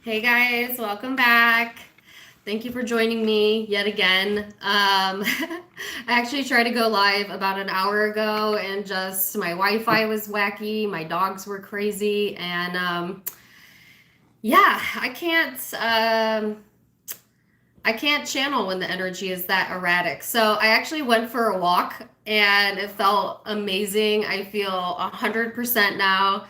Hey guys, welcome back. Thank you for joining me yet again. I actually tried to go live about an hour ago and just my Wi-Fi was wacky, my dogs were crazy, and yeah, I can't channel when the energy is that erratic. So I actually went for a walk and it felt amazing. I feel 100% now.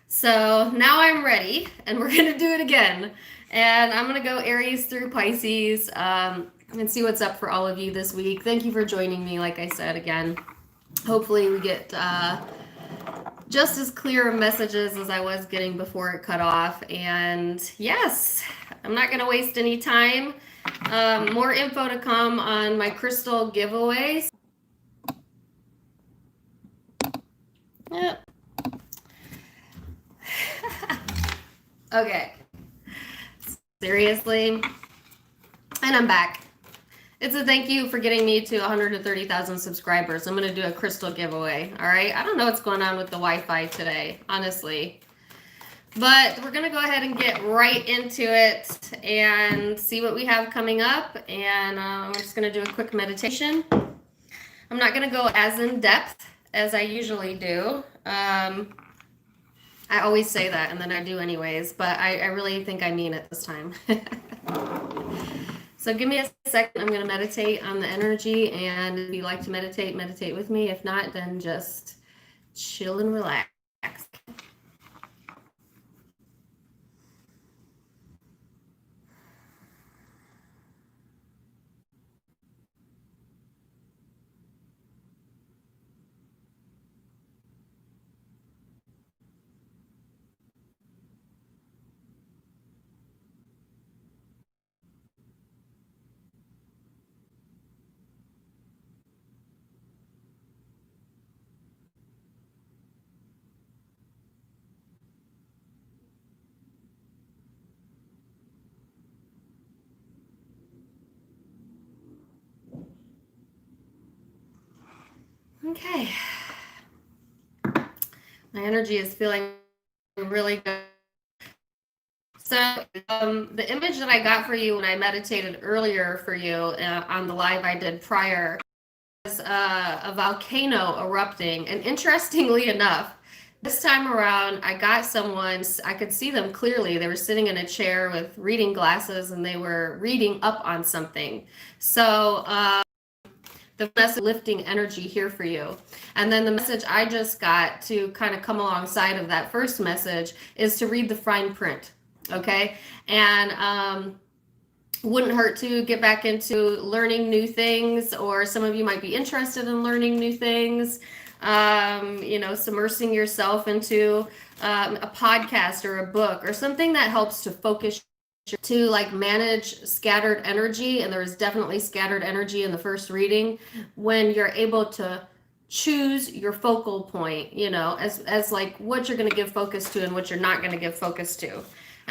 So now I'm ready, and we're gonna do it again. And I'm gonna go Aries through Pisces, and see what's up for all of you this week. Thank you for joining me, like I said again. Hopefully, we get just as clear messages as I was getting before it cut off. And yes, I'm not gonna waste any time. More info to come on my crystal giveaways. Yep. Okay. Seriously. And I'm back. It's a thank you for getting me to 130,000 subscribers. I'm going to do a crystal giveaway. All right. I don't know what's going on with the Wi-Fi today, honestly. But we're going to go ahead and get right into it and see what we have coming up. And I'm just going to do a quick meditation. I'm not going to go as in depth as I usually do. I always say that, and then I do anyways, but I really think I mean it this time. So give me a second. I'm going to meditate on the energy, and if you like to meditate, meditate with me. If not, then just chill and relax. Okay. My energy is feeling really good. So the image that I got for you when I meditated earlier for you on the live I did prior was a volcano erupting. And interestingly enough, this time around, I got someone, I could see them clearly. They were sitting in a chair with reading glasses and they were reading up on something. So the message lifting energy here for you. And then the message I just got to kind of come alongside of that first message is to read the fine print. Okay. And wouldn't hurt to get back into learning new things, or some of you might be interested in learning new things. Submersing yourself into a podcast or a book or something that helps to focus, to like manage scattered energy. And there is definitely scattered energy in the first reading when you're able to choose your focal point, as like what you're going to give focus to and what you're not going to give focus to.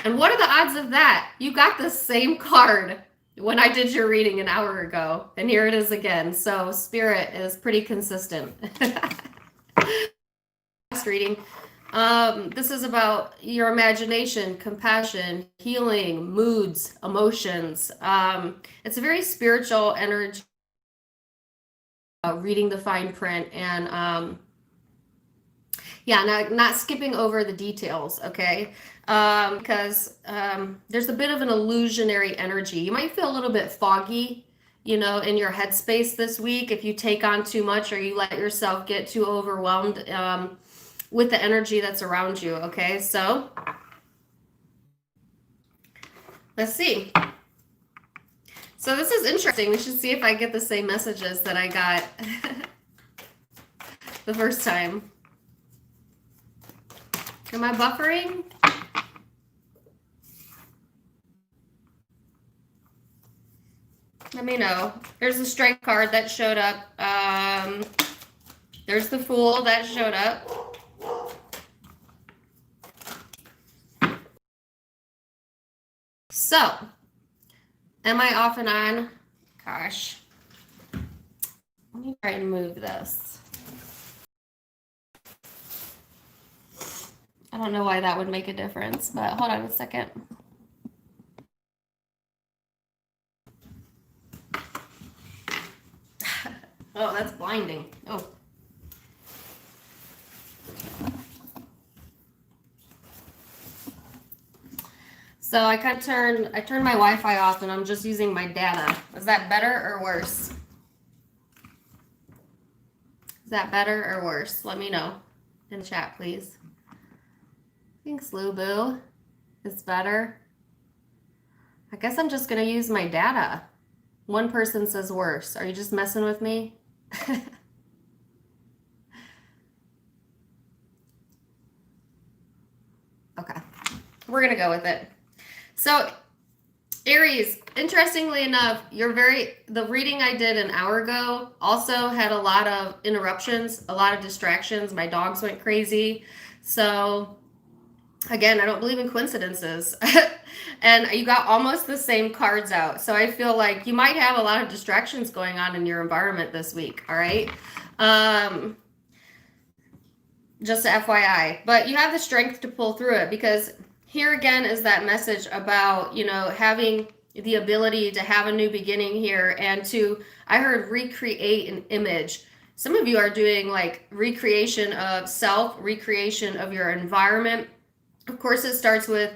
And what are the odds of that? You got the same card when I did your reading an hour ago, and here it is again. So Spirit is pretty consistent. Last reading. This is about your imagination, compassion, healing, moods, emotions. It's a very spiritual energy, reading the fine print, and not skipping over the details, okay? Because there's a bit of an illusionary energy. You might feel a little bit foggy, in your headspace this week if you take on too much or you let yourself get too overwhelmed with the energy that's around you, okay? So let's see. So this is interesting. We should see if I get the same messages that I got the first time. Am I buffering? Let me know. There's the Strength card that showed up. There's the Fool that showed up. So, am I off and on? Gosh. Let me try and move this. I don't know why that would make a difference, but hold on a second. binding. Oh. So I turned my Wi-Fi off and I'm just using my data. Is that better or worse? Is that better or worse? Let me know in the chat, please. Thanks, Lubu. It's better. I guess I'm just going to use my data. One person says worse. Are you just messing with me? Okay. We're going to go with it. So, Aries, interestingly enough, the reading I did an hour ago also had a lot of interruptions, a lot of distractions. My dogs went crazy. So, again, I don't believe in coincidences. And you got almost the same cards out. So I feel like you might have a lot of distractions going on in your environment this week, all right? Just a FYI. But you have the strength to pull through it, because here again is that message about, having the ability to have a new beginning here and to, I heard, recreate an image. Some of you are doing like recreation of self, recreation of your environment. Of course, it starts with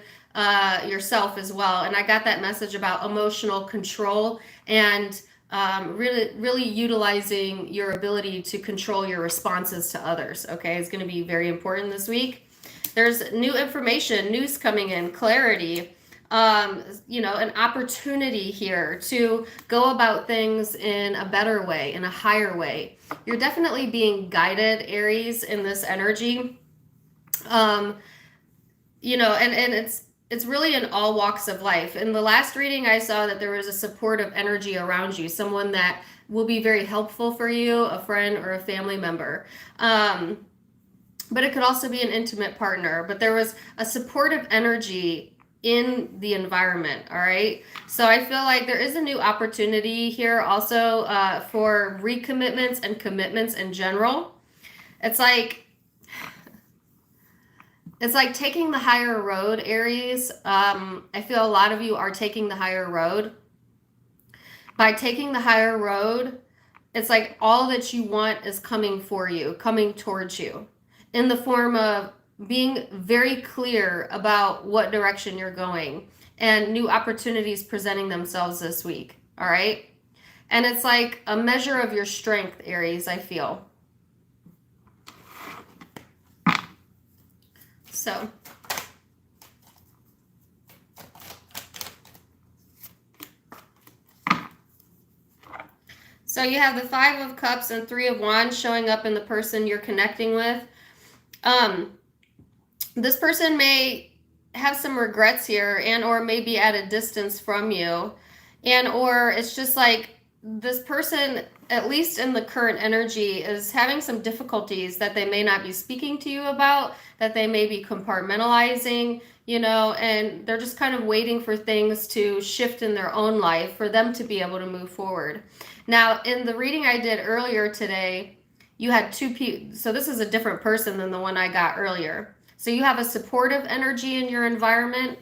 yourself as well. And I got that message about emotional control and really utilizing your ability to control your responses to others. Okay, it's going to be very important this week. There's new information, news coming in, clarity, an opportunity here to go about things in a better way, in a higher way. You're definitely being guided, Aries, in this energy. And it's really in all walks of life. In the last reading, I saw that there was a supportive energy around you, someone that will be very helpful for you, a friend or a family member. But it could also be an intimate partner. But there was a supportive energy in the environment, all right? So I feel like there is a new opportunity here also for recommitments and commitments in general. It's like taking the higher road, Aries. I feel a lot of you are taking the higher road. By taking the higher road, it's like all that you want is coming for you, coming towards you, in the form of being very clear about what direction you're going and new opportunities presenting themselves this week, all right? And it's like a measure of your strength, Aries, I feel. So you have the Five of Cups and Three of Wands showing up in the person you're connecting with. This person may have some regrets here and or maybe at a distance from you. And or it's just like this person, at least in the current energy, is having some difficulties that they may not be speaking to you about, that they may be compartmentalizing, and they're just kind of waiting for things to shift in their own life for them to be able to move forward. Now, in the reading I did earlier today, you had two people. So this is a different person than the one I got earlier. So you have a supportive energy in your environment,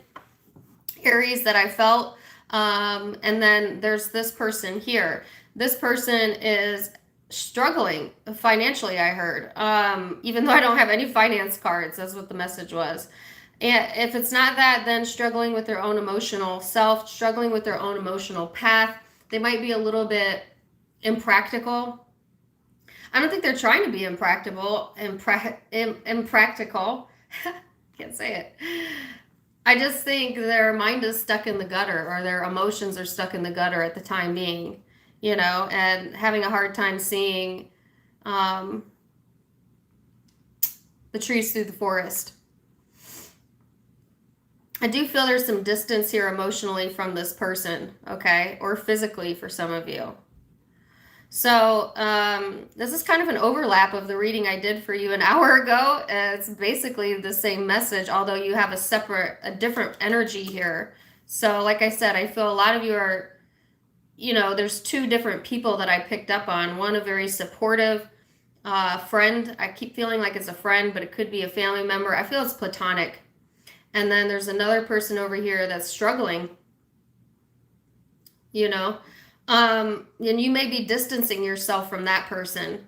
Aries, that I felt. And then there's this person here. This person is struggling financially, I heard. Even though I don't have any finance cards, that's what the message was. And if it's not that, then struggling with their own emotional self, struggling with their own emotional path. They might be a little bit impractical. I don't think they're trying to be impractical. Can't say it. I just think their mind is stuck in the gutter, or their emotions are stuck in the gutter at the time being, and having a hard time seeing the trees through the forest. I do feel there's some distance here emotionally from this person, okay, or physically for some of you. So this is kind of an overlap of the reading I did for you an hour ago. It's basically the same message, although you have a different energy here. So like I said, I feel a lot of you are, there's two different people that I picked up on. One, a very supportive friend. I keep feeling like it's a friend, but it could be a family member. I feel it's platonic. And then there's another person over here that's struggling, And you may be distancing yourself from that person,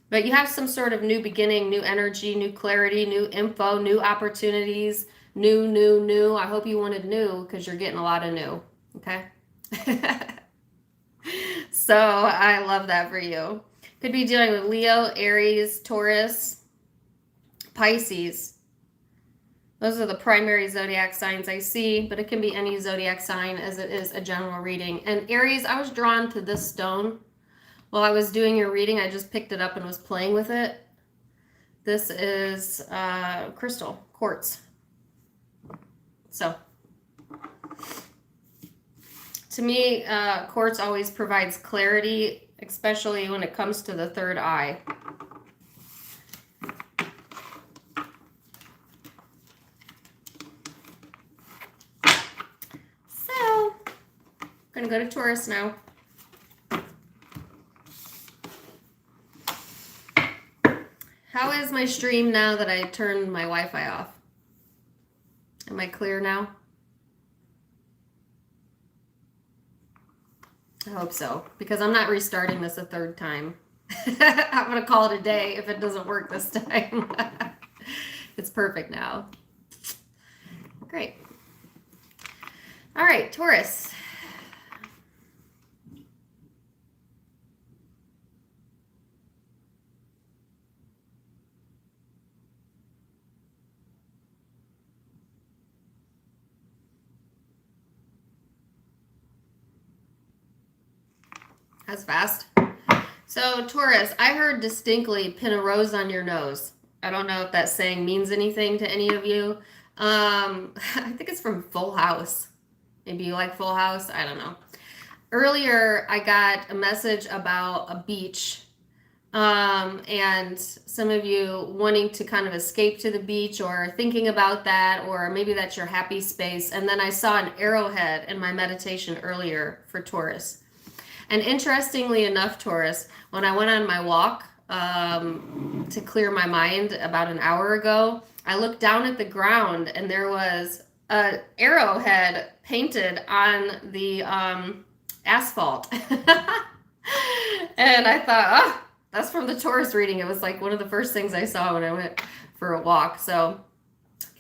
but you have some sort of new beginning, new energy, new clarity, new info, new opportunities, new. I hope you wanted new because you're getting a lot of new. Okay. So I love that for you. Could be dealing with Leo, Aries, Taurus, Pisces. Those are the primary zodiac signs I see, but it can be any zodiac sign as it is a general reading. And Aries, I was drawn to this stone. While I was doing your reading, I just picked it up and was playing with it. This is crystal, quartz. So, to me, quartz always provides clarity, especially when it comes to the third eye. So, I'm going to go to Taurus now. How is my stream now that I turned my Wi-Fi off? Am I clear now? I hope so, because I'm not restarting this a third time. I'm going to call it a day if it doesn't work this time. It's perfect now. Great. All right, Taurus. That's fast. So, Taurus, I heard distinctly pin a rose on your nose. I don't know if that saying means anything to any of you. I think it's from Full House. Maybe you like Full House. I don't know. Earlier, I got a message about a beach. And some of you wanting to kind of escape to the beach or thinking about that, or maybe that's your happy space. And then I saw an arrowhead in my meditation earlier for Taurus. And interestingly enough, Taurus, when I went on my walk to clear my mind about an hour ago, I looked down at the ground and there was an arrowhead painted on the asphalt. And I thought, oh, that's from the Taurus reading. It was like one of the first things I saw when I went for a walk. So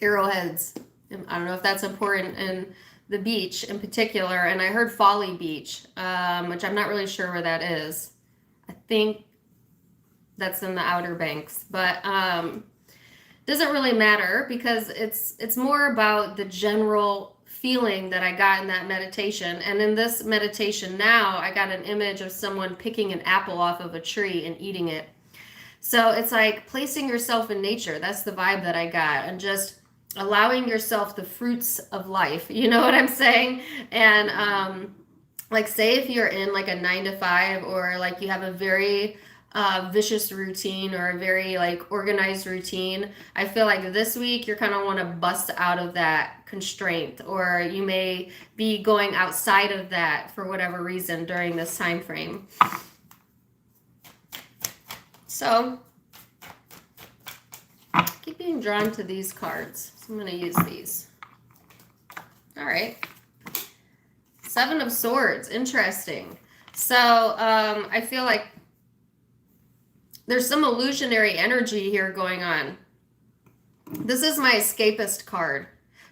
arrowheads, I don't know if that's important in the beach in particular. And I heard Folly Beach, which I'm not really sure where that is. I think that's in the Outer Banks, but doesn't really matter because it's more about the general feeling that I got in that meditation. And in this meditation now, I got an image of someone picking an apple off of a tree and eating it. So it's like placing yourself in nature. That's the vibe that I got. And just allowing yourself the fruits of life. You know what I'm saying? And like say if you're in like a 9 to 5 or like you have a very vicious routine or a very like organized routine, I feel like this week you're kind of want to bust out of that constraint, or you may be going outside of that for whatever reason during this time frame. So I keep being drawn to these cards, so I'm going to use these. All right. 7 of Swords. Interesting. So I feel like there's some illusionary energy here going on. This is my escapist card.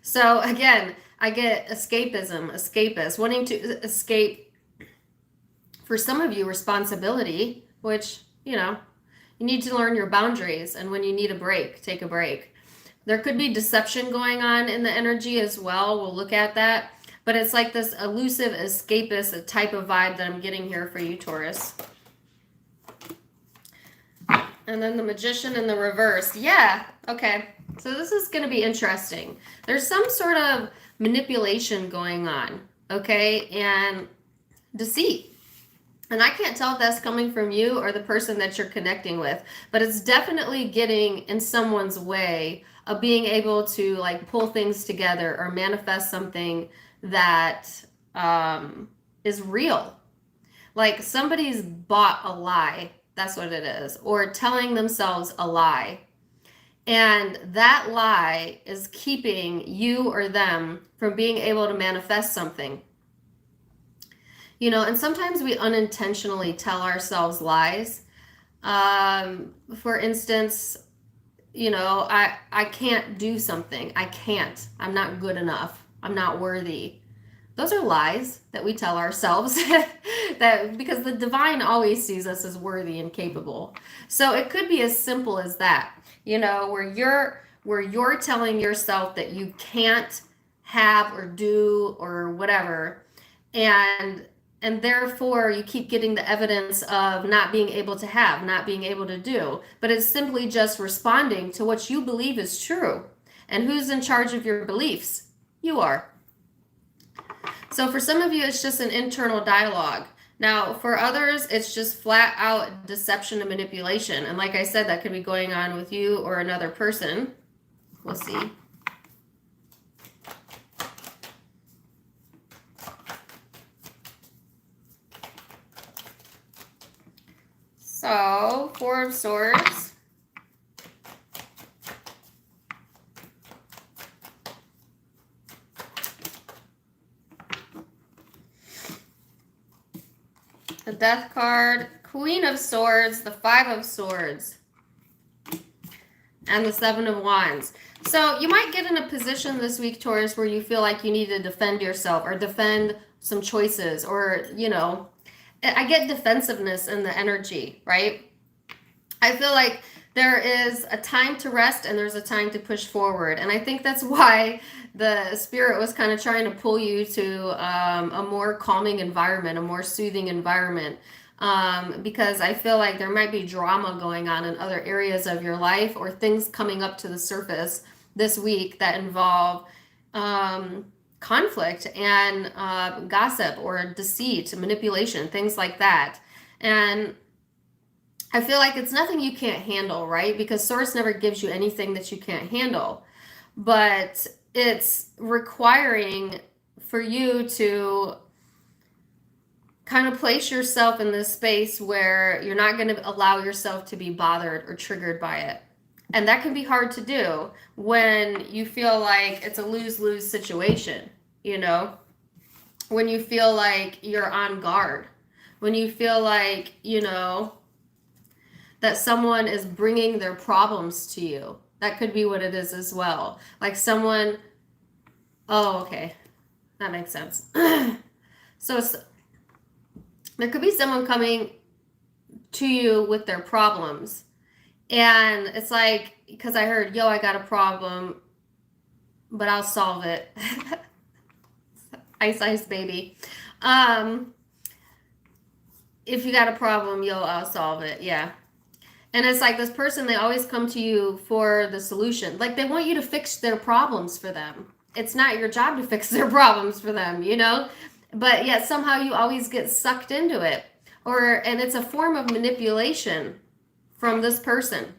So again, I get escapism, escapist, wanting to escape, for some of you, responsibility, which, you know, you need to learn your boundaries. And when you need a break, take a break. There could be deception going on in the energy as well. We'll look at that. But it's like this elusive escapist type of vibe that I'm getting here for you, Taurus. And then the Magician in the reverse. Yeah, okay. So this is going to be interesting. There's some sort of manipulation going on, okay, and deceit. And I can't tell if that's coming from you or the person that you're connecting with, but it's definitely getting in someone's way of being able to like pull things together or manifest something that is real. Like somebody's bought a lie. That's what it is. Or telling themselves a lie. And that lie is keeping you or them from being able to manifest something. You know, and sometimes we unintentionally tell ourselves lies. For instance, you know, I can't do something. I can't. I'm not good enough. I'm not worthy. Those are lies that we tell ourselves that because the divine always sees us as worthy and capable. So it could be as simple as that, you know, where you're telling yourself that you can't have or do or whatever, and therefore you keep getting the evidence of not being able to have, not being able to do, but it's simply just responding to what you believe is true. And who's in charge of your beliefs? You are. So for some of you, it's just an internal dialogue. Now, for others, it's just flat out deception and manipulation. And like I said, that could be going on with you or another person. We'll see. So, Four of Swords. The Death card, Queen of Swords, the Five of Swords, and the Seven of Wands. So you might get in a position this week, Taurus, where you feel like you need to defend yourself or defend some choices, or, you know, I get defensiveness in the energy, right? I feel like there is a time to rest and there's a time to push forward. And I think that's why the spirit was kind of trying to pull you to a more calming environment, a more soothing environment. Because I feel like there might be drama going on in other areas of your life, or things coming up to the surface this week that involve conflict and gossip or deceit, manipulation, things like that. And I feel like it's nothing you can't handle, right? Because Source never gives you anything that you can't handle. But it's requiring for you to kind of place yourself in this space where you're not going to allow yourself to be bothered or triggered by it. And that can be hard to do when you feel like it's a lose-lose situation, you know? When you feel like you're on guard. When you feel like, you know, that someone is bringing their problems to you. That could be what it is as well. Like someone, oh, okay. That makes sense. So there could be someone coming to you with their problems. And it's like, because I heard, yo, I got a problem, but I'll solve it. Ice, ice, baby. If you got a problem, yo, I'll solve it. Yeah. And it's like this person, they always come to you for the solution. Like they want you to fix their problems for them. It's not your job to fix their problems for them, you know? But yet somehow you always get sucked into it. And it's a form of manipulation from this person.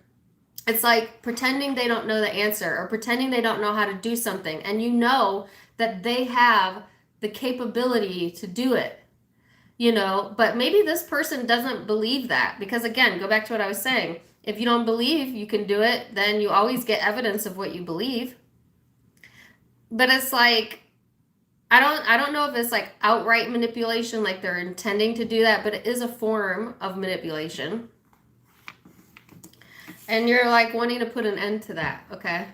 It's like pretending they don't know the answer, or pretending they don't know how to do something. And you know that they have the capability to do it. You know, but maybe this person doesn't believe that, because again, go back to what I was saying. If you don't believe you can do it, then you always get evidence of what you believe. But it's like, I don't know if it's like outright manipulation, like they're intending to do that, but it is a form of manipulation. And you're like wanting to put an end to that, okay?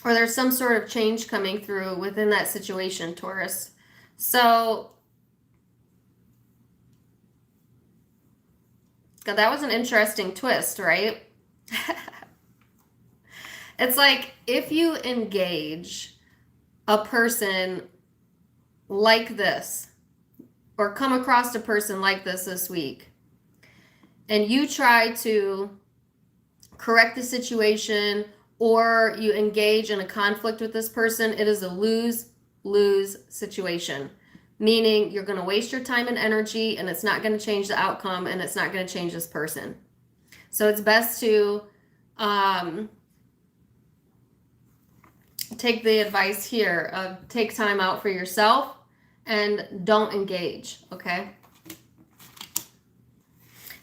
Or there's some sort of change coming through within that situation, Taurus. So, God, that was an interesting twist, right? It's like if you engage a person like this, or come across a person like this week, and you try to correct the situation, or you engage in a conflict with this person, it is a lose-lose situation. Meaning you're going to waste your time and energy, and it's not going to change the outcome, and it's not going to change this person. So it's best to take the advice here of take time out for yourself and don't engage, okay?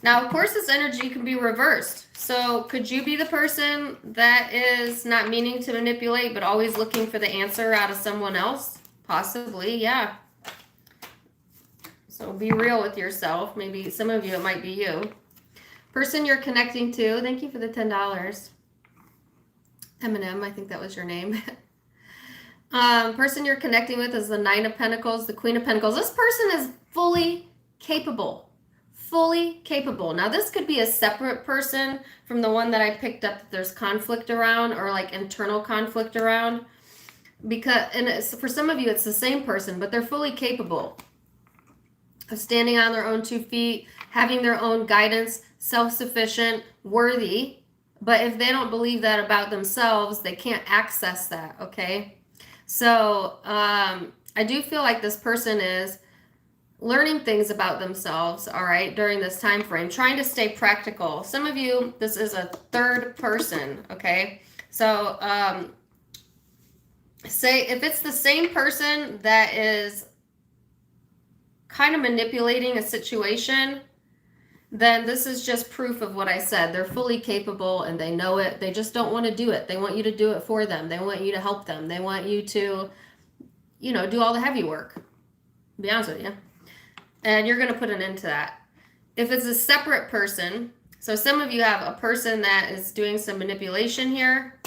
Now, of course, this energy can be reversed. So could you be the person that is not meaning to manipulate, but always looking for the answer out of someone else? Possibly, yeah. So be real with yourself. Maybe some of you, it might be you. Person you're connecting to, thank you for the $10. Eminem, I think that was your name. Person you're connecting with is the Nine of Pentacles, the Queen of Pentacles. This person is fully capable. Fully capable. Now, this could be a separate person from the one that I picked up that there's conflict around, or like internal conflict around. Because, and for some of you, it's the same person, but they're fully capable of standing on their own 2 feet, having their own guidance, self-sufficient, worthy. But if they don't believe that about themselves, they can't access that, okay? So I do feel like this person is learning things about themselves, all right, during this time frame, trying to stay practical. Some of you, this is a third person, okay? So say if it's the same person that is kind of manipulating a situation, then this is just proof of what I said. They're fully capable and they know it. They just don't want to do it. They want you to do it for them. They want you to help them. They want you to, you know, do all the heavy work, to be honest with you. And you're going to put an end to that. If it's a separate person, so some of you have a person that is doing some manipulation here,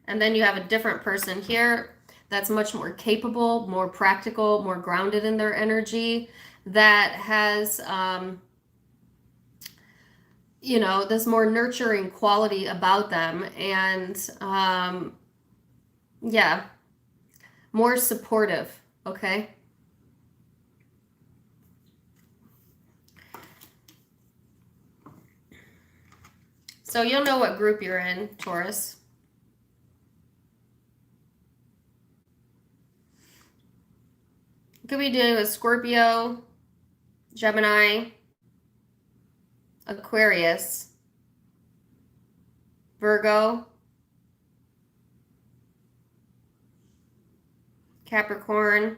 and then you have a different person here that's much more capable, more practical, more grounded in their energy, that has, you know, this more nurturing quality about them, and yeah, more supportive, okay? So you'll know what group you're in, Taurus. Could be dealing with Scorpio, Gemini, Aquarius, Virgo, Capricorn.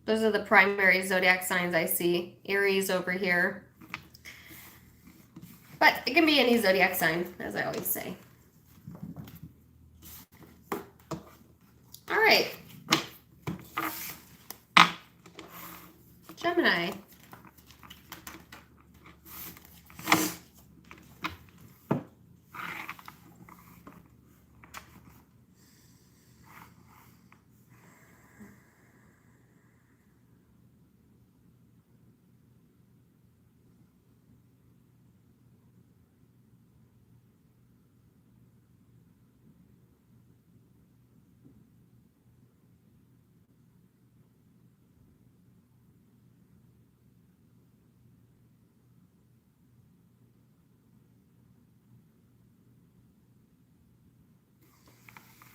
Those are the primary zodiac signs I see. Aries over here. But it can be any zodiac sign, as I always say. All right. Gemini.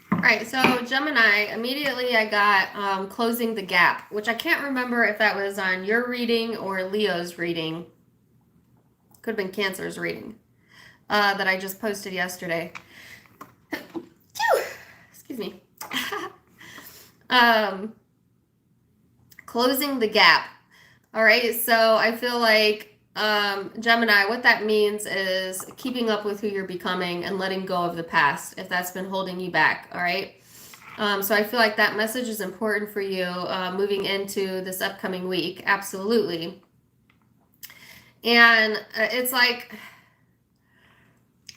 All right, so Gemini, immediately I got Closing the Gap, which I can't remember if that was on your reading or Leo's reading. Could have been Cancer's reading that I just posted yesterday. Excuse me. Closing the Gap. All right, so I feel like Gemini, what that means is keeping up with who you're becoming and letting go of the past if that's been holding you back, all right? So I feel like that message is important for you moving into this upcoming week, absolutely. And it's like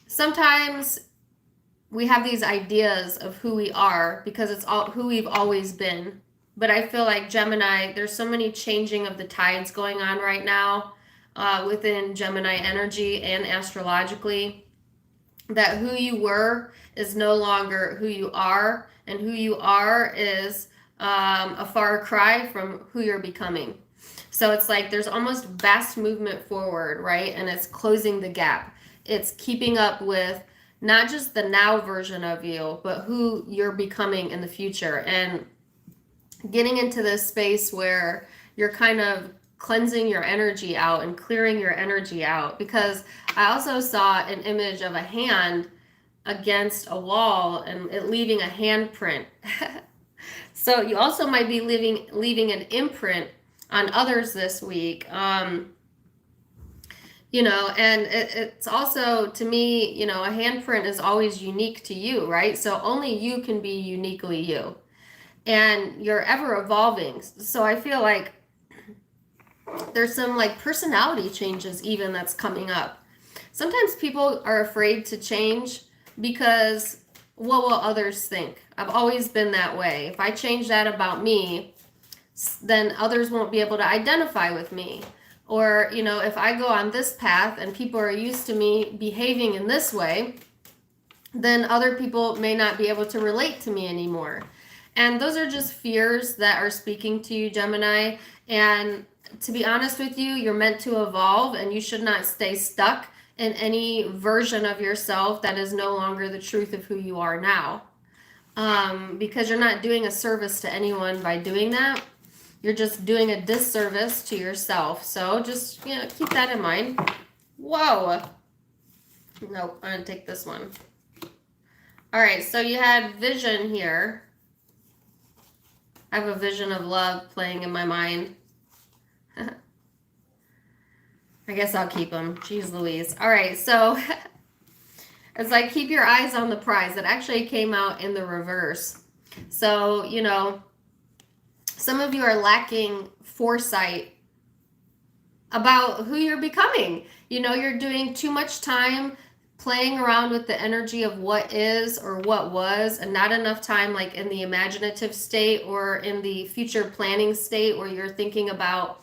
sometimes we have these ideas of who we are because it's all who we've always been. But I feel like Gemini, there's so many changing of the tides going on right now within Gemini energy and astrologically, that who you were is no longer who you are, and who you are is a far cry from who you're becoming. So it's like there's almost vast movement forward, right? And it's closing the gap. It's keeping up with not just the now version of you, but who you're becoming in the future, and getting into this space where you're kind of cleansing your energy out and clearing your energy out. Because I also saw an image of a hand against a wall and it leaving a handprint. So you also might be leaving an imprint on others this week. You know, and it's also, to me, you know, a handprint is always unique to you, right? So only you can be uniquely you. and you're ever evolving. So I feel like there's some like personality changes even that's coming up. Sometimes people are afraid to change because what will others think? I've always been that way. If I change that about me, then others won't be able to identify with me. Or, you know, if I go on this path and people are used to me behaving in this way, then other people may not be able to relate to me anymore. And those are just fears that are speaking to you, Gemini. And to be honest with you, you're meant to evolve, and you should not stay stuck in any version of yourself that is no longer the truth of who you are now. Because you're not doing a service to anyone by doing that. You're just doing a disservice to yourself. So just, you know, keep that in mind. Whoa. Nope, I'm going to take this one. All right, so you had vision here. I have a vision of love playing in my mind. I guess I'll keep them. Jeez Louise. All right, so it's like keep your eyes on the prize. It actually came out in the reverse. So, you know, some of you are lacking foresight about who you're becoming. You know, you're doing too much time playing around with the energy of what is or what was, and not enough time like in the imaginative state or in the future planning state where you're thinking about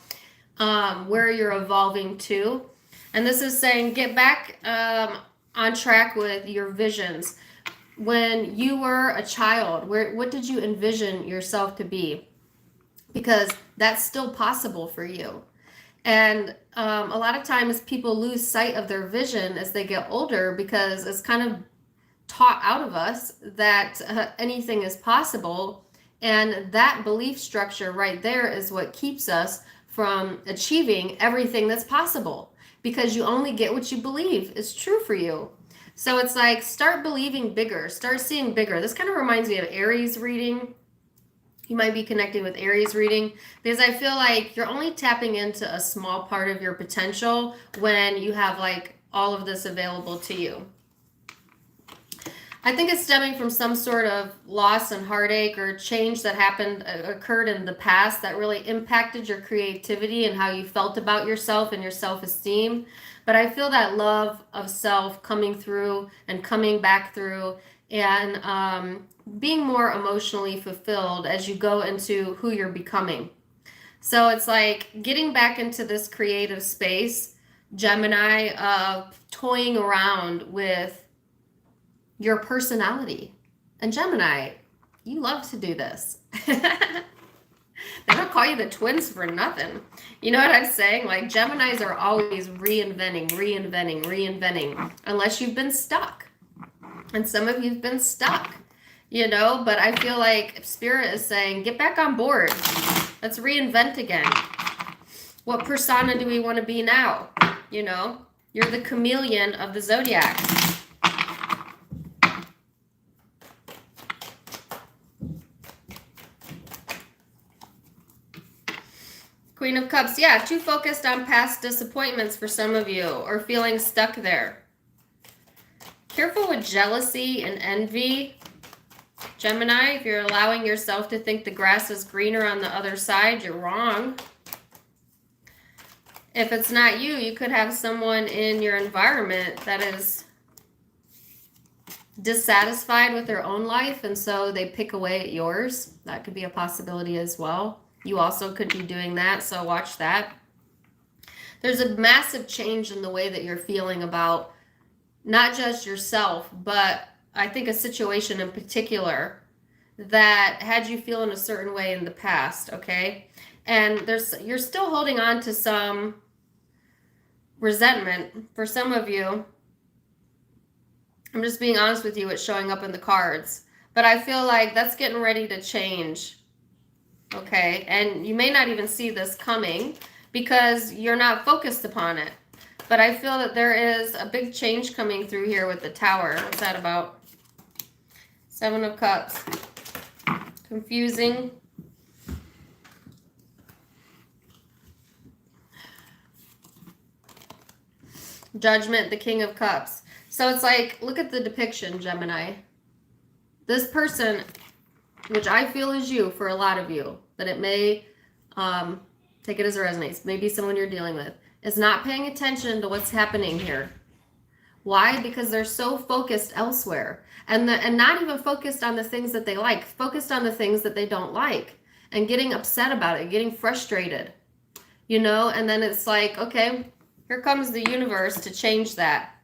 where you're evolving to. And this is saying get back on track with your visions. When you were a child, what did you envision yourself to be? Because that's still possible for you. And a lot of times people lose sight of their vision as they get older because it's kind of taught out of us that anything is possible. And that belief structure right there is what keeps us from achieving everything that's possible, because you only get what you believe is true for you. So it's like, start believing bigger, start seeing bigger. This kind of reminds me of Aries reading. You might be connecting with Aries reading, because I feel like you're only tapping into a small part of your potential when you have like all of this available to you. I think it's stemming from some sort of loss and heartache or change that occurred in the past that really impacted your creativity and how you felt about yourself and your self-esteem. But I feel that love of self coming through and coming back through, and being more emotionally fulfilled as you go into who you're becoming. So it's like getting back into this creative space, Gemini, of toying around with your personality. And Gemini, you love to do this. They don't call you the twins for nothing. You know what I'm saying? Like, Geminis are always reinventing, unless you've been stuck. And some of you've been stuck, you know, but I feel like Spirit is saying, get back on board. Let's reinvent again. What persona do we want to be now? You know, you're the chameleon of the Zodiac. Queen of Cups, yeah, too focused on past disappointments for some of you, or feeling stuck there. Careful with jealousy and envy, Gemini. If you're allowing yourself to think the grass is greener on the other side, you're wrong. If it's not you, you could have someone in your environment that is dissatisfied with their own life, and so they pick away at yours. That could be a possibility as well. You also could be doing that, so watch that. There's a massive change in the way that you're feeling about not just yourself, but I think a situation in particular that had you feeling a certain way in the past, okay? And you're still holding on to some resentment. For some of you, I'm just being honest with you, it's showing up in the cards. But I feel like that's getting ready to change. Okay, and you may not even see this coming because you're not focused upon it. But I feel that there is a big change coming through here with the Tower. What's that about? Seven of Cups. Confusing. Judgment, the King of Cups. So it's like, look at the depiction, Gemini. This person which I feel is you for a lot of you, but it may, take it as it resonates, maybe someone you're dealing with, is not paying attention to what's happening here. Why? Because they're so focused elsewhere, and not even focused on the things that they like, focused on the things that they don't like, and getting upset about it, getting frustrated, you know. And then it's like, okay, here comes the universe to change that.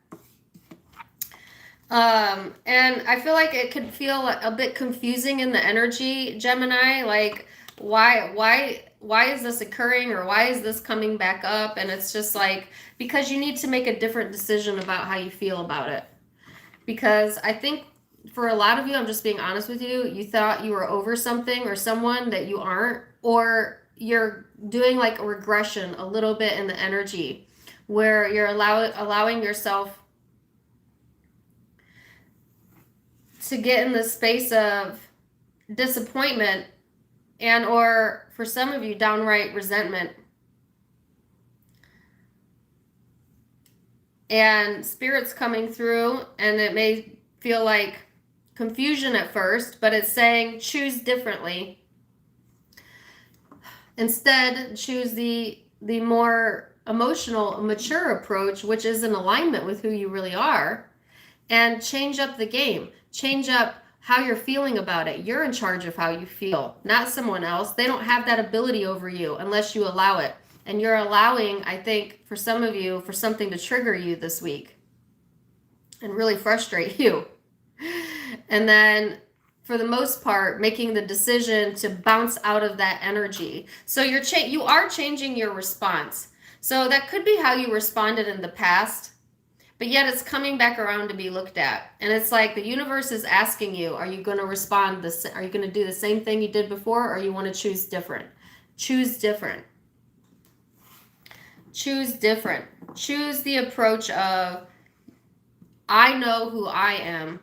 And I feel like it could feel a bit confusing in the energy, Gemini, like why is this occurring, or why is this coming back up? And it's just like, because you need to make a different decision about how you feel about it. Because I think for a lot of you, I'm just being honest with you, you thought you were over something or someone that you aren't, or you're doing like a regression a little bit in the energy where you're allowing yourself to get in the space of disappointment, and or for some of you, downright resentment. And Spirit's coming through, and it may feel like confusion at first, but it's saying choose differently. Instead, choose the more emotional, mature approach, which is in alignment with who you really are, and change up the game. Change up how you're feeling about it. You're in charge of how you feel, not someone else. They don't have that ability over you unless you allow it. And you're allowing, I think, for some of you, for something to trigger you this week and really frustrate you. And then, for the most part, making the decision to bounce out of that energy. So you are changing your response. So that could be how you responded in the past, but yet it's coming back around to be looked at. And it's like the universe is asking you, are you going to respond this? Are you going to do the same thing you did before, or you want to choose different? Choose different. Choose different. Choose the approach of, I know who I am,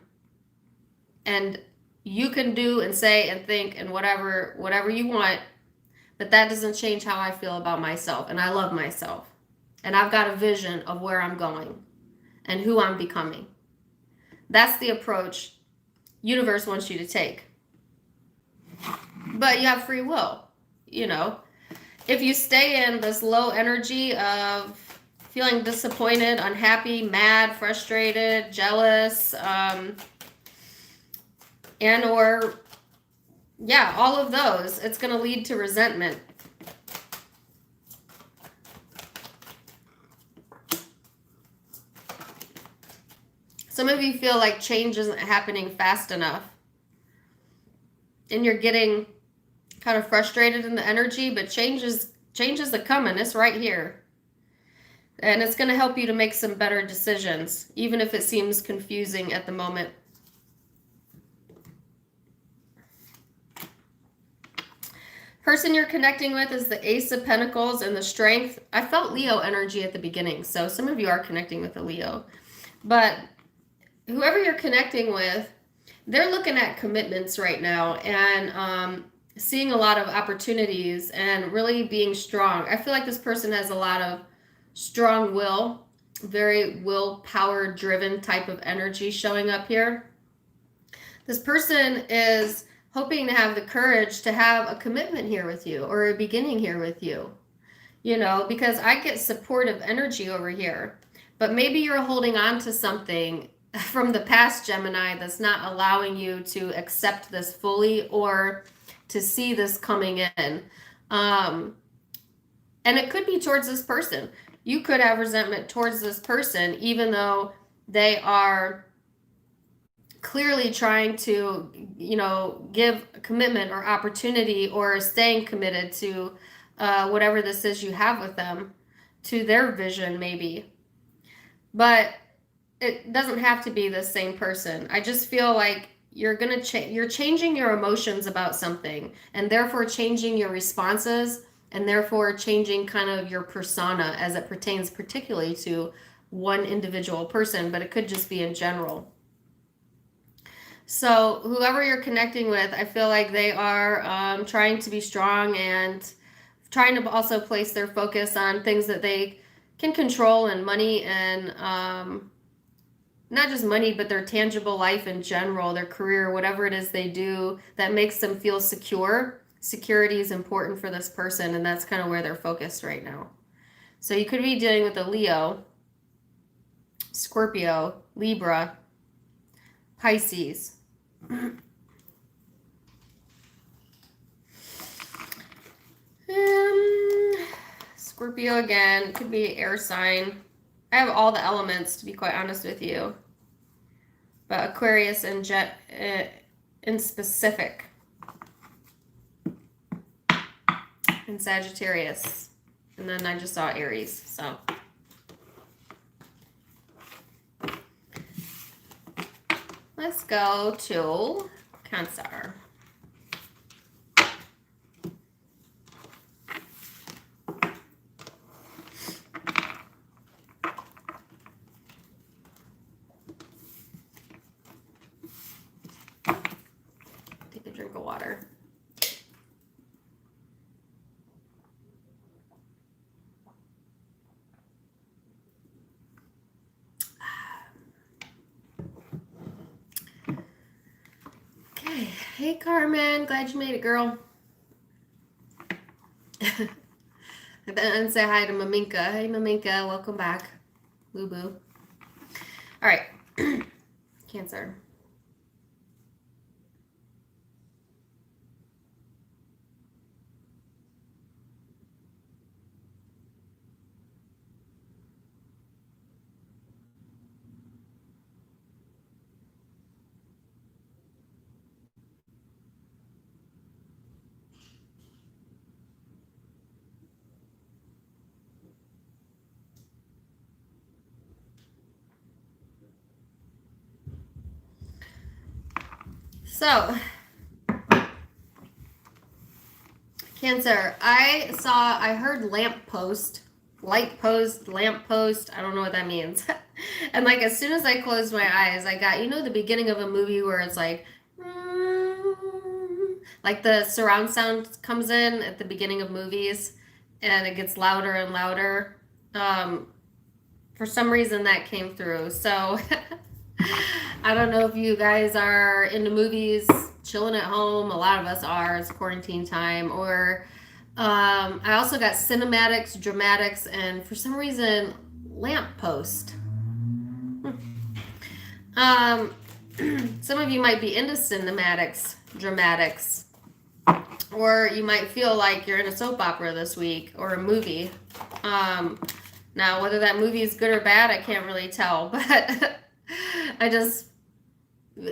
and you can do and say and think and whatever you want, but that doesn't change how I feel about myself, and I love myself, and I've got a vision of where I'm going and who I'm becoming. That's the approach universe wants you to take. But you have free will, you know. If you stay in this low energy of feeling disappointed, unhappy, mad, frustrated, jealous, and or, yeah, all of those, it's going to lead to resentment. Some of you feel like change isn't happening fast enough, and you're getting kind of frustrated in the energy, but change is coming. It's right here. And it's going to help you to make some better decisions, even if it seems confusing at the moment. Person you're connecting with is the Ace of Pentacles and the Strength. I felt Leo energy at the beginning, so some of you are connecting with a Leo. But whoever you're connecting with, they're looking at commitments right now, and seeing a lot of opportunities and really being strong. I feel like this person has a lot of strong will, very willpower driven type of energy showing up here. This person is hoping to have the courage to have a commitment here with you, or a beginning here with you, you know, because I get supportive energy over here. But maybe you're holding on to something from the past, Gemini, that's not allowing you to accept this fully or to see this coming in. And it could be towards this person. You could have resentment towards this person, even though they are clearly trying to, you know, give a commitment or opportunity, or staying committed to whatever this is you have with them, to their vision maybe. But it doesn't have to be the same person. I just feel like you're changing your emotions about something, and therefore changing your responses, and therefore changing kind of your persona as it pertains particularly to one individual person, but it could just be in general. So whoever you're connecting with, I feel like they are trying to be strong, and trying to also place their focus on things that they can control, and money, and not just money, but their tangible life in general, their career, whatever it is they do that makes them feel secure. Security is important for this person, and that's kind of where they're focused right now. So you could be dealing with a Leo, Scorpio, Libra, Pisces. Scorpio again, could be air sign. I have all the elements, to be quite honest with you. But Aquarius and Jet in specific. And Sagittarius. And then I just saw Aries, so. Let's go to Cancer. Take a drink of water. Okay. Hey, Carmen. Glad you made it, girl. And say hi to Maminka. Hey, Maminka. Welcome back. Boo boo. All right. Cancer. So, Cancer, I heard lamppost, light post, lamppost. I don't know what that means. And like as soon as I closed my eyes, I got, you know, the beginning of a movie where it's like the surround sound comes in at the beginning of movies and it gets louder and louder. For some reason that came through. So I don't know if you guys are into movies, chilling at home. A lot of us are. It's quarantine time. Or I also got cinematics, dramatics, and for some reason, lamppost. Some of you might be into cinematics, dramatics, or you might feel like you're in a soap opera this week or a movie. Now, whether that movie is good or bad, I can't really tell, but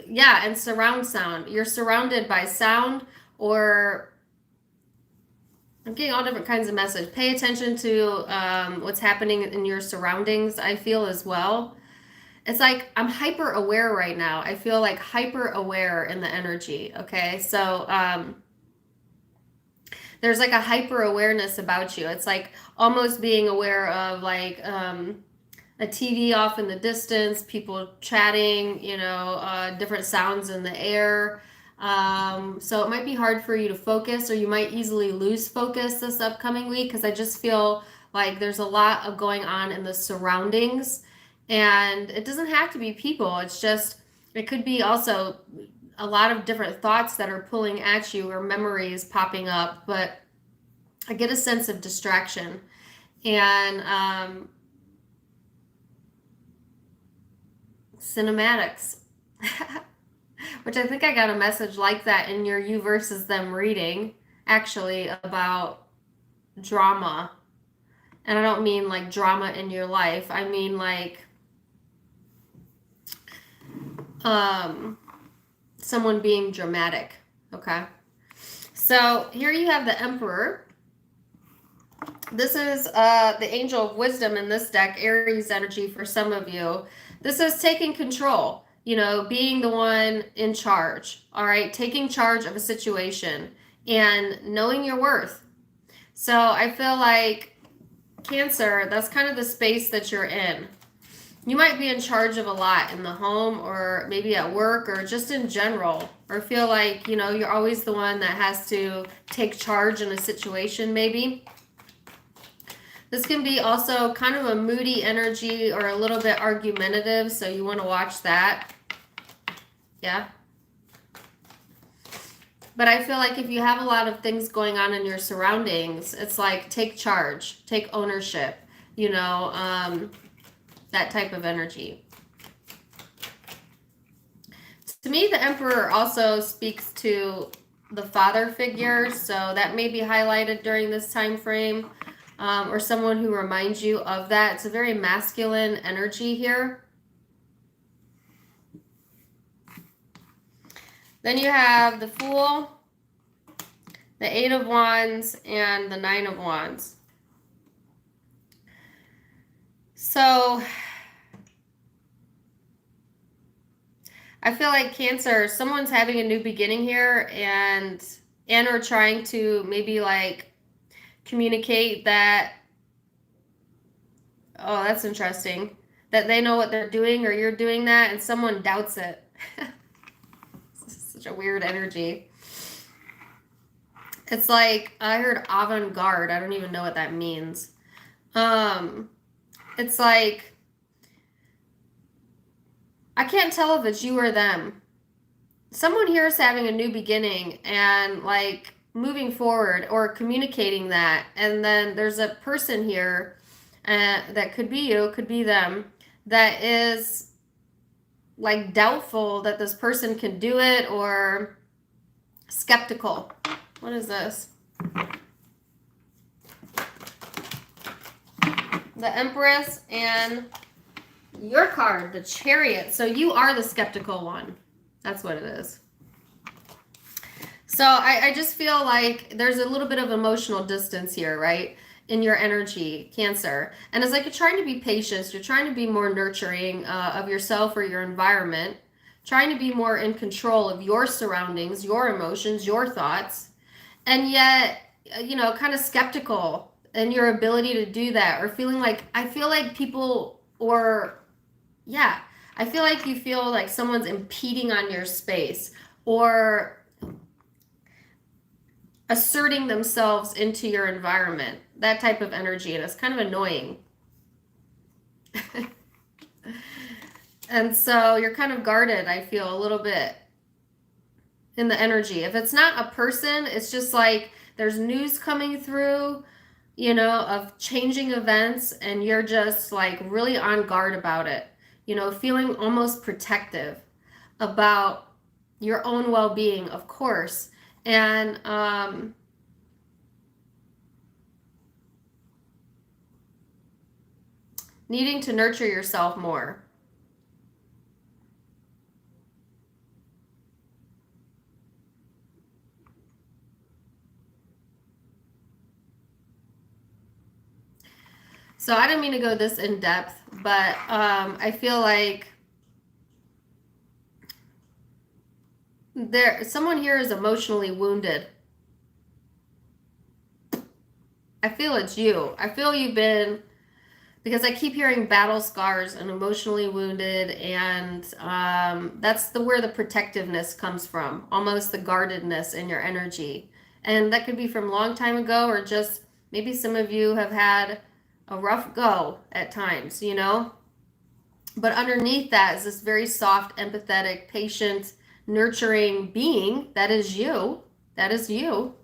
yeah, and surround sound. You're surrounded by sound, or I'm getting all different kinds of message. Pay attention to what's happening in your surroundings, I feel as well. It's like I'm hyper aware right now. I feel like hyper aware in the energy, okay? So there's like a hyper awareness about you. It's like almost being aware of like a TV off in the distance, people chatting, you know, different sounds in the air. So it might be hard for you to focus, or you might easily lose focus this upcoming week, because I just feel like there's a lot of going on in the surroundings. And it doesn't have to be people. It's just, it could be also a lot of different thoughts that are pulling at you, or memories popping up. But I get a sense of distraction. And cinematics, which I think I got a message like that in your you versus them reading, actually, about drama. And I don't mean like drama in your life. I mean like someone being dramatic. Okay. So here you have the Emperor. This is the Angel of Wisdom in this deck, Aries energy for some of you. This is taking control, you know, being the one in charge, all right? Taking charge of a situation and knowing your worth. So I feel like Cancer, that's kind of the space that you're in. You might be in charge of a lot in the home, or maybe at work, or just in general, or feel like, you know, you're always the one that has to take charge in a situation maybe. This can be also kind of a moody energy or a little bit argumentative, so you want to watch that. Yeah. But I feel like if you have a lot of things going on in your surroundings, it's like take charge, take ownership, you know, that type of energy. To me, the Emperor also speaks to the father figure, so that may be highlighted during this time frame, or someone who reminds you of that. It's a very masculine energy here. Then you have the Fool, the Eight of Wands, and the Nine of Wands. So I feel like Cancer, someone's having a new beginning here and or trying to maybe like communicate that, oh, that's interesting, that they know what they're doing or you're doing that and someone doubts it. Such a weird energy. It's like, I heard avant-garde. I don't even know what that means. It's like, I can't tell if it's you or them. Someone here is having a new beginning and like moving forward or communicating that. And then there's a person here that could be you, could be them, that is like doubtful that this person can do it or skeptical. What is this? The Empress and your card, the Chariot. So you are the skeptical one. That's what it is. So I just feel like there's a little bit of emotional distance here, right? In your energy, Cancer. And it's like you're trying to be patient. You're trying to be more nurturing of yourself or your environment. Trying to be more in control of your surroundings, your emotions, your thoughts. And yet, you know, kind of skeptical in your ability to do that. Or feeling like, I feel like people, or yeah, I feel like you feel like someone's impeding on your space or asserting themselves into your environment. That type of energy, and it's kind of annoying. And so you're kind of guarded, I feel, a little bit in the energy. If it's not a person, it's just like there's news coming through, you know, of changing events, and you're just like really on guard about it. You know, feeling almost protective about your own well-being, of course. And needing to nurture yourself more. So I didn't mean to go this in depth, but I feel like someone here is emotionally wounded. I feel it's you. I feel you've been, because I keep hearing battle scars and emotionally wounded, and that's where the protectiveness comes from, almost the guardedness in your energy. And that could be from a long time ago, or just maybe some of you have had a rough go at times, you know? But underneath that is this very soft, empathetic, patient, nurturing being. That is you. That is you.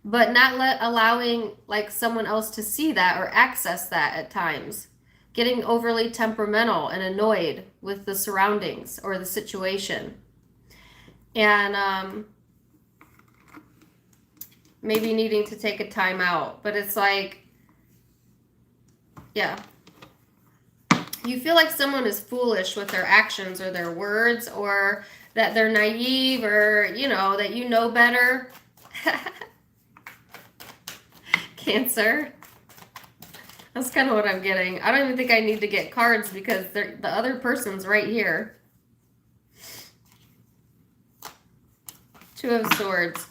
But not allowing like someone else to see that or access that at times. Getting overly temperamental and annoyed with the surroundings or the situation. And maybe needing to take a time out. But it's like, yeah. You feel like someone is foolish with their actions or their words, or that they're naive, or, you know, that you know better. Cancer. That's kind of what I'm getting. I don't even think I need to get cards because the other person's right here. Two of Swords.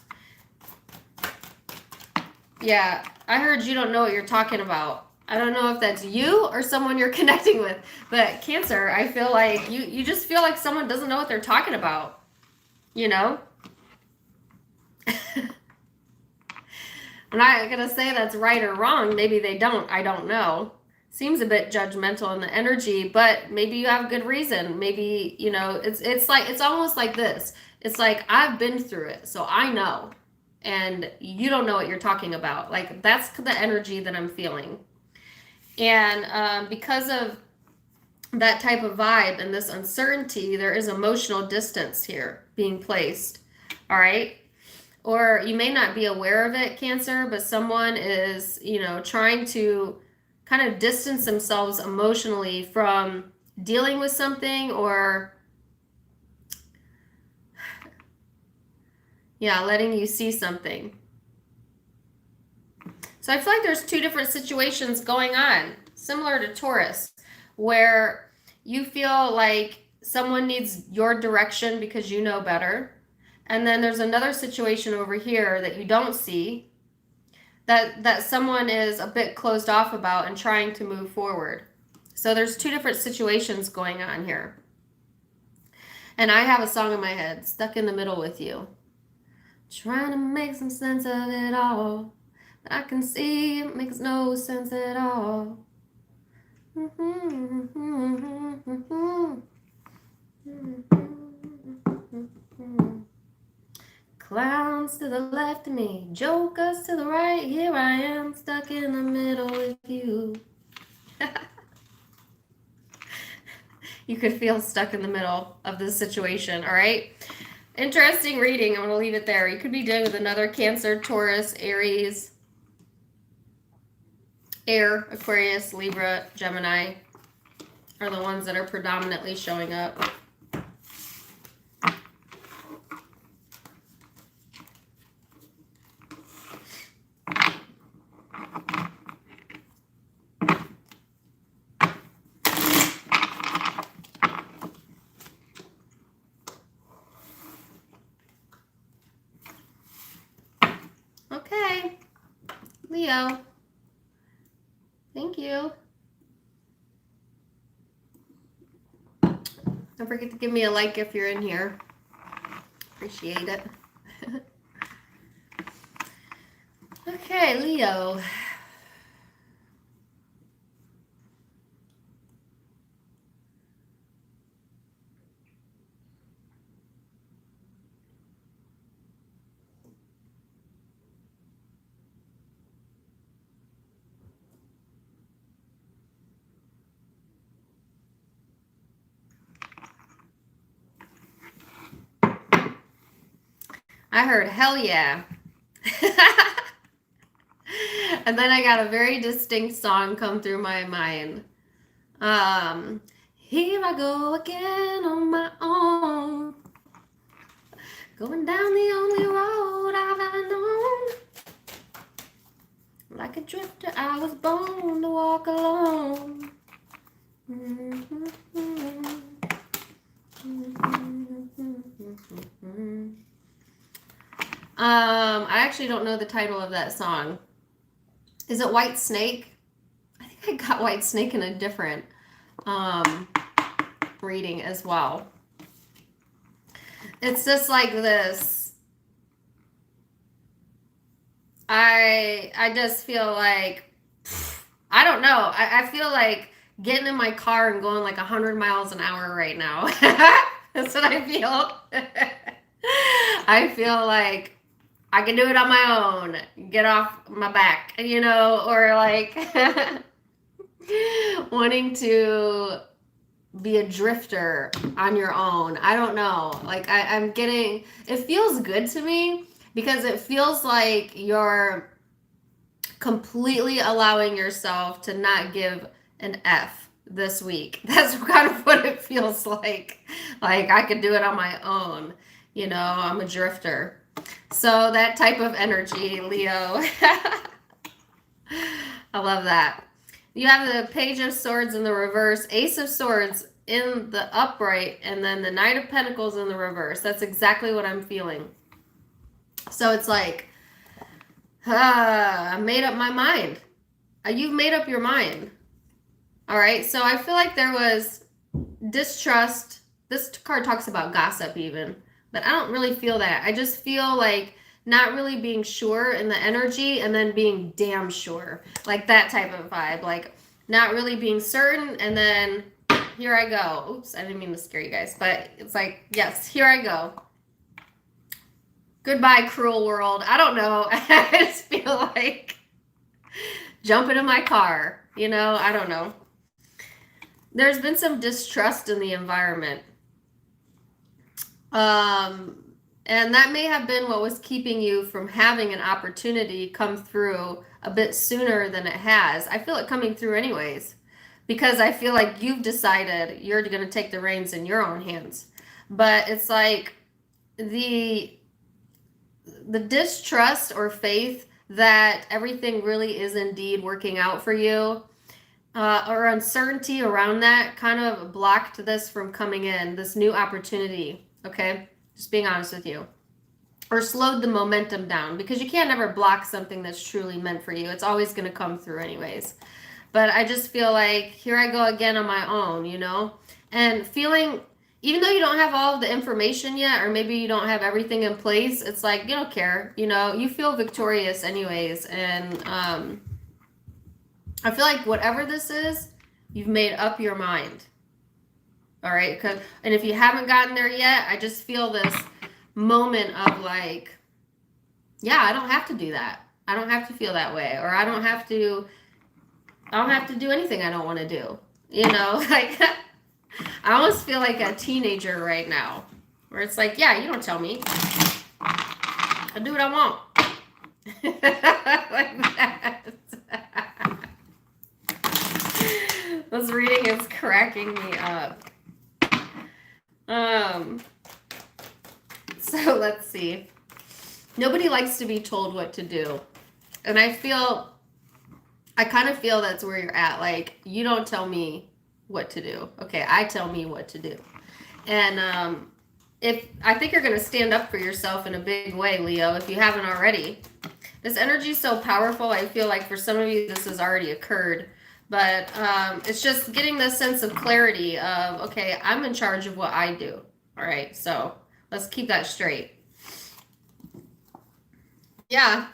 Yeah, I heard you don't know what you're talking about. I don't know if that's you or someone you're connecting with, but Cancer, I feel like you just feel like someone doesn't know what they're talking about, you know? I'm not going to say that's right or wrong. Maybe they don't. I don't know. Seems a bit judgmental in the energy, but maybe you have good reason. Maybe, you know, it's like, it's almost like this. It's like, I've been through it, so I know. And you don't know what you're talking about. Like, that's the energy that I'm feeling. And because of that type of vibe and this uncertainty, there is emotional distance here being placed. All right. Or you may not be aware of it, Cancer, but someone is, you know, trying to kind of distance themselves emotionally from dealing with something, or yeah, letting you see something. So I feel like there's two different situations going on, similar to Taurus, where you feel like someone needs your direction because you know better. And then there's another situation over here that you don't see, that someone is a bit closed off about and trying to move forward. So there's two different situations going on here. And I have a song in my head, Stuck in the Middle with You. Trying to make some sense of it all, but I can see it makes no sense at all. Clowns to the left of me, jokers to the right. Here I am, stuck in the middle with you. You could feel stuck in the middle of this situation, all right? Interesting reading. I'm going to leave it there. You could be dealing with another Cancer, Taurus, Aries, Air, Aquarius, Libra, Gemini are the ones that are predominantly showing up. Okay, Leo. Thank you. Don't forget to give me a like if you're in here. Appreciate it. Okay, Leo. I heard hell yeah. And then I got a very distinct song come through my mind. Here I go again on my own, going down the only road I've ever known. Like a drifter, I was born to walk alone. I actually don't know the title of that song. Is it White Snake? I think I got White Snake in a different reading as well. It's just like this. I just feel like, I don't know. I feel like getting in my car and going like 100 miles an hour right now. That's what I feel. I feel like I can do it on my own. Get off my back, you know, or like wanting to be a drifter on your own. I don't know. Like I'm getting, it feels good to me because it feels like you're completely allowing yourself to not give an F this week. That's kind of what it feels like. Like I could do it on my own. You know, I'm a drifter. So that type of energy, Leo. I love that. You have the Page of Swords in the reverse, Ace of Swords in the upright, and then the Knight of Pentacles in the reverse. That's exactly what I'm feeling. So it's like, I made up my mind. You've made up your mind. All right. So I feel like there was distrust. This card talks about gossip even, but I don't really feel that. I just feel like not really being sure in the energy and then being damn sure. Like that type of vibe. Like not really being certain and then here I go. Oops, I didn't mean to scare you guys, but it's like, yes, here I go. Goodbye, cruel world. I don't know. I just feel like jumping in my car. You know, I don't know. There's been some distrust in the environment. And that may have been what was keeping you from having an opportunity come through a bit sooner than it has. I feel it coming through anyways, because I feel like you've decided you're going to take the reins in your own hands. But it's like the distrust or faith that everything really is indeed working out for you, or uncertainty around that kind of blocked this from coming in, this new opportunity. Okay, just being honest with you. Or slowed the momentum down, because you can't ever block something that's truly meant for you. It's always going to come through anyways. But I just feel like here I go again on my own, you know, and feeling, even though you don't have all of the information yet, or maybe you don't have everything in place, it's like you don't care, you know, you feel victorious anyways. And I feel like whatever this is, you've made up your mind. All right. And if you haven't gotten there yet, I just feel this moment of like, yeah, I don't have to do that. I don't have to feel that way. Or I don't have to do anything I don't want to do. You know, like I almost feel like a teenager right now, where it's like, yeah, you don't tell me. I do what I want. Like that. This reading is cracking me up. So let's see. Nobody likes to be told what to do. And I kind of feel that's where you're at. Like, you don't tell me what to do. Okay, I tell me what to do. And I think you're going to stand up for yourself in a big way, Leo, if you haven't already. This energy is so powerful. I feel like for some of you, this has already occurred. But it's just getting this sense of clarity of, okay, I'm in charge of what I do. All right, so let's keep that straight. Yeah.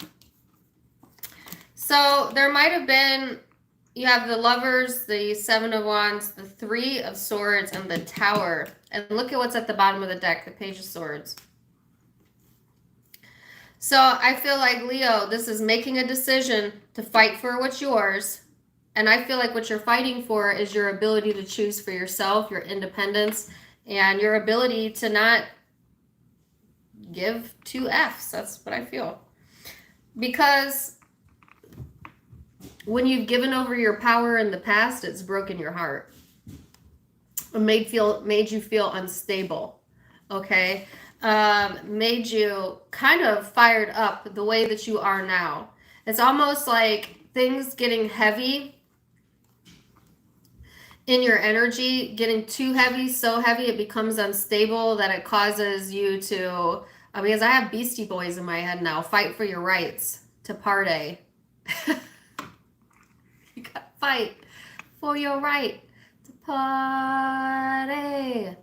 So there might have been, you have the Lovers, the Seven of Wands, the Three of Swords, and the Tower. And look at what's at the bottom of the deck, the Page of Swords. So I feel like, Leo, this is making a decision to fight for what's yours. And I feel like what you're fighting for is your ability to choose for yourself, your independence, and your ability to not give two Fs. That's what I feel. Because when you've given over your power in the past, it's broken your heart. It made you feel unstable. Okay? Made you kind of fired up the way that you are now. It's almost like things getting heavy in your energy, getting too heavy, so heavy it becomes unstable that it causes you to, because I have Beastie Boys in my head now, fight for your rights to party. You gotta fight for your right to party.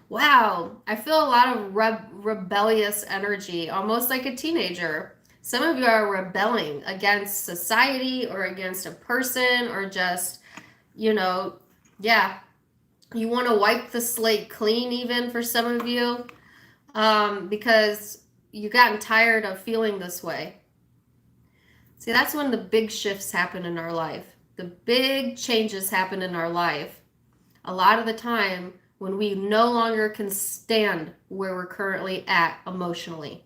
Wow, I feel a lot of rebellious energy, almost like a teenager. Some of you are rebelling against society or against a person or just, you know, yeah, you want to wipe the slate clean even for some of you, because you've gotten tired of feeling this way. See, that's when the big shifts happen in our life. The big changes happen in our life. A lot of the time when we no longer can stand where we're currently at emotionally.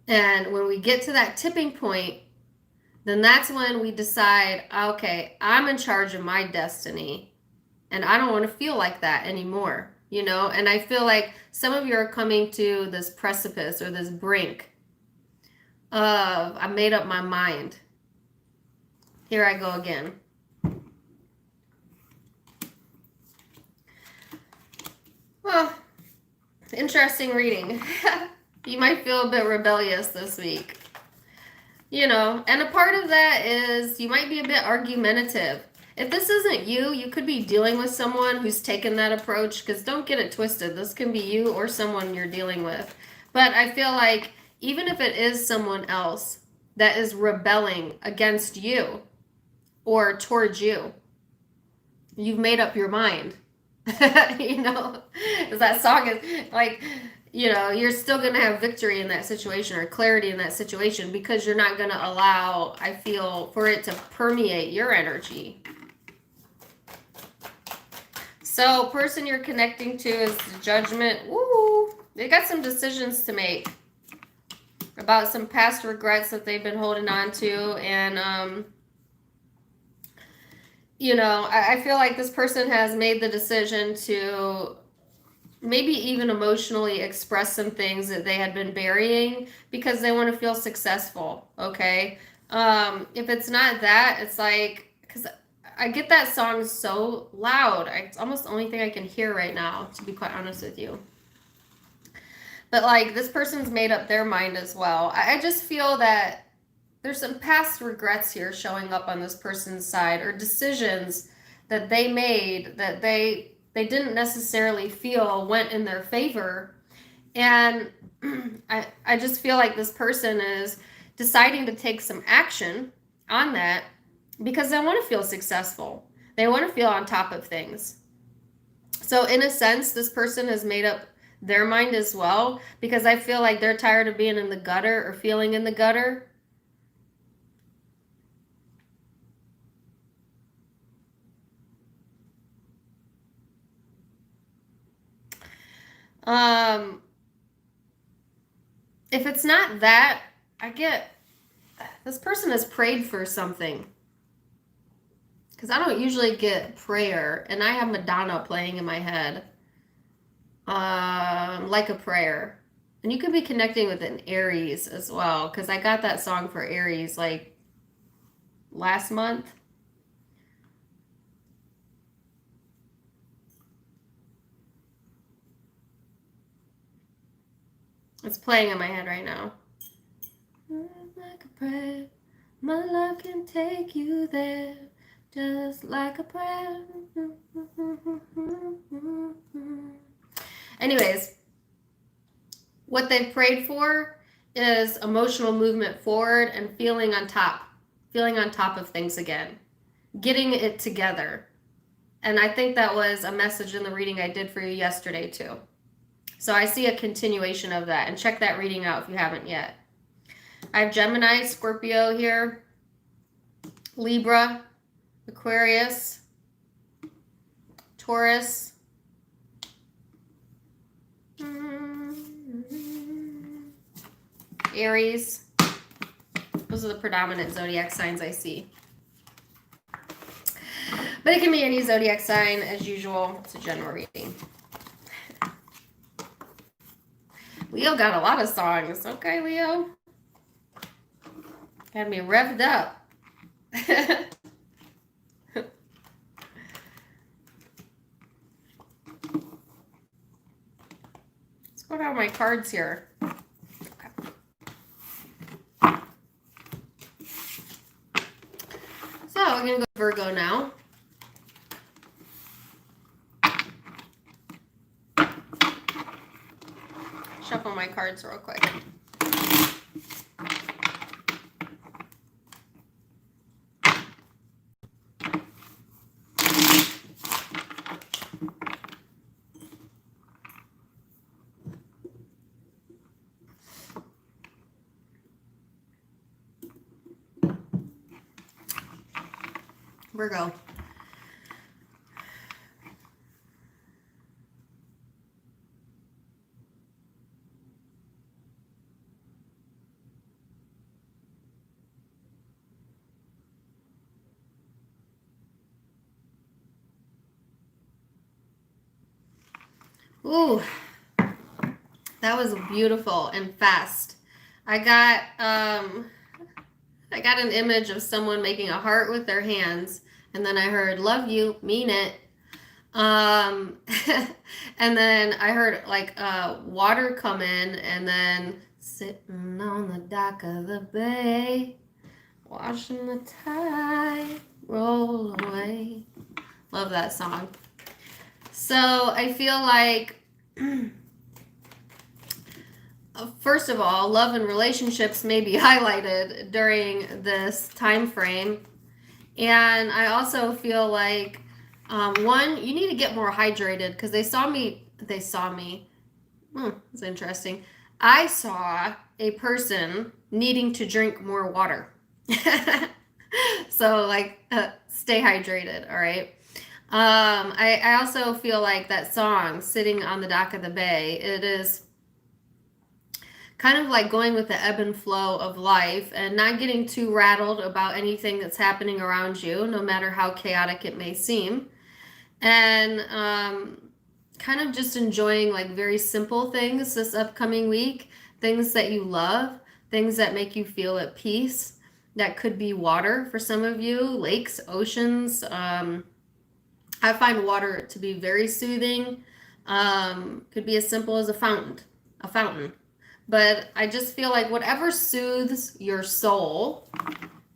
And when we get to that tipping point, then that's when we decide, okay, I'm in charge of my destiny. And I don't want to feel like that anymore, you know? And I feel like some of you are coming to this precipice or this brink of, I made up my mind. Here I go again. Well, interesting reading. You might feel a bit rebellious this week. You know, and a part of that is you might be a bit argumentative. If this isn't you, you could be dealing with someone who's taken that approach, because don't get it twisted. This can be you or someone you're dealing with. But I feel like even if it is someone else that is rebelling against you or towards you, you've made up your mind. You know, because that song is like, you know, you're still going to have victory in that situation or clarity in that situation because you're not going to allow, I feel, for it to permeate your energy. So, person you're connecting to is Judgment. Woo! They got some decisions to make about some past regrets that they've been holding on to. And, you know, I feel like this person has made the decision to maybe even emotionally express some things that they had been burying because they want to feel successful, okay? If it's not that, it's like, because I get that song so loud. It's almost the only thing I can hear right now, to be quite honest with you. But like, this person's made up their mind as well. I just feel that there's some past regrets here showing up on this person's side, or decisions that they made that they didn't necessarily feel went in their favor. And I just feel like this person is deciding to take some action on that because they want to feel successful. They want to feel on top of things. So in a sense, this person has made up their mind as well, because I feel like they're tired of being in the gutter or feeling in the gutter. If it's not that, I get this person has prayed for something, because I don't usually get prayer, and I have Madonna playing in my head, like a prayer. And you could be connecting with an Aries as well, because I got that song for Aries like last month. It's playing in my head right now. Like a prayer, my love can take you there, just like a prayer. Anyways, what they've prayed for is emotional movement forward and feeling on top of things again, getting it together. And I think that was a message in the reading I did for you yesterday too. So I see a continuation of that, and check that reading out if you haven't yet. I have Gemini, Scorpio here, Libra, Aquarius, Taurus, Aries. Those are the predominant zodiac signs I see. But it can be any zodiac sign as usual. It's a general reading. Leo got a lot of songs. Okay, Leo. Got me revved up. Let's go down my cards here. Okay. So we're going to go Virgo now. Shuffle my cards real quick. Virgo. Ooh, that was beautiful and fast. I got an image of someone making a heart with their hands, and then I heard "love you, mean it," and then I heard like water come in, and then sitting on the dock of the bay, watching the tide roll away. Love that song. So I feel like first of all, love and relationships may be highlighted during this time frame. And I also feel like, one, you need to get more hydrated because they saw me. It's interesting. I saw a person needing to drink more water. So, like, stay hydrated, all right? I also feel like that song, Sitting on the Dock of the Bay, it is kind of like going with the ebb and flow of life and not getting too rattled about anything that's happening around you, no matter how chaotic it may seem. And kind of just enjoying like very simple things this upcoming week, things that you love, things that make you feel at peace. That could be water for some of you, lakes, oceans. I find water to be very soothing. Could be as simple as a fountain. But I just feel like whatever soothes your soul,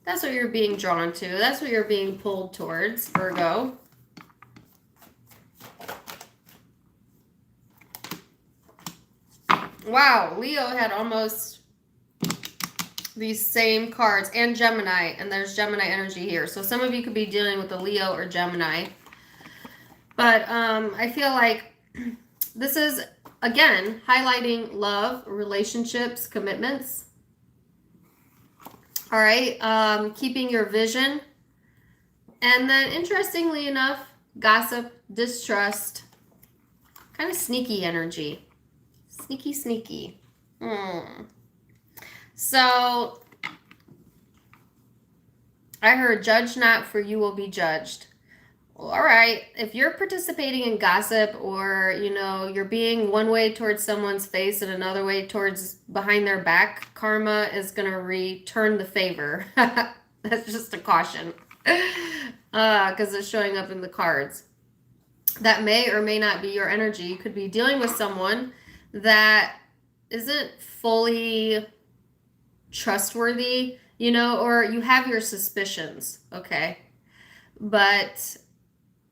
that's what you're being drawn to. That's what you're being pulled towards, Virgo. Wow, Leo had almost these same cards, and Gemini, and there's Gemini energy here. So some of you could be dealing with a Leo or Gemini. But I feel like this is, again, highlighting love, relationships, commitments. All right, keeping your vision. And then, interestingly enough, gossip, distrust, kind of sneaky energy. Sneaky. So, I heard, judge not, for you will be judged. Well, all right, if you're participating in gossip, or, you know, you're being one way towards someone's face and another way towards behind their back, karma is going to return the favor. That's just a caution. Because it's showing up in the cards. That may or may not be your energy. You could be dealing with someone that isn't fully trustworthy, you know, or you have your suspicions, okay? But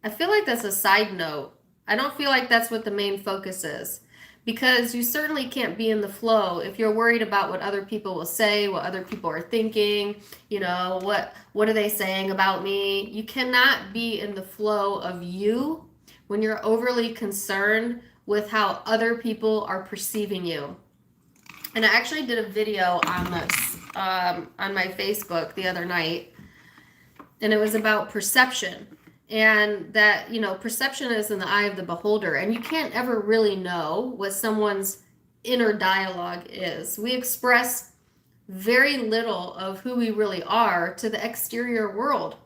I feel like that's a side note. I don't feel like that's what the main focus is, because you certainly can't be in the flow if you're worried about what other people will say, what other people are thinking, you know, what are they saying about me? You cannot be in the flow of you when you're overly concerned with how other people are perceiving you. And I actually did a video on this on my Facebook the other night, and it was about perception. And that, you know, perception is in the eye of the beholder, and you can't ever really know what someone's inner dialogue is. We express very little of who we really are to the exterior world.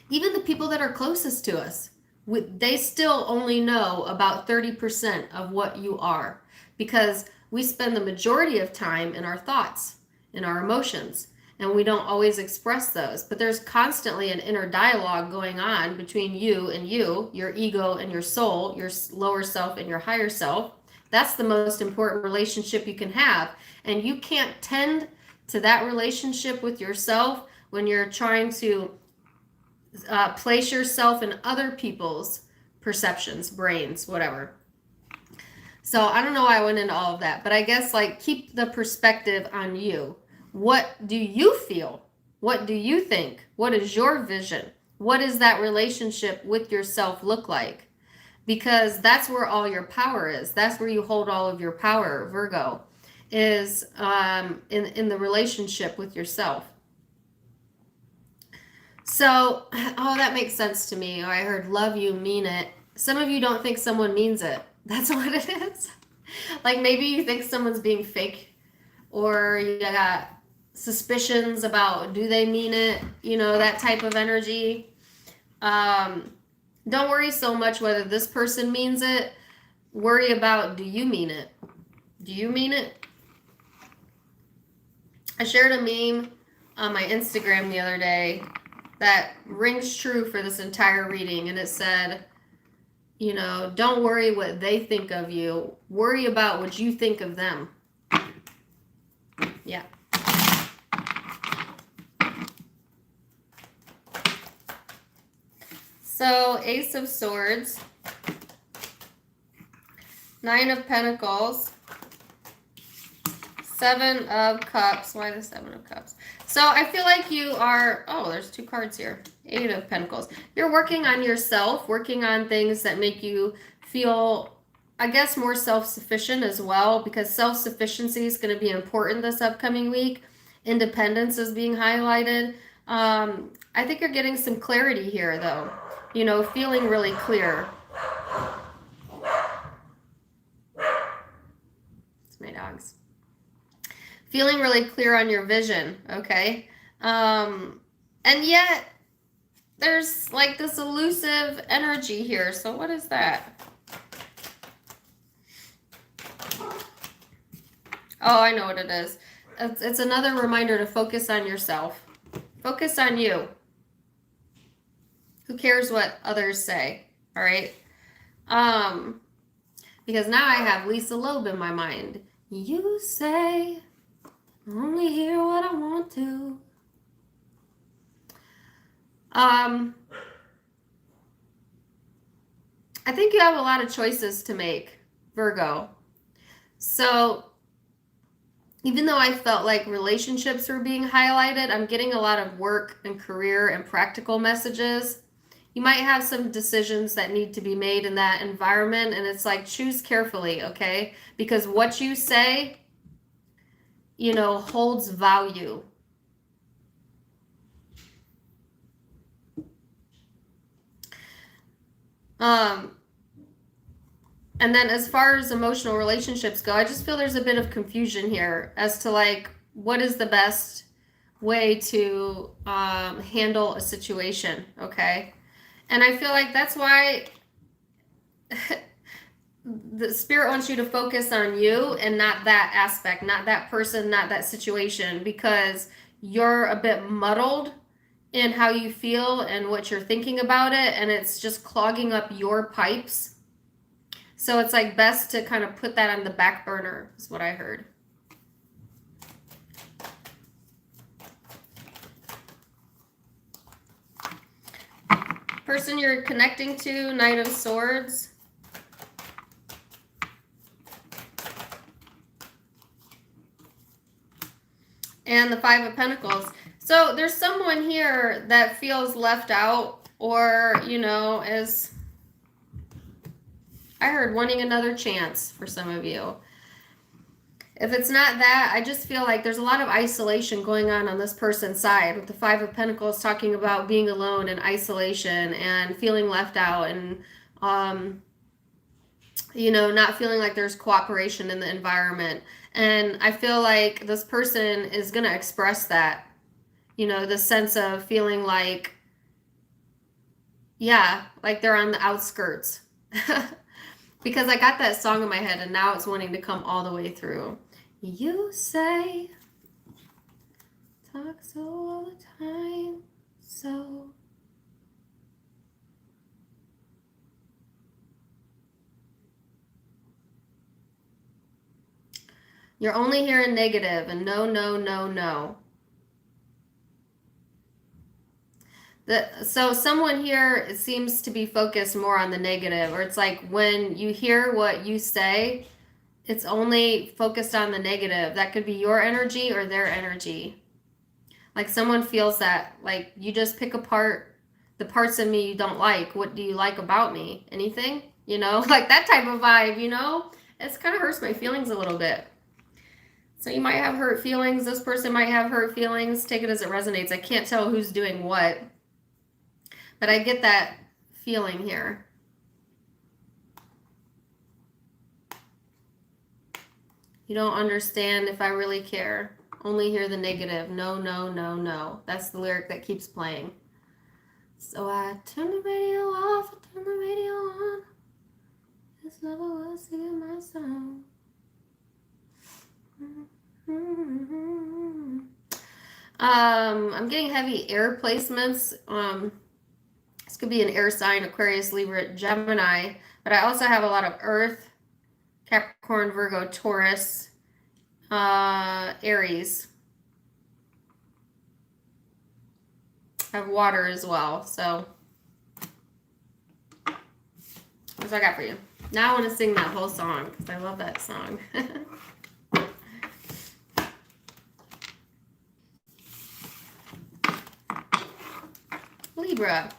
Even the people that are closest to us, they still only know about 30% of what you are, because we spend the majority of time in our thoughts, in our emotions, and we don't always express those. But there's constantly an inner dialogue going on between you and you, your ego and your soul, your lower self and your higher self. That's the most important relationship you can have. And you can't tend to that relationship with yourself when you're trying to place yourself in other people's perceptions, brains, whatever. So I don't know why I went into all of that, but I guess, like, keep the perspective on you. What do you feel? What do you think? What is your vision? What does that relationship with yourself look like? Because that's where all your power is. That's where you hold all of your power, Virgo, is in the relationship with yourself. So, oh, that makes sense to me. Oh, I heard love you, mean it. Some of you don't think someone means it. That's what it is. Like, maybe you think someone's being fake, or you got suspicions about, do they mean it? You know, that type of energy. Don't worry so much whether this person means it. Worry about, do you mean it? Do you mean it? I shared a meme on my Instagram the other day that rings true for this entire reading, and it said, you know, don't worry what they think of you. Worry about what you think of them. Yeah. So, Ace of Swords, Nine of Pentacles, Seven of Cups. Why the Seven of Cups? So I feel like you are, oh, there's two cards here. Eight of Pentacles. You're working on yourself, working on things that make you feel, I guess, more self-sufficient as well, because self-sufficiency is going to be important this upcoming week. Independence is being highlighted. I think you're getting some clarity here, though. You know, feeling really clear. It's my dogs. Feeling really clear on your vision, okay? And yet, there's like this elusive energy here. So what is that? Oh, I know what it is. It's another reminder to focus on yourself. Focus on you. Who cares what others say, all right? Because now I have Lisa Loeb in my mind. You say, only hear what I want to. I think you have a lot of choices to make, Virgo. So even though I felt like relationships were being highlighted, I'm getting a lot of work and career and practical messages. You might have some decisions that need to be made in that environment, and it's like, choose carefully, okay? Because what you say, you know, holds value. And then as far as emotional relationships go, I just feel there's a bit of confusion here as to like, what is the best way to handle a situation, okay? And I feel like that's why the spirit wants you to focus on you and not that aspect, not that person, not that situation, because you're a bit muddled in how you feel and what you're thinking about it, and it's just clogging up your pipes. So it's like best to kind of put that on the back burner, is what I heard. Person you're connecting to, Knight of Swords. And the Five of Pentacles. So there's someone here that feels left out, or, you know, is, I heard, wanting another chance for some of you. If it's not that, I just feel like there's a lot of isolation going on this person's side, with the Five of Pentacles talking about being alone and isolation and feeling left out, and you know, not feeling like there's cooperation in the environment. And I feel like this person is going to express that, you know, the sense of feeling like, yeah, like they're on the outskirts. Because I got that song in my head and now it's wanting to come all the way through. You say, talk so all the time, so. You're only hearing negative and no, no, no, no. So someone here seems to be focused more on the negative, or it's like when you hear what you say, it's only focused on the negative. That could be your energy or their energy. Like someone feels that, like, you just pick apart the parts of me you don't like. What do you like about me? Anything? You know, like that type of vibe, you know? It's kind of hurts my feelings a little bit. So you might have hurt feelings. This person might have hurt feelings. Take it as it resonates. I can't tell who's doing what. But I get that feeling here. You don't understand if I really care. Only hear the negative. No, no, no, no. That's the lyric that keeps playing. So I turn the radio off, I turn the radio on. This lover was singing my song. I'm getting heavy air placements. This could be an air sign, Aquarius, Libra, Gemini, but I also have a lot of Earth, Capricorn, Virgo, Taurus, Aries. I have water as well, so what's I got for you? Now I want to sing that whole song because I love that song. Libra.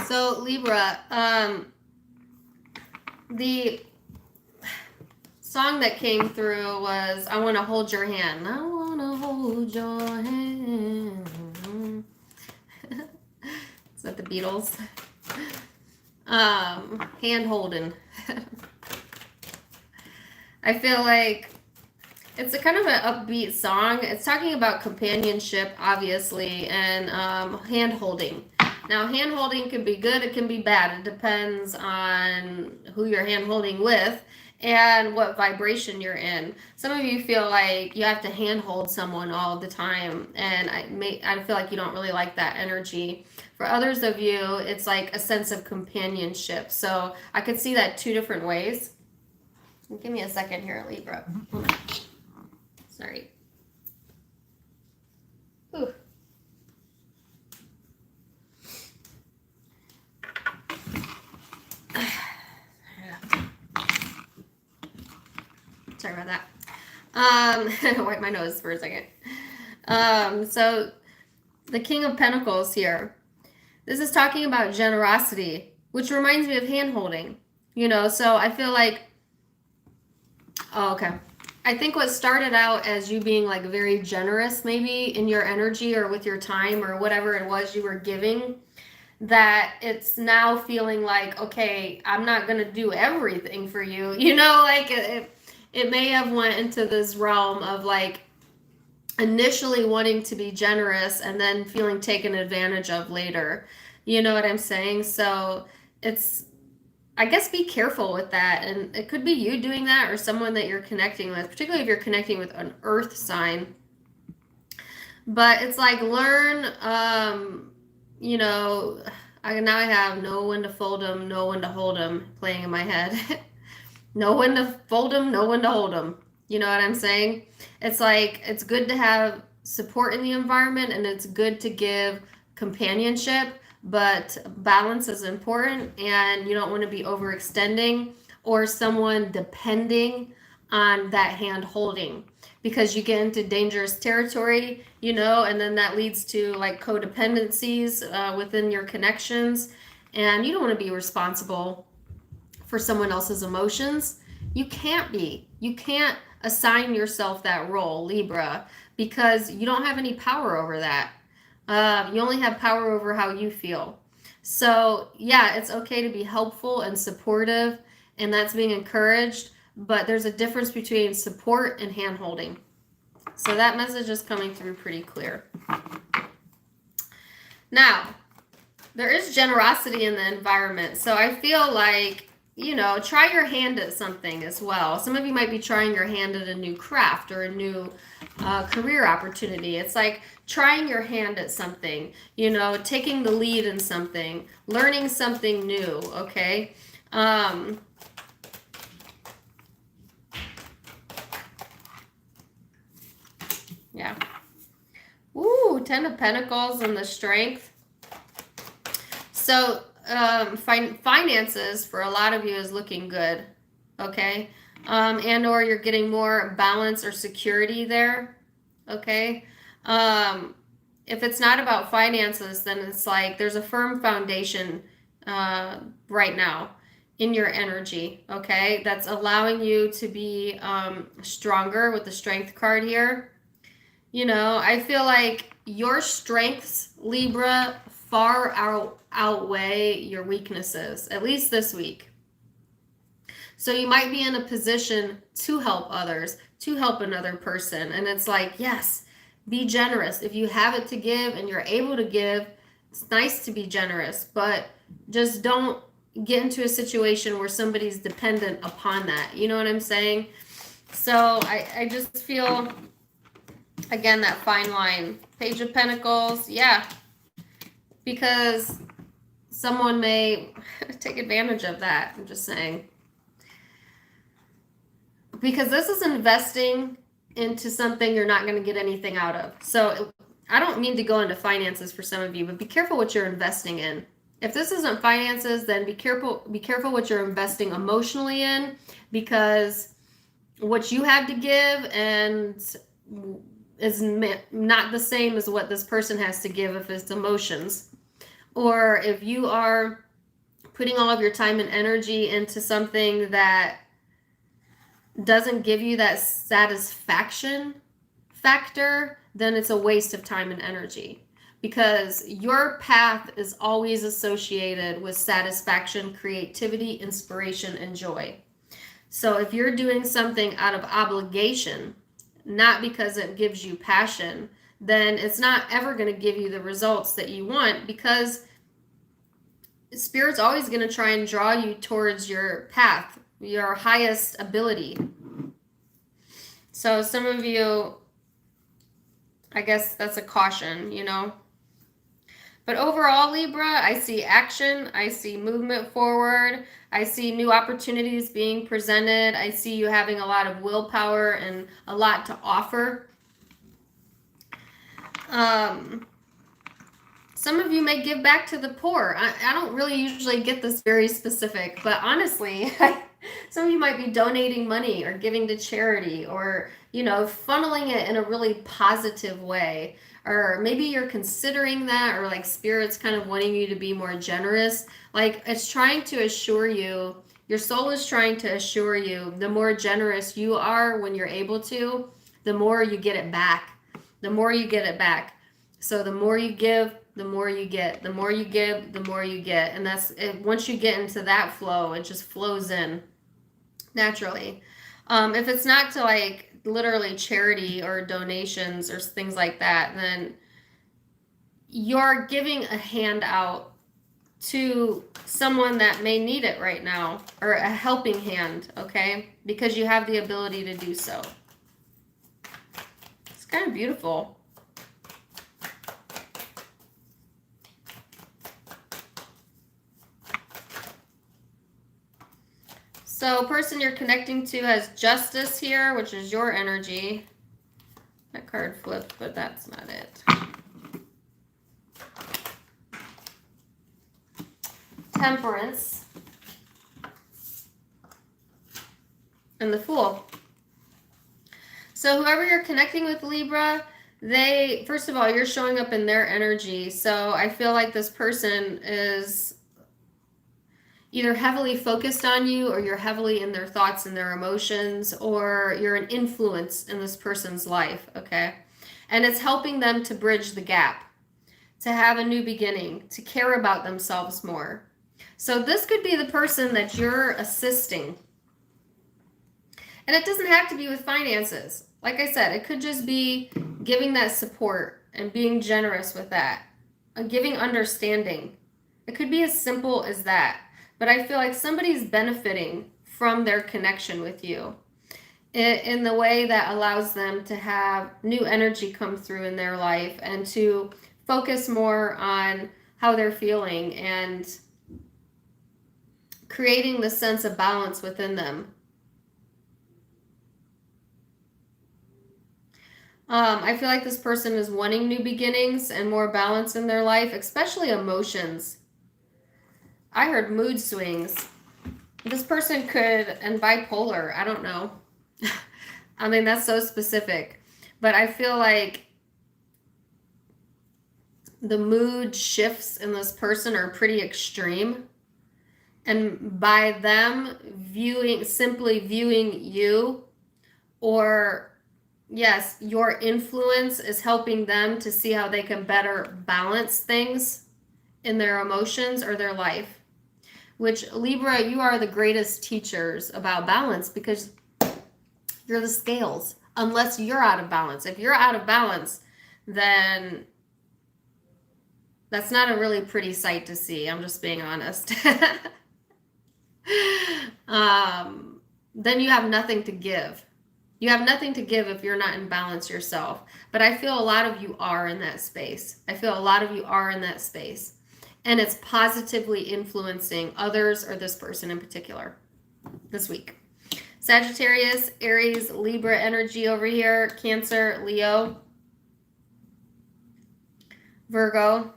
So Libra, the song that came through was I Want to Hold Your Hand. I want to hold your hand. Is that the Beatles? Hand holding. I feel like it's a kind of an upbeat song. It's talking about companionship, obviously, and hand holding. Now, hand holding can be good, it can be bad. It depends on who you're hand holding with and what vibration you're in. Some of you feel like you have to hand hold someone all the time, and I feel like you don't really like that energy. For others of you, it's like a sense of companionship. So I could see that two different ways. Give me a second here, Libra. Hold on. Sorry. Ooh. Sorry about that. Wipe my nose for a second. So the King of Pentacles here. This is talking about generosity, which reminds me of hand holding. You know, so I feel like, oh, okay. I think what started out as you being like very generous maybe in your energy or with your time or whatever it was you were giving, that it's now feeling like, okay, I'm not going to do everything for you. You know, like it may have went into this realm of like initially wanting to be generous and then feeling taken advantage of later. You know what I'm saying? So it's, I guess, be careful with that. And it could be you doing that or someone that you're connecting with, particularly if you're connecting with an earth sign. But it's like learn, you know, now I have know when to fold them, know when to hold them playing in my head. Know when to fold them, know when to hold them. You know what I'm saying? It's like, it's good to have support in the environment and it's good to give companionship, but balance is important and you don't want to be overextending or someone depending on that hand holding, because you get into dangerous territory, you know, and then that leads to like codependencies within your connections, and you don't want to be responsible for someone else's emotions. You can't be. You can't assign yourself that role, Libra, because you don't have any power over that. You only have power over how you feel. So yeah, it's okay to be helpful and supportive, and that's being encouraged, but there's a difference between support and hand holding. So that message is coming through pretty clear. Now, there is generosity in the environment. So I feel like, you know, try your hand at something as well. Some of you might be trying your hand at a new craft or a new career opportunity. It's like trying your hand at something, you know, taking the lead in something, learning something new, okay? Yeah. Ooh, 10 of Pentacles and the Strength. So finances for a lot of you is looking good, okay? And or you're getting more balance or security there, okay? If it's not about finances, then it's like there's a firm foundation right now in your energy, okay? That's allowing you to be stronger with the Strength card here. You know, I feel like your strengths, Libra, far outweigh your weaknesses, at least this week. So you might be in a position to help others, to help another person. And it's like, yes, be generous. If you have it to give and you're able to give, it's nice to be generous, but just don't get into a situation where somebody's dependent upon that. You know what I'm saying? So I just feel, again, that fine line. Page of Pentacles, yeah. Because someone may take advantage of that. I'm just saying. Because this is investing into something you're not going to get anything out of. So I don't mean to go into finances for some of you, but be careful what you're investing in. If this isn't finances, then be careful what you're investing emotionally in, because what you have to give and is not the same as what this person has to give if it's emotions. Or if you are putting all of your time and energy into something that doesn't give you that satisfaction factor, then it's a waste of time and energy, because your path is always associated with satisfaction, creativity, inspiration, and joy. So if you're doing something out of obligation, not because it gives you passion, then it's not ever going to give you the results that you want, because Spirit's always going to try and draw you towards your path, your highest ability. So some of you, I guess that's a caution, you know. But overall, Libra, I see action. I see movement forward. I see new opportunities being presented. I see you having a lot of willpower and a lot to offer. Some of you may give back to the poor. I don't really usually get this very specific, but honestly, some of you might be donating money or giving to charity, or, you know, funneling it in a really positive way. Or maybe you're considering that, or like Spirit's kind of wanting you to be more generous. Like it's trying to assure you, your soul is trying to assure you, the more generous you are when you're able to, the more you get it back. The more you get it back. So the more you give, the more you get. The more you give, the more you get. And that's it. Once you get into that flow, it just flows in naturally. If it's not to like literally charity or donations or things like that, then you're giving a handout to someone that may need it right now, or a helping hand, okay? Because you have the ability to do so. It's kind of beautiful. So person you're connecting to has Justice here, which is your energy. That card flipped, but that's not it. Temperance. And the Fool. So whoever you're connecting with, Libra, they, first of all, you're showing up in their energy. So I feel like this person is either heavily focused on you, or you're heavily in their thoughts and their emotions, or you're an influence in this person's life, okay? And it's helping them to bridge the gap, to have a new beginning, to care about themselves more. So this could be the person that you're assisting. And it doesn't have to be with finances. Like I said, it could just be giving that support and being generous with that, and giving understanding. It could be as simple as that. But I feel like somebody's benefiting from their connection with you in the way that allows them to have new energy come through in their life, and to focus more on how they're feeling and creating the sense of balance within them. I feel like this person is wanting new beginnings and more balance in their life, especially emotions. I heard mood swings. This person could, and bipolar, I don't know. I mean, that's so specific. But I feel like the mood shifts in this person are pretty extreme. And by them simply viewing you, or yes, your influence is helping them to see how they can better balance things. in their emotions or their life. Which, Libra, you are the greatest teachers about balance because you're the scales. Unless you're out of balance. If you're out of balance, then that's not a really pretty sight to see. I'm just being honest. Then you have nothing to give. You have nothing to give if you're not in balance yourself. But I feel a lot of you are in that space. I feel a lot of you are in that space. And it's positively influencing others or this person in particular this week. Sagittarius, Aries, Libra energy over here. Cancer, Leo, Virgo.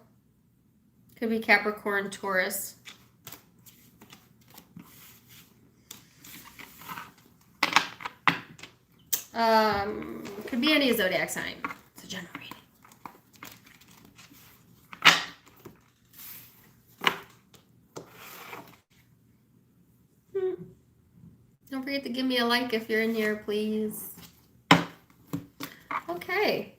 Could be Capricorn, Taurus. Could be any zodiac sign. It's a general reading. Don't forget to give me a like if you're in here, please. Okay.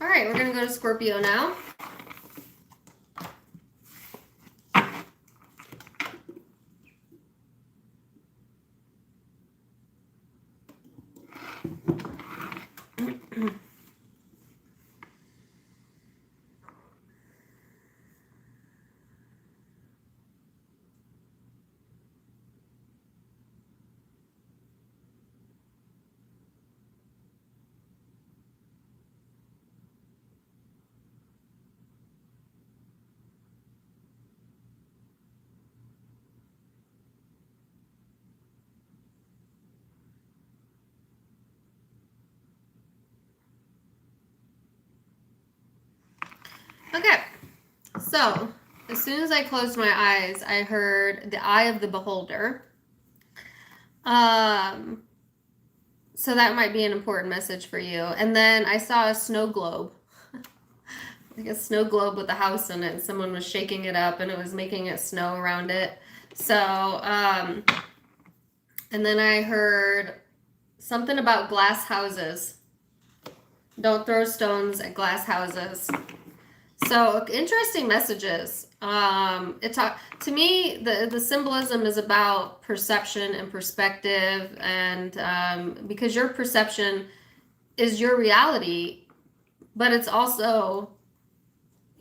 All right, we're going to go to Scorpio now. Okay, so as soon as I closed my eyes, I heard the eye of the beholder. So that might be an important message for you. And then I saw a snow globe, like a snow globe with a house in it. Someone was shaking it up and it was making it snow around it. So, and then I heard something about glass houses. Don't throw stones at glass houses. So interesting messages. To me, the symbolism is about perception and perspective, and because your perception is your reality, but it's also,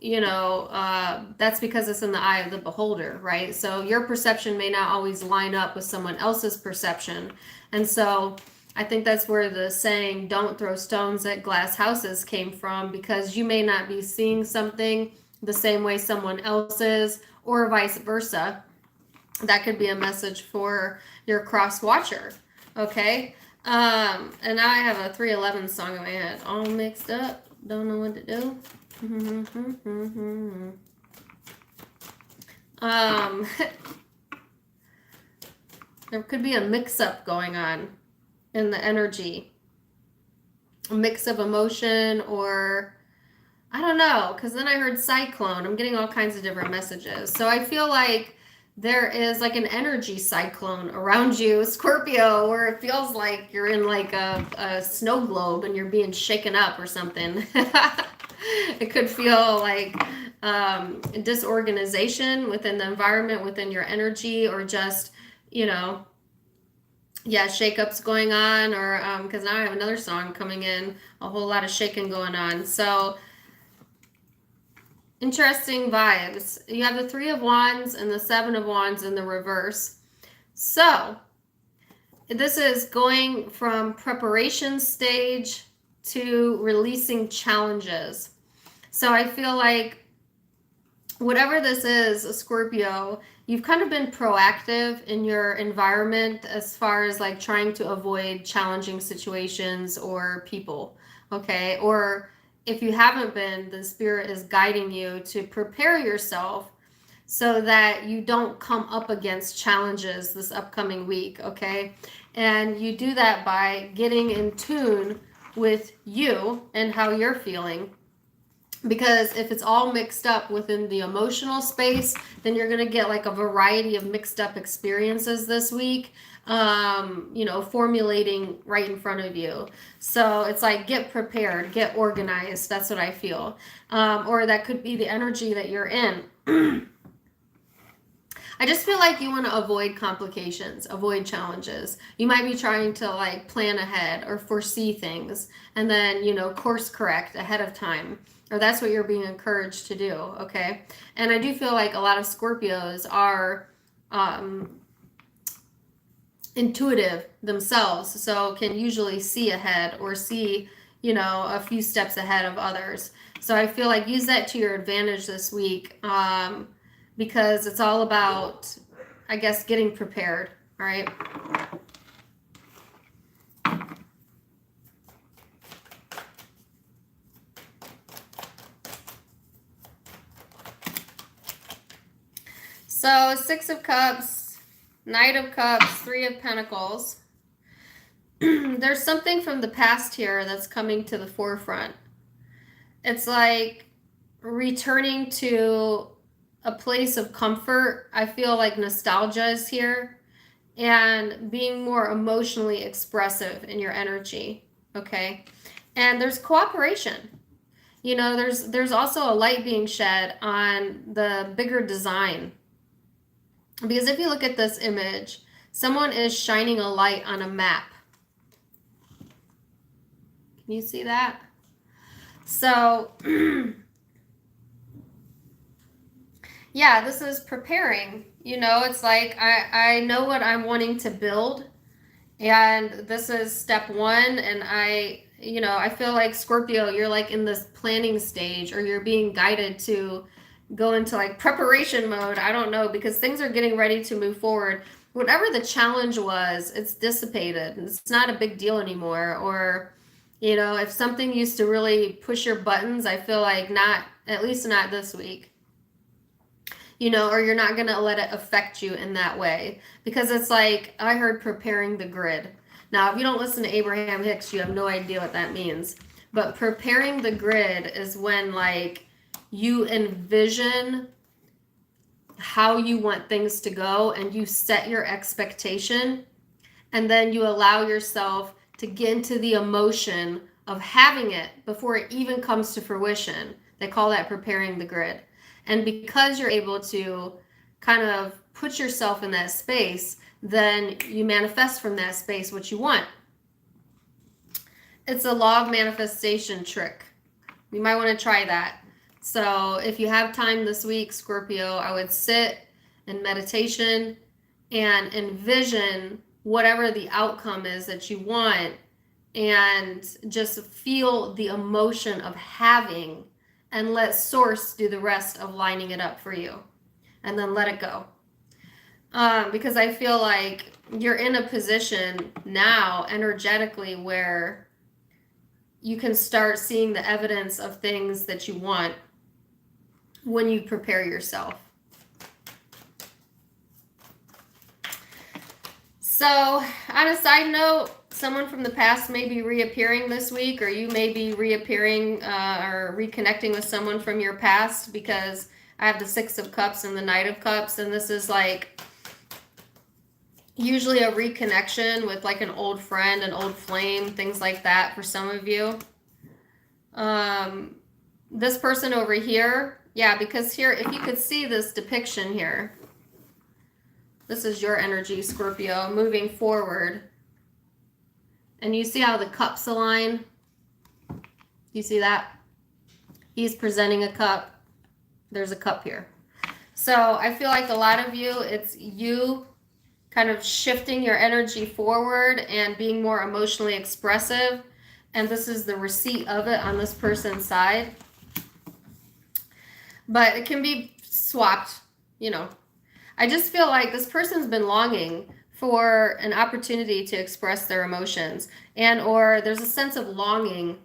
that's because it's in the eye of the beholder, right? So your perception may not always line up with someone else's perception, and so I think that's where the saying, don't throw stones at glass houses came from, because you may not be seeing something the same way someone else is, or vice versa. That could be a message for your cross watcher, okay? And now I have a 311 song in my head, all mixed up, don't know what to do. There could be a mix-up going on in the energy, a mix of emotion, or I don't know, because then I heard cyclone. I'm getting all kinds of different messages. So I feel like there is like an energy cyclone around you, Scorpio, where it feels like you're in like a snow globe and you're being shaken up or something. It could feel like disorganization within the environment, within your energy, or just, shakeups going on, or because now I have another song coming in, a whole lot of shaking going on. So interesting vibes. You have the 3 of Wands and the 7 of Wands in the reverse. So this is going from preparation stage to releasing challenges. So I feel like whatever this is, Scorpio, you've kind of been proactive in your environment as far as like trying to avoid challenging situations or people, okay? Or if you haven't been, the spirit is guiding you to prepare yourself so that you don't come up against challenges this upcoming week, okay? And you do that by getting in tune with you and how you're feeling. Because if it's all mixed up within the emotional space, then you're going to get like a variety of mixed up experiences this week, formulating right in front of you. So it's like, get prepared, get organized. That's what I feel. Or that could be the energy that you're in. I just feel like you want to avoid complications, avoid challenges. You might be trying to like plan ahead or foresee things and then, course correct ahead of time. Or that's what you're being encouraged to do, okay? And I do feel like a lot of Scorpios are intuitive themselves, so can usually see ahead or see, a few steps ahead of others. So I feel like use that to your advantage this week. Because it's all about, I guess, getting prepared, right? So 6 of Cups, Knight of Cups, 3 of Pentacles. There's something from the past here that's coming to the forefront. It's like returning to a place of comfort. I feel like nostalgia is here, and being more emotionally expressive in your energy, okay? And there's cooperation. There's also a light being shed on the bigger design. Because if you look at this image, someone is shining a light on a map. Can you see that? So yeah, this is preparing. It's like I know what I'm wanting to build, and this is step 1. And I feel like Scorpio, you're like in this planning stage, or you're being guided to go into like preparation mode. I don't know, because things are getting ready to move forward. Whatever the challenge was, it's dissipated. It's not a big deal anymore. Or, if something used to really push your buttons, I feel like not, at least not this week. Or you're not going to let it affect you in that way. Because it's like, I heard preparing the grid. Now, if you don't listen to Abraham Hicks, you have no idea what that means. But preparing the grid is when, like, you envision how you want things to go, and you set your expectation, and then you allow yourself to get into the emotion of having it before it even comes to fruition. They call that preparing the grid. And because you're able to kind of put yourself in that space, then you manifest from that space what you want. It's a law of manifestation trick. You might want to try that. So if you have time this week, Scorpio, I would sit in meditation and envision whatever the outcome is that you want, and just feel the emotion of having, and let source do the rest of lining it up for you, and then let it go. Because I feel like you're in a position now energetically where you can start seeing the evidence of things that you want when you prepare yourself. So on a side note, someone from the past may be reappearing this week, or you may be reappearing or reconnecting with someone from your past, because I have the 6 of Cups and the Knight of Cups, and this is like usually a reconnection with like an old friend, an old flame, things like that for some of you. This person over here, yeah, because here, if you could see this depiction here, this is your energy, Scorpio, moving forward. And you see how the cups align? You see that? He's presenting a cup. There's a cup here. So I feel like a lot of you, it's you kind of shifting your energy forward and being more emotionally expressive. And this is the receipt of it on this person's side. But it can be swapped, I just feel like this person's been longing for an opportunity to express their emotions, and or there's a sense of longing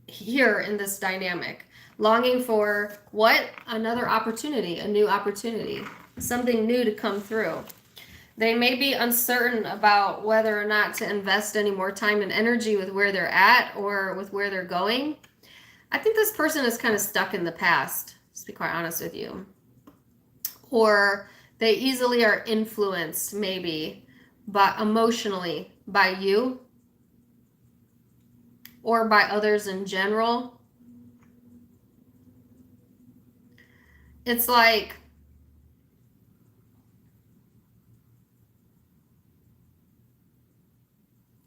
here in this dynamic. Longing for what? Another opportunity, a new opportunity, something new to come through. They may be uncertain about whether or not to invest any more time and energy with where they're at or with where they're going. I think this person is kind of stuck in the past, to be quite honest with you. Or they easily are influenced, maybe, but emotionally by you or by others in general. It's like,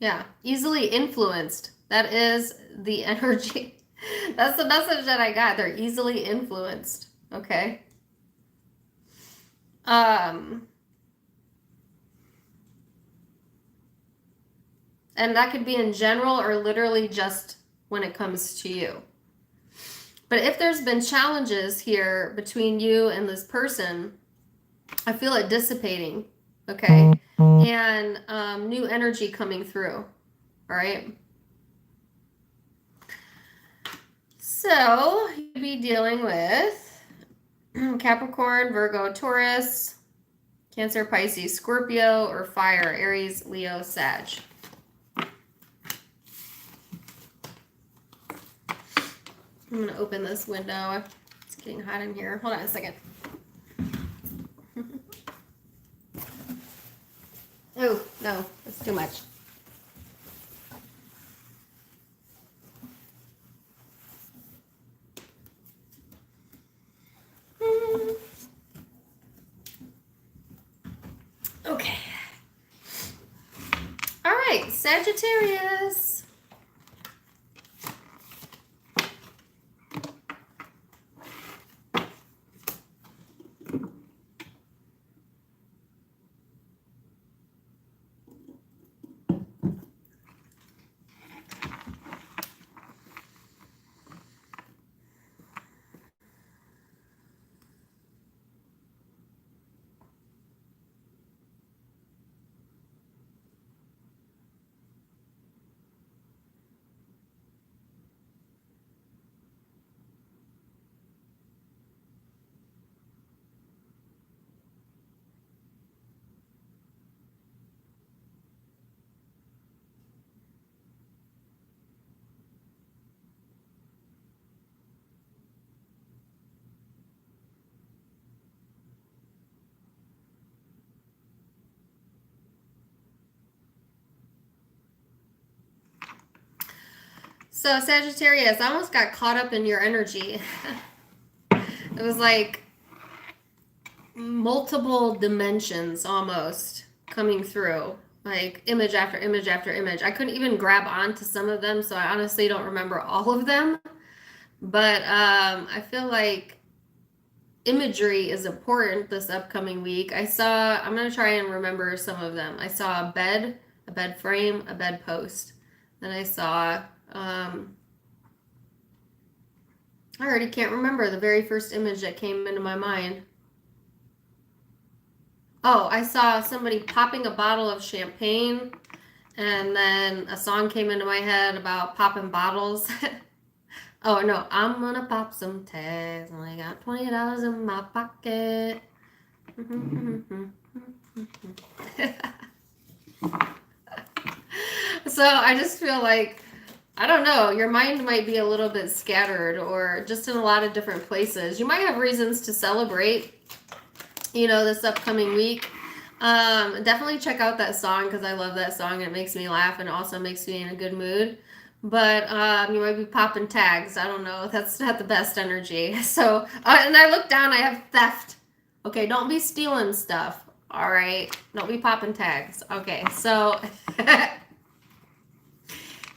yeah, easily influenced. That is the energy. That's the message that I got. They're easily influenced. Okay. And that could be in general or literally just when it comes to you. But if there's been challenges here between you and this person, I feel it dissipating. Okay. And new energy coming through. All right. So you'd be dealing with Capricorn, Virgo, Taurus, Cancer, Pisces, Scorpio, or fire, Aries, Leo, Sag. I'm going to open this window. It's getting hot in here. Hold on a second. Oh, no, that's too much. Okay. All right, Sagittarius. So Sagittarius, I almost got caught up in your energy. It was like multiple dimensions almost coming through, like image after image after image. I couldn't even grab onto some of them, so I honestly don't remember all of them. But I feel like imagery is important this upcoming week. I'm going to try and remember some of them. I saw a bed frame, a bed post. Then I saw, I already can't remember the very first image that came into my mind. Oh, I saw somebody popping a bottle of champagne, and then a song came into my head about popping bottles. Oh, no, I'm gonna pop some tags. I got $20 in my pocket. So I just feel like, I don't know, your mind might be a little bit scattered or just in a lot of different places. You might have reasons to celebrate, this upcoming week. Definitely check out that song because I love that song. It makes me laugh and also makes me in a good mood. But you might be popping tags. I don't know. That's not the best energy. So, and I look down, I have theft. Okay, don't be stealing stuff. All right, don't be popping tags. Okay, so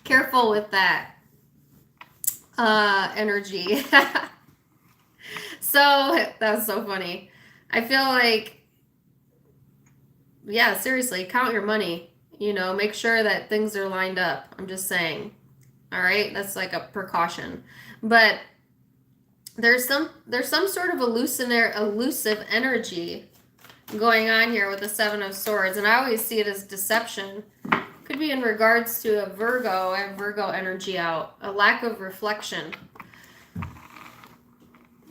careful with that energy. So that's so funny. I feel like, yeah, seriously, count your money. Make sure that things are lined up. I'm just saying. All right, that's like a precaution. But there's some sort of elusive energy going on here with the Seven of Swords, and I always see it as deception. Could be in regards to a Virgo. I have Virgo energy out. A lack of reflection.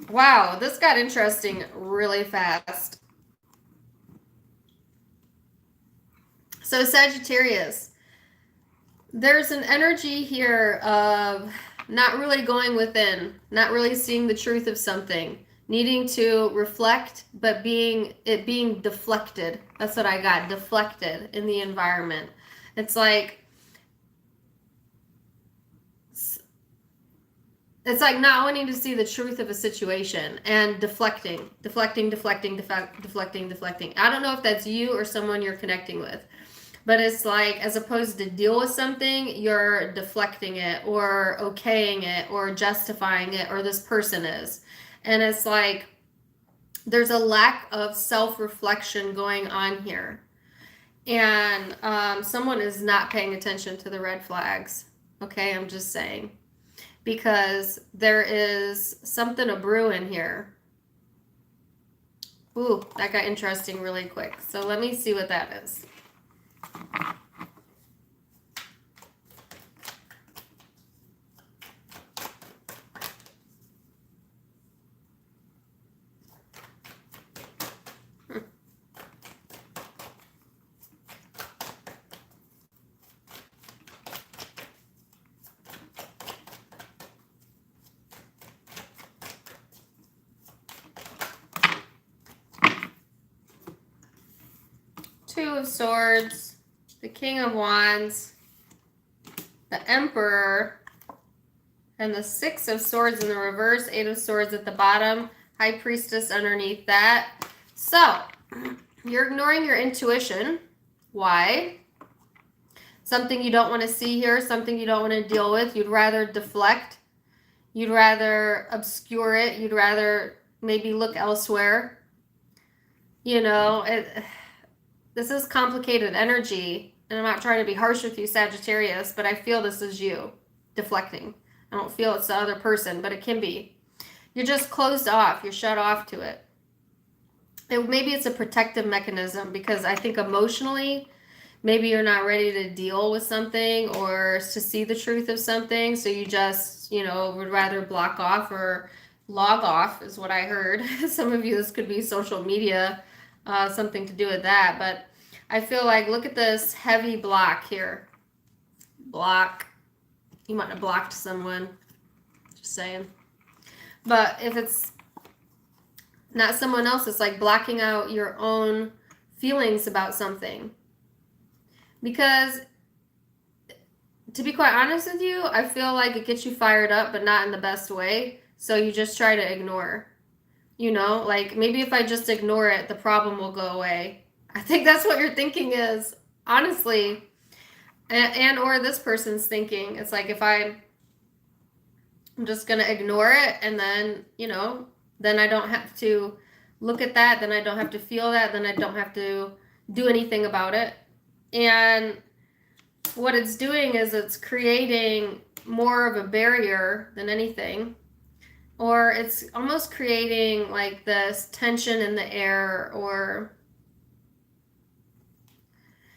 Wow, this got interesting really fast. So Sagittarius, there's an energy here of not really going within, not really seeing the truth of something, needing to reflect, but being deflected. That's what I got, deflected in the environment. It's like not wanting to see the truth of a situation and deflecting. I don't know if that's you or someone you're connecting with, but it's like, as opposed to deal with something, you're deflecting it or okaying it or justifying it, or this person is. And it's like, there's a lack of self-reflection going on here. And someone is not paying attention to the red flags. Okay, I'm just saying. Because there is something a brewing here. Ooh, that got interesting really quick. So let me see what that is. Two of Swords, the King of Wands, the Emperor, and the Six of Swords in the reverse, Eight of Swords at the bottom, High Priestess underneath that. So, you're ignoring your intuition. Why? Something you don't want to see here, something you don't want to deal with. You'd rather deflect. You'd rather obscure it. You'd rather maybe look elsewhere. You know, this is complicated energy, and I'm not trying to be harsh with you, Sagittarius, but I feel this is you deflecting. I don't feel it's the other person, but it can be. You're just closed off. You're shut off to it. Maybe it's a protective mechanism, because I think emotionally, maybe you're not ready to deal with something or to see the truth of something, so you just, you know, would rather block off or log off is what I heard. Some of you, this could be social media, something to do with that, but I feel like, look at this heavy block here. Block. You might have blocked someone. Just saying. But if it's not someone else, it's like blocking out your own feelings about something. Because, to be quite honest with you, I feel like it gets you fired up, but not in the best way. So you just try to ignore. You know, like, maybe if I just ignore it, the problem will go away. I think that's what your thinking is, honestly. And or this person's thinking. It's like, if I'm just going to ignore it, and then, you know, then I don't have to look at that. Then I don't have to feel that. Then I don't have to do anything about it. And what it's doing is it's creating more of a barrier than anything. Or it's almost creating like this tension in the air, or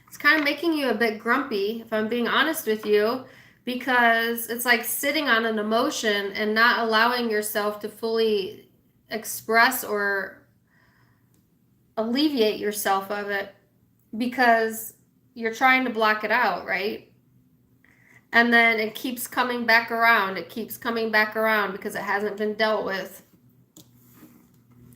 it's kind of making you a bit grumpy, if I'm being honest with you, because it's like sitting on an emotion and not allowing yourself to fully express or alleviate yourself of it, because you're trying to block it out, right? And then it keeps coming back around. It keeps coming back around because it hasn't been dealt with.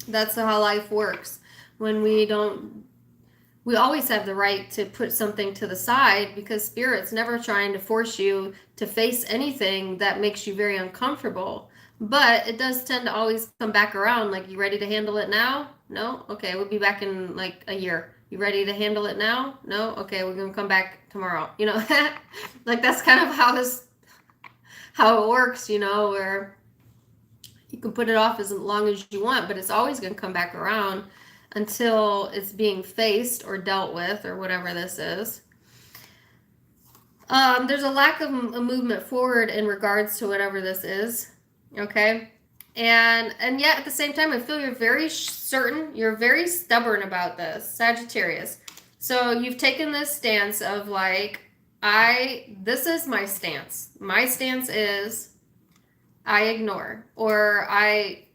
That's how life works. When we always have the right to put something to the side, because Spirit's never trying to force you to face anything that makes you very uncomfortable. But it does tend to always come back around. Like, you ready to handle it now? No? Okay, we'll be back in like a year. You ready to handle it now? No? Okay, we're going to come back tomorrow. You know, like, that's kind of how it works, you know, where you can put it off as long as you want, but it's always going to come back around until it's being faced or dealt with, or whatever this is. There's a lack of a movement forward in regards to whatever this is. Okay. And yet at the same time, I feel you're very certain, you're very stubborn about this, Sagittarius. So you've taken this stance of like, this is my stance. My stance is I ignore, or I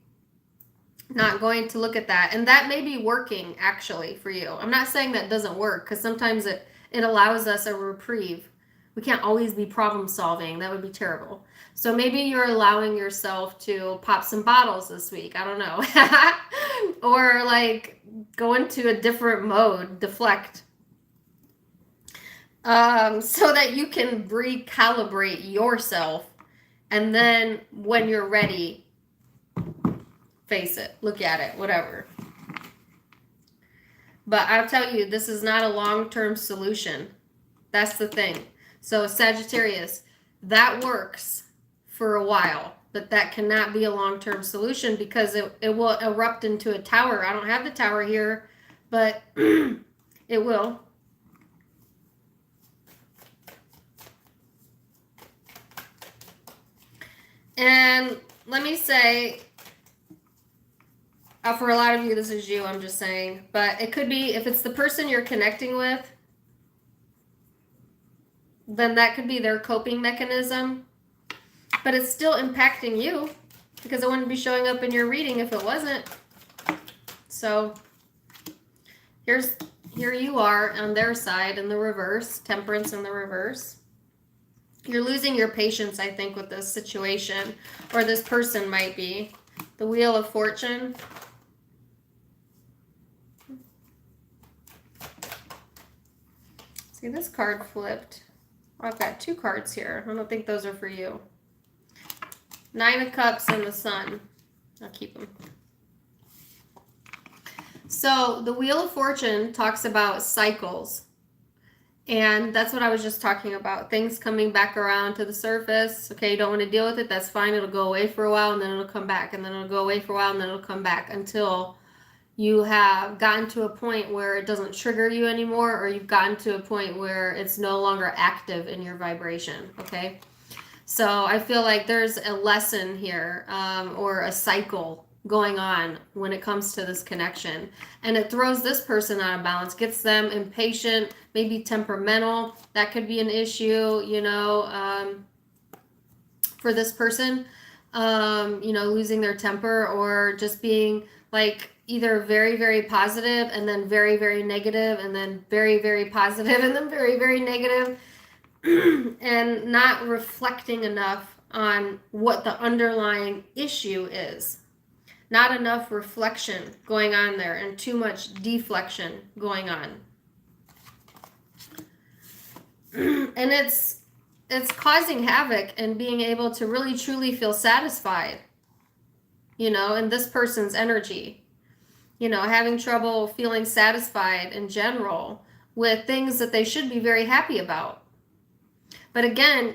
not going to look at that. And that may be working actually for you. I'm not saying that doesn't work, because sometimes it allows us a reprieve. We can't always be problem solving. That would be terrible. So maybe you're allowing yourself to pop some bottles this week. I don't know. Or like go into a different mode, deflect. So that you can recalibrate yourself. And then when you're ready, face it, look at it, whatever. But I'll tell you, this is not a long-term solution. That's the thing. So Sagittarius, that works for a while, but that cannot be a long-term solution because it will erupt into a tower. I don't have the tower here, but it will. And let me say, for a lot of you, this is you, I'm just saying, but it could be, if it's the person you're connecting with, then that could be their coping mechanism, but it's still impacting you because it wouldn't be showing up in your reading if it wasn't. So here you are on their side in the reverse, Temperance in the reverse. You're losing your patience, I think, with this situation, or this person might be. The Wheel of Fortune. See, this card flipped. I've got two cards here. I don't think those are for you. Nine of Cups and the Sun. I'll keep them. So the Wheel of Fortune talks about cycles. And that's what I was just talking about. Things coming back around to the surface. Okay, you don't want to deal with it. That's fine. It'll go away for a while and then it'll come back. And then it'll go away for a while and then it'll come back until you have gotten to a point where it doesn't trigger you anymore, or you've gotten to a point where it's no longer active in your vibration. Okay, so I feel like there's a lesson here, or a cycle going on when it comes to this connection, and it throws this person out of balance, gets them impatient, maybe temperamental. That could be an issue, you know, for this person, you know, losing their temper, or just being like either very, very positive and then very, very negative, and then very, very positive and then very, very negative, and not reflecting enough on what the underlying issue is. Not enough reflection going on there, and too much deflection going on. And it's causing havoc and being able to really truly feel satisfied, you know, in this person's energy. You know, having trouble feeling satisfied in general with things that they should be very happy about. But again,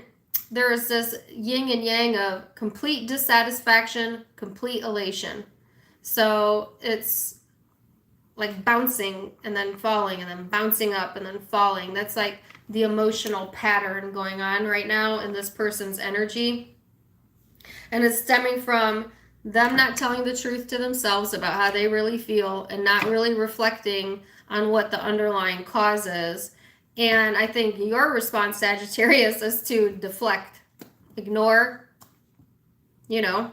there is this yin and yang of complete dissatisfaction, complete elation. So it's like bouncing and then falling and then bouncing up and then falling. That's like the emotional pattern going on right now in this person's energy. And it's stemming from them not telling the truth to themselves about how they really feel, and not really reflecting on what the underlying cause is. And I think your response, Sagittarius, is to deflect, ignore, you know.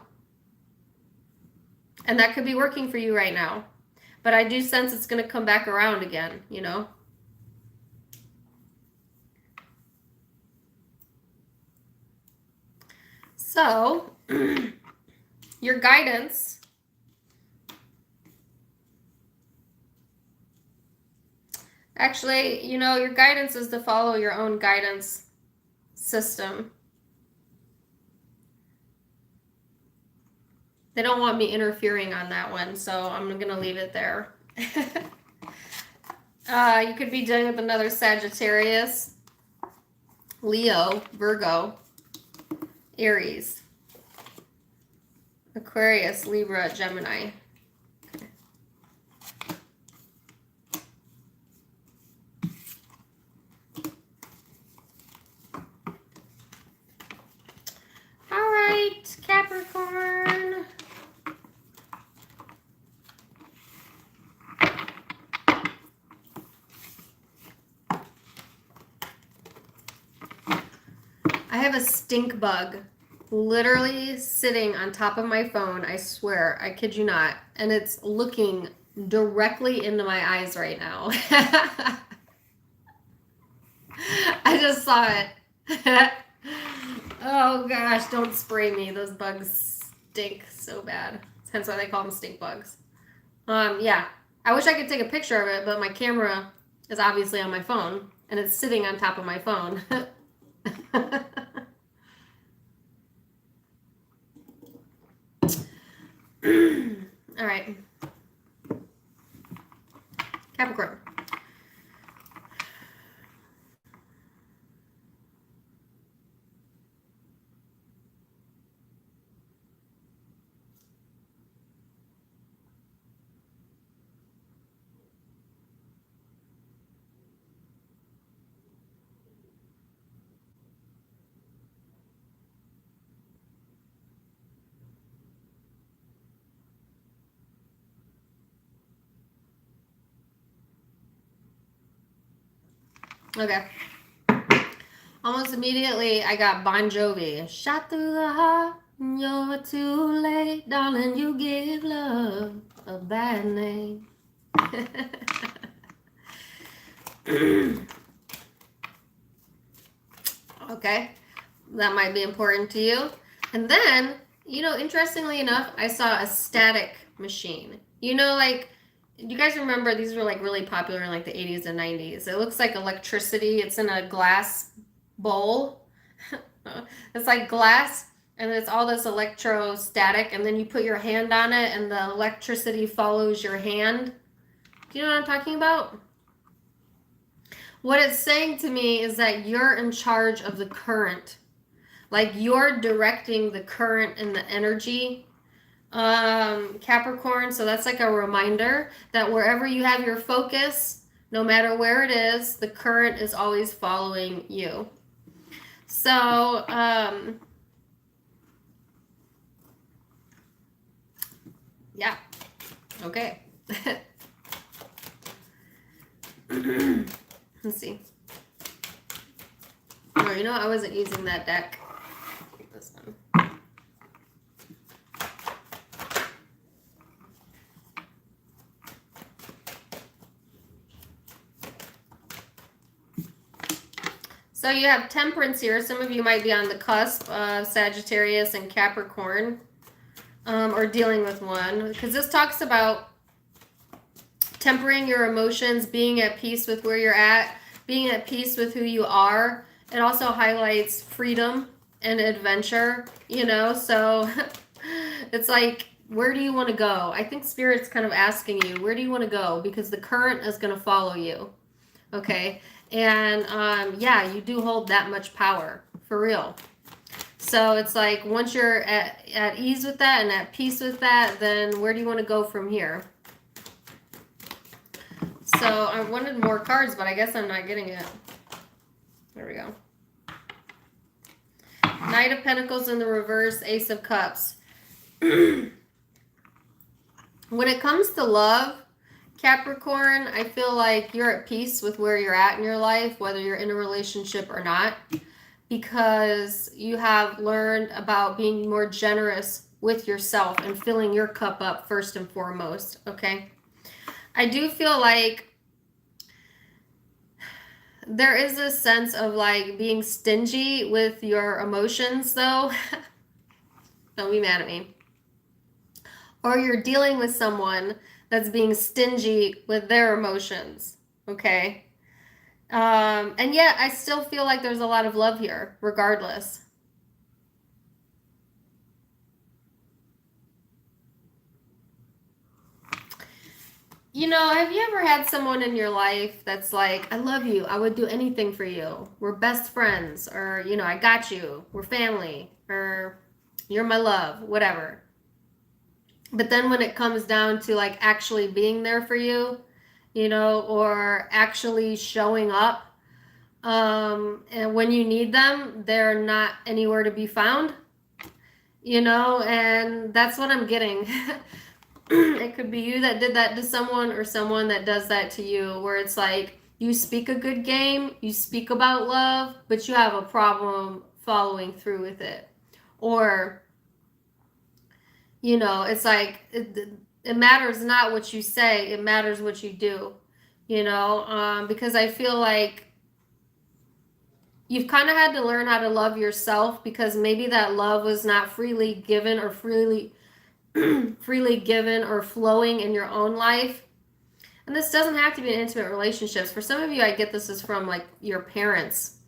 And that could be working for you right now. But I do sense it's going to come back around again, you know. So, your guidance. Actually, you know, your guidance is to follow your own guidance system. They don't want me interfering on that one, so I'm going to leave it there. You could be dealing with another Sagittarius, Leo, Virgo, Aries, Aquarius, Libra, Gemini. All right, Capricorn. I have a stink bug literally sitting on top of my phone. I swear, I kid you not. And it's looking directly into my eyes right now. I just saw it. Oh gosh, don't spray me. Those bugs stink so bad. Hence why they call them stink bugs. Yeah. I wish I could take a picture of it, but my camera is obviously on my phone and it's sitting on top of my phone. All right. Capricorn. Okay. Almost immediately, I got Bon Jovi. Shot through the heart, you're too late, darling. You give love a bad name. Okay, that might be important to you. And then, interestingly enough, I saw a static machine. Like, do you guys remember these were like really popular in like the 80s and 90s? It looks like electricity. It's in a glass bowl. It's like glass, and it's all this electrostatic, and then you put your hand on it, and the electricity follows your hand. Do you know what I'm talking about? What it's saying to me is that you're in charge of the current. Like you're directing the current and the energy, Capricorn. So that's like a reminder that wherever you have your focus, no matter where it is, the current is always following you. So, yeah. Okay. Let's see. Oh, I wasn't using that deck. This one. So you have Temperance here. Some of you might be on the cusp of Sagittarius and Capricorn, or dealing with one, because this talks about tempering your emotions, being at peace with where you're at, being at peace with who you are. It also highlights freedom and adventure, so it's like, where do you want to go? I think Spirit's kind of asking you, where do you want to go? Because the current is going to follow you, okay? And yeah, you do hold that much power, for real. So it's like, once you're at ease with that and at peace with that, then where do you want to go from here? So I wanted more cards, but I guess I'm not getting it. There we go. Knight of Pentacles in the reverse, Ace of Cups. When it comes to love, Capricorn, I feel like you're at peace with where you're at in your life, whether you're in a relationship or not, because you have learned about being more generous with yourself and filling your cup up first and foremost, okay? I do feel like there is a sense of like being stingy with your emotions, though. Don't be mad at me. Or you're dealing with someone that's being stingy with their emotions, okay? And yet I still feel like there's a lot of love here, regardless. Have you ever had someone in your life that's like, I love you, I would do anything for you, we're best friends, or, I got you, we're family, or you're my love, whatever. But then when it comes down to like actually being there for you, or actually showing up, and when you need them, they're not anywhere to be found, and that's what I'm getting. It could be you that did that to someone, or someone that does that to you, where it's like you speak a good game, you speak about love, but you have a problem following through with it. Or, it's like it matters not what you say, it matters what you do, because I feel like you've kind of had to learn how to love yourself, because maybe that love was not freely given or freely given or flowing in your own life. And this doesn't have to be in intimate relationships. For some of you, I get this is from like your parents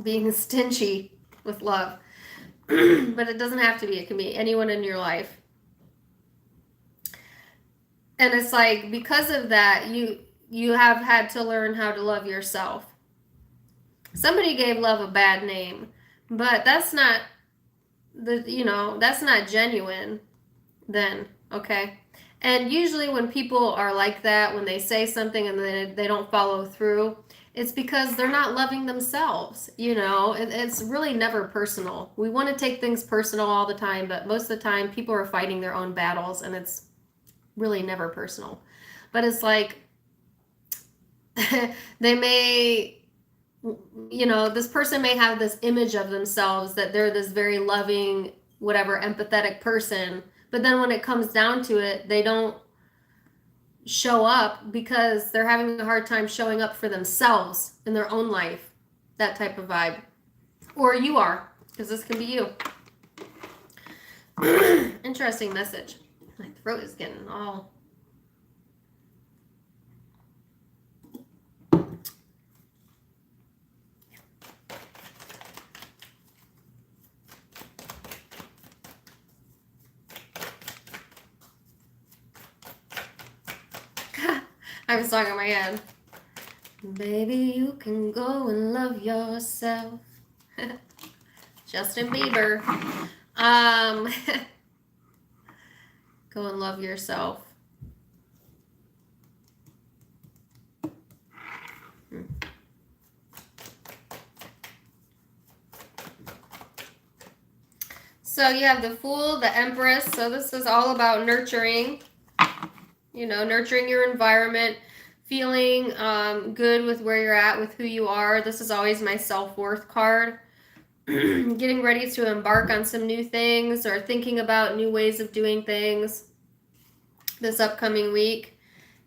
being stingy with love. But it doesn't have to be. It can be anyone in your life. And it's like, because of that, you have had to learn how to love yourself. Somebody gave love a bad name, but that's not that's not genuine then, okay? And usually when people are like that, when they say something and then they don't follow through, it's because they're not loving themselves. It's really never personal. We want to take things personal all the time, but most of the time people are fighting their own battles, and it's really never personal. But it's like, they may, this person may have this image of themselves that they're this very loving, whatever, empathetic person, but then when it comes down to it, they don't show up because they're having a hard time showing up for themselves in their own life. That type of vibe. Or you are, because this can be you. Interesting message. My throat is getting all... I have a song in my head. Baby, you can go and love yourself. Justin Bieber. Go and love yourself. So you have the Fool, the Empress. So this is all about nurturing. Nurturing your environment, feeling good with where you're at, with who you are. This is always my self-worth card. Getting ready to embark on some new things, or thinking about new ways of doing things this upcoming week.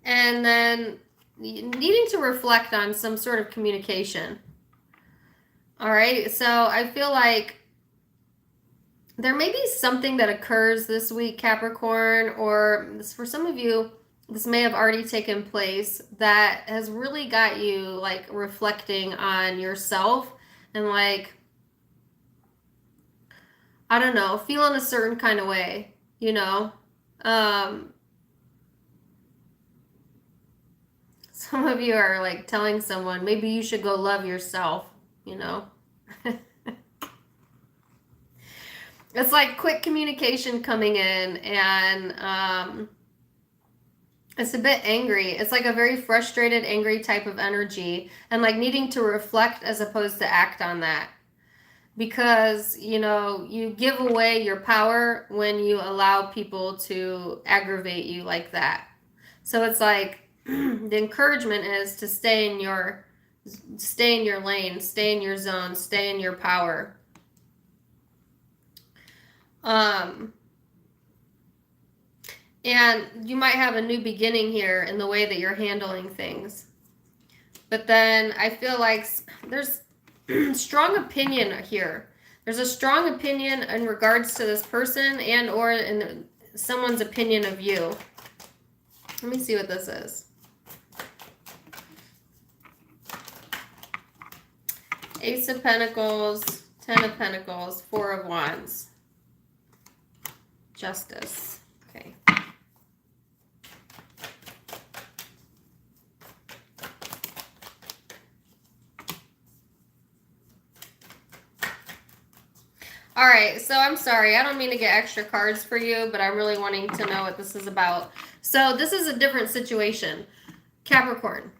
And then needing to reflect on some sort of communication. All right, so I feel like there may be something that occurs this week, Capricorn, or for some of you, this may have already taken place, that has really got you like reflecting on yourself and like, I don't know, feeling a certain kind of way, Some of you are like telling someone, maybe you should go love yourself, It's like quick communication coming in, and it's a bit angry. It's like a very frustrated, angry type of energy, and like needing to reflect as opposed to act on that. Because, you give away your power when you allow people to aggravate you like that. So it's like the encouragement is to stay in your lane, stay in your zone, stay in your power. And you might have a new beginning here in the way that you're handling things. But then I feel like there's strong opinion here. There's a strong opinion in regards to this person, and or in someone's opinion of you. Let me see what this is. Ace of Pentacles, 10 of Pentacles, 4 of Wands. Justice. Okay. All right, so I'm sorry. I don't mean to get extra cards for you, but I'm really wanting to know what this is about. So this is a different situation. Capricorn.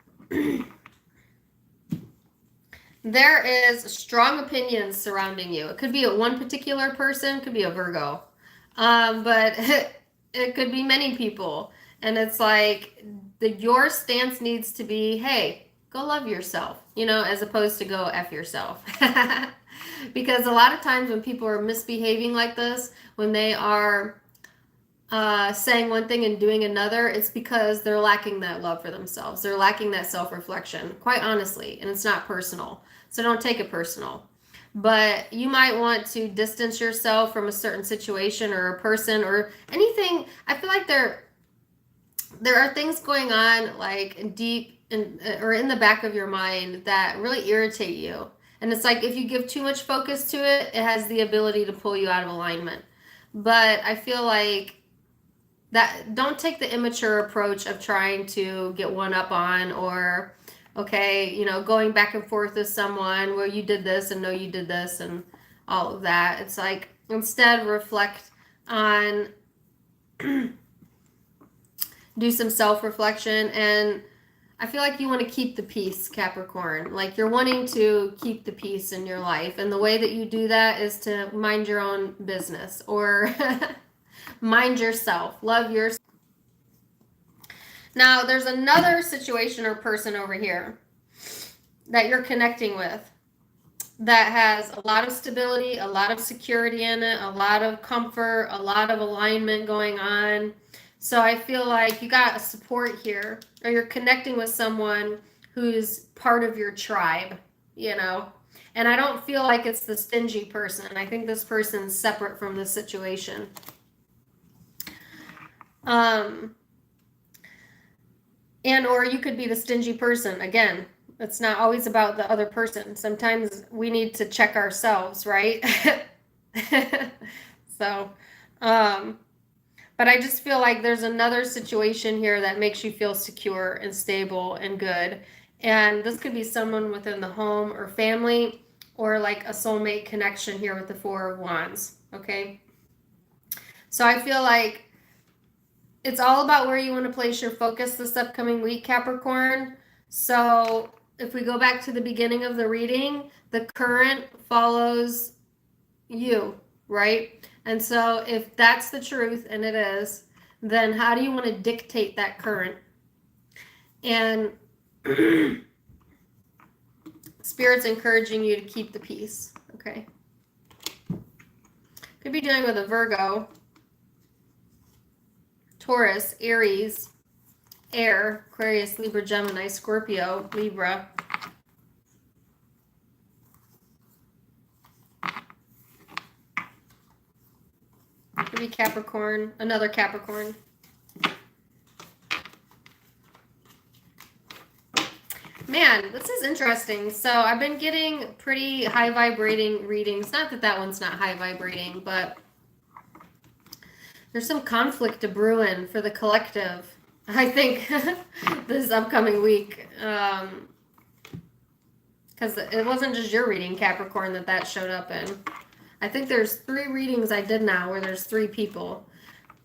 There is strong opinions surrounding you. It could be one particular person, could be a Virgo. But it could be many people. And it's like your stance needs to be, hey, go love yourself, as opposed to go F yourself. Because a lot of times when people are misbehaving like this, when they are saying one thing and doing another, it's because they're lacking that love for themselves. They're lacking that self-reflection, quite honestly, and it's not personal. So don't take it personal. But you might want to distance yourself from a certain situation or a person or anything. I feel like there are things going on like deep in, or in the back of your mind that really irritate you. And it's like if you give too much focus to it, it has the ability to pull you out of alignment. But I feel like that don't take the immature approach of trying to get one up on, or okay, going back and forth with someone where you did this and no you did this and all of that. It's like instead reflect on do some self-reflection. And I feel like you want to keep the peace, Capricorn. Like you're wanting to keep the peace in your life, and the way that you do that is to mind your own business, or mind yourself, love yourself. Now, there's another situation or person over here that you're connecting with that has a lot of stability, a lot of security in it, a lot of comfort, a lot of alignment going on. So I feel like you got a support here, or you're connecting with someone who's part of your tribe, And I don't feel like it's the stingy person. I think this person's separate from the situation. And or you could be the stingy person. Again, it's not always about the other person. Sometimes we need to check ourselves, right? So, but I just feel like there's another situation here that makes you feel secure and stable and good. And this could be someone within the home or family, or like a soulmate connection here with the Four of Wands, okay? So I feel like it's all about where you want to place your focus this upcoming week, Capricorn. So if we go back to the beginning of the reading, the current follows you, right? And so if that's the truth, and it is, then how do you want to dictate that current? And Spirit's encouraging you to keep the peace, okay? Could be dealing with a Virgo, Taurus, Aries, Air, Aquarius, Libra, Gemini, Scorpio, Libra. Could be Capricorn, another Capricorn. Man, this is interesting. So I've been getting pretty high vibrating readings. Not that that one's not high vibrating, but there's some conflict to brewing for the collective, I think, this upcoming week. Because it wasn't just your reading, Capricorn, that showed up in. I think there's 3 readings I did now where there's 3 people.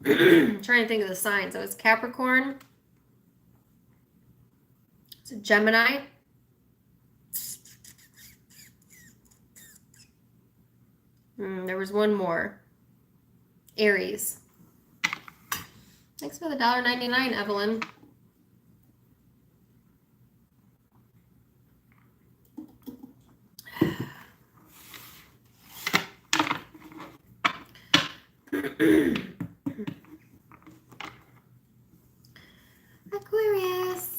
I'm trying to think of the signs. So it's Capricorn. It's a Gemini. There was one more. Aries. Thanks for the $1.99, Evelyn. Aquarius.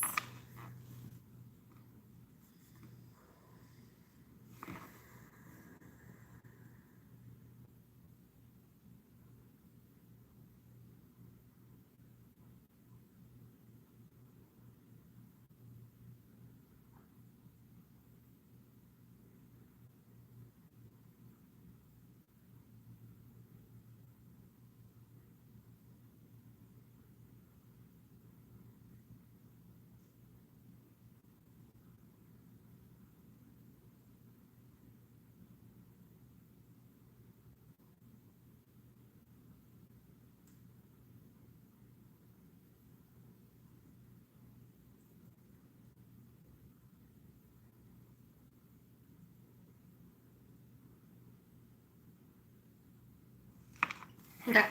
Okay.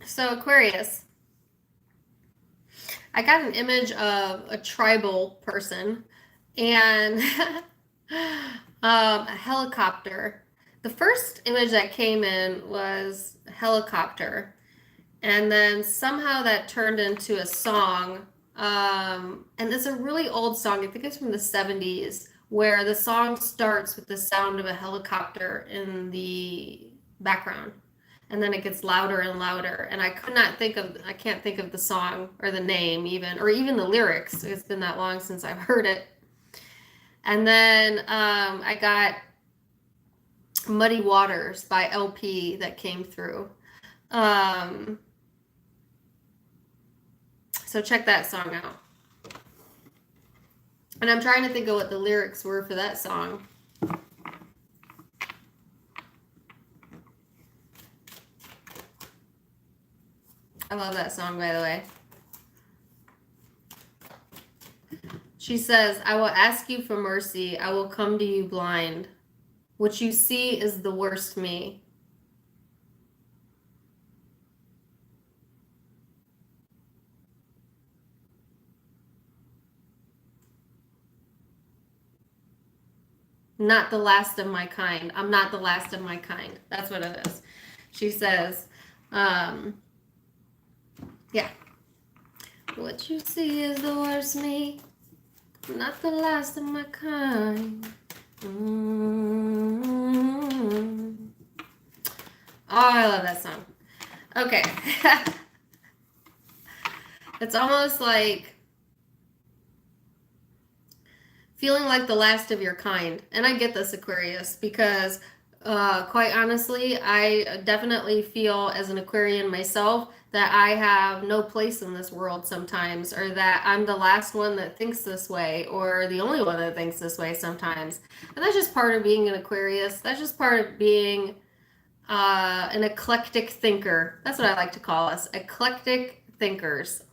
So Aquarius. I got an image of a tribal person and a helicopter The first image that came in was a helicopter, and then somehow that turned into a song. And it's a really old song. I think it's from the 70s, where the song starts with the sound of a helicopter in the background. And then it gets louder and louder. And I can't think of the song or the name even, or even the lyrics. It's been that long since I've heard it. And then I got Muddy Waters by LP that came through. So check that song out. And I'm trying to think of what the lyrics were for that song. I love that song, by the way. She says, I will ask you for mercy. I will come to you blind. What you see is the worst me. Not the last of my kind. I'm not the last of my kind. That's what it is. She says, yeah. What you see is the worst me. Not the last of my kind. Oh, I love that song. Okay. It's almost like feeling like the last of your kind. And I get this, Aquarius, because quite honestly, I definitely feel as an Aquarian myself that I have no place in this world sometimes, or that I'm the last one that thinks this way, or the only one that thinks this way sometimes. And that's just part of being an Aquarius. That's just part of being an eclectic thinker. That's what I like to call us, eclectic thinkers.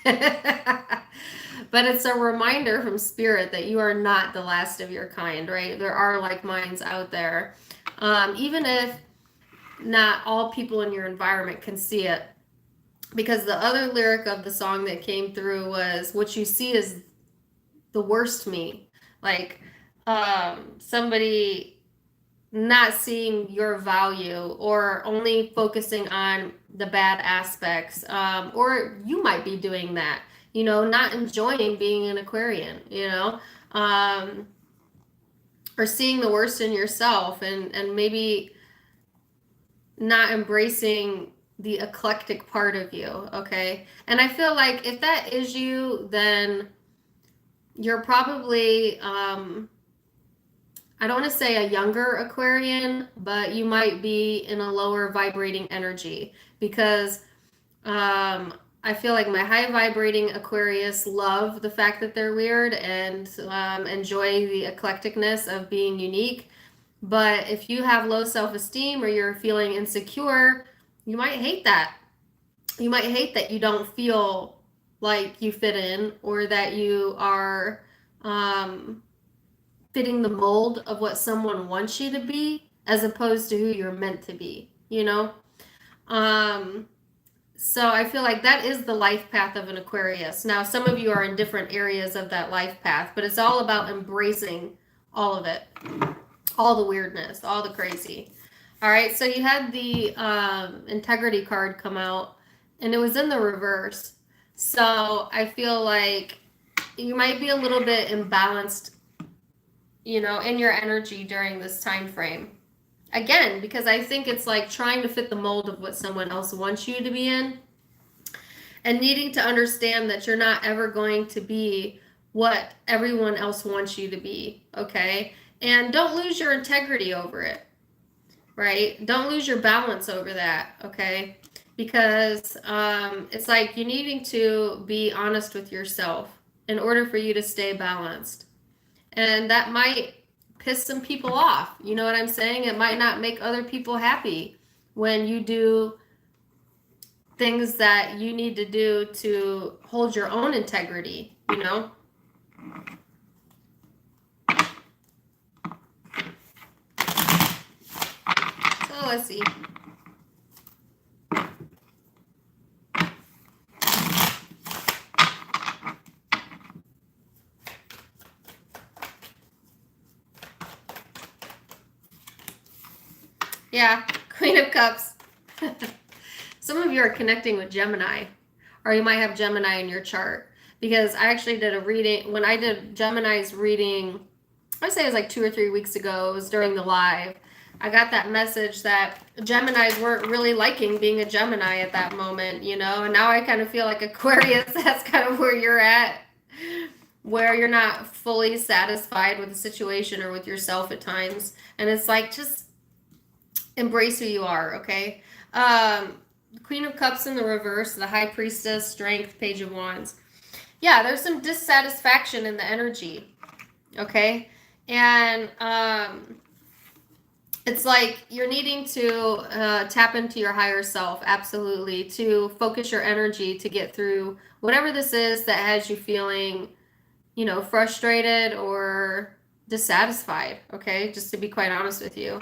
But it's a reminder from Spirit that you are not the last of your kind, right? There are like minds out there. Even if not all people in your environment can see it. Because the other lyric of the song that came through was, what you see is the worst me. Like somebody not seeing your value, or only focusing on the bad aspects. Or you might be doing that, not enjoying being an Aquarian, or seeing the worst in yourself, and maybe not embracing the eclectic part of you, okay? And I feel like if that is you, then you're probably, I don't want to say a younger Aquarian, but you might be in a lower vibrating energy, because I feel like my high vibrating Aquarius love the fact that they're weird, and enjoy the eclecticness of being unique. But if you have low self-esteem, or you're feeling insecure, you might hate that. You might hate that you don't feel like you fit in, or that you are fitting the mold of what someone wants you to be, as opposed to who you're meant to be, So I feel like that is the life path of an Aquarius. Now, some of you are in different areas of that life path, but it's all about embracing all of it, all the weirdness, all the crazy. All right, so you had the integrity card come out, and it was in the reverse. So I feel like you might be a little bit imbalanced, in your energy during this time frame. Again, because I think it's like trying to fit the mold of what someone else wants you to be in, and needing to understand that you're not ever going to be what everyone else wants you to be, okay? And don't lose your integrity over it, right? Don't lose your balance over that, okay? Because it's like you needing to be honest with yourself in order for you to stay balanced. And that might piss some people off. You know what I'm saying? It might not make other people happy when you do things that you need to do to hold your own integrity, So let's see. Yeah, Queen of Cups. Some of you are connecting with Gemini, or you might have Gemini in your chart. Because I actually did a reading, when I did Gemini's reading, I'd say it was like 2 or 3 weeks ago, it was during the live. I got that message that Geminis weren't really liking being a Gemini at that moment, you know, and now I kind of feel like Aquarius, that's kind of where you're at, where you're not fully satisfied with the situation or with yourself at times. And it's like, just embrace who you are, okay? Queen of Cups in the reverse, the High Priestess, Strength, Page of Wands. Yeah, there's some dissatisfaction in the energy, okay? And it's like you're needing to tap into your higher self, absolutely, to focus your energy to get through whatever this is that has you feeling, you know, frustrated or dissatisfied, okay? Just to be quite honest with you.